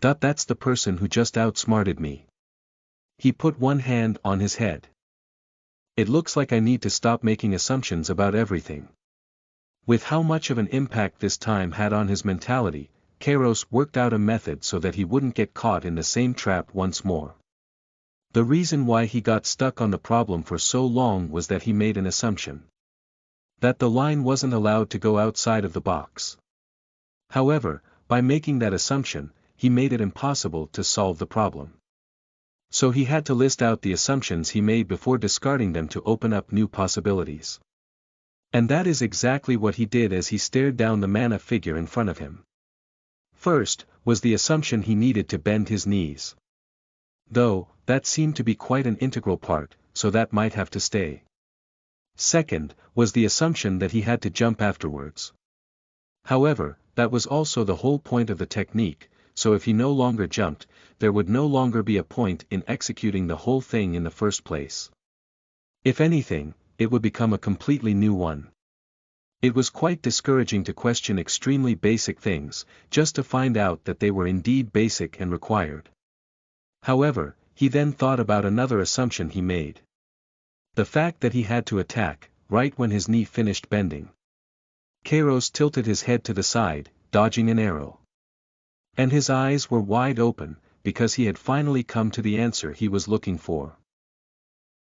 That's the person who just outsmarted me. He put one hand on his head. It looks like I need to stop making assumptions about everything. With how much of an impact this time had on his mentality, Kairos worked out a method so that he wouldn't get caught in the same trap once more. The reason why he got stuck on the problem for so long was that he made an assumption. That the line wasn't allowed to go outside of the box. However, by making that assumption, he made it impossible to solve the problem. So he had to list out the assumptions he made before discarding them to open up new possibilities. And that is exactly what he did as he stared down the mana figure in front of him. First, was the assumption he needed to bend his knees. Though, that seemed to be quite an integral part, so that might have to stay. Second, was the assumption that he had to jump afterwards. However, that was also the whole point of the technique, so if he no longer jumped, there would no longer be a point in executing the whole thing in the first place. If anything, it would become a completely new one. It was quite discouraging to question extremely basic things, just to find out that they were indeed basic and required. However, he then thought about another assumption he made. The fact that he had to attack, right when his knee finished bending. Kairos tilted his head to the side, dodging an arrow. And his eyes were wide open, because he had finally come to the answer he was looking for.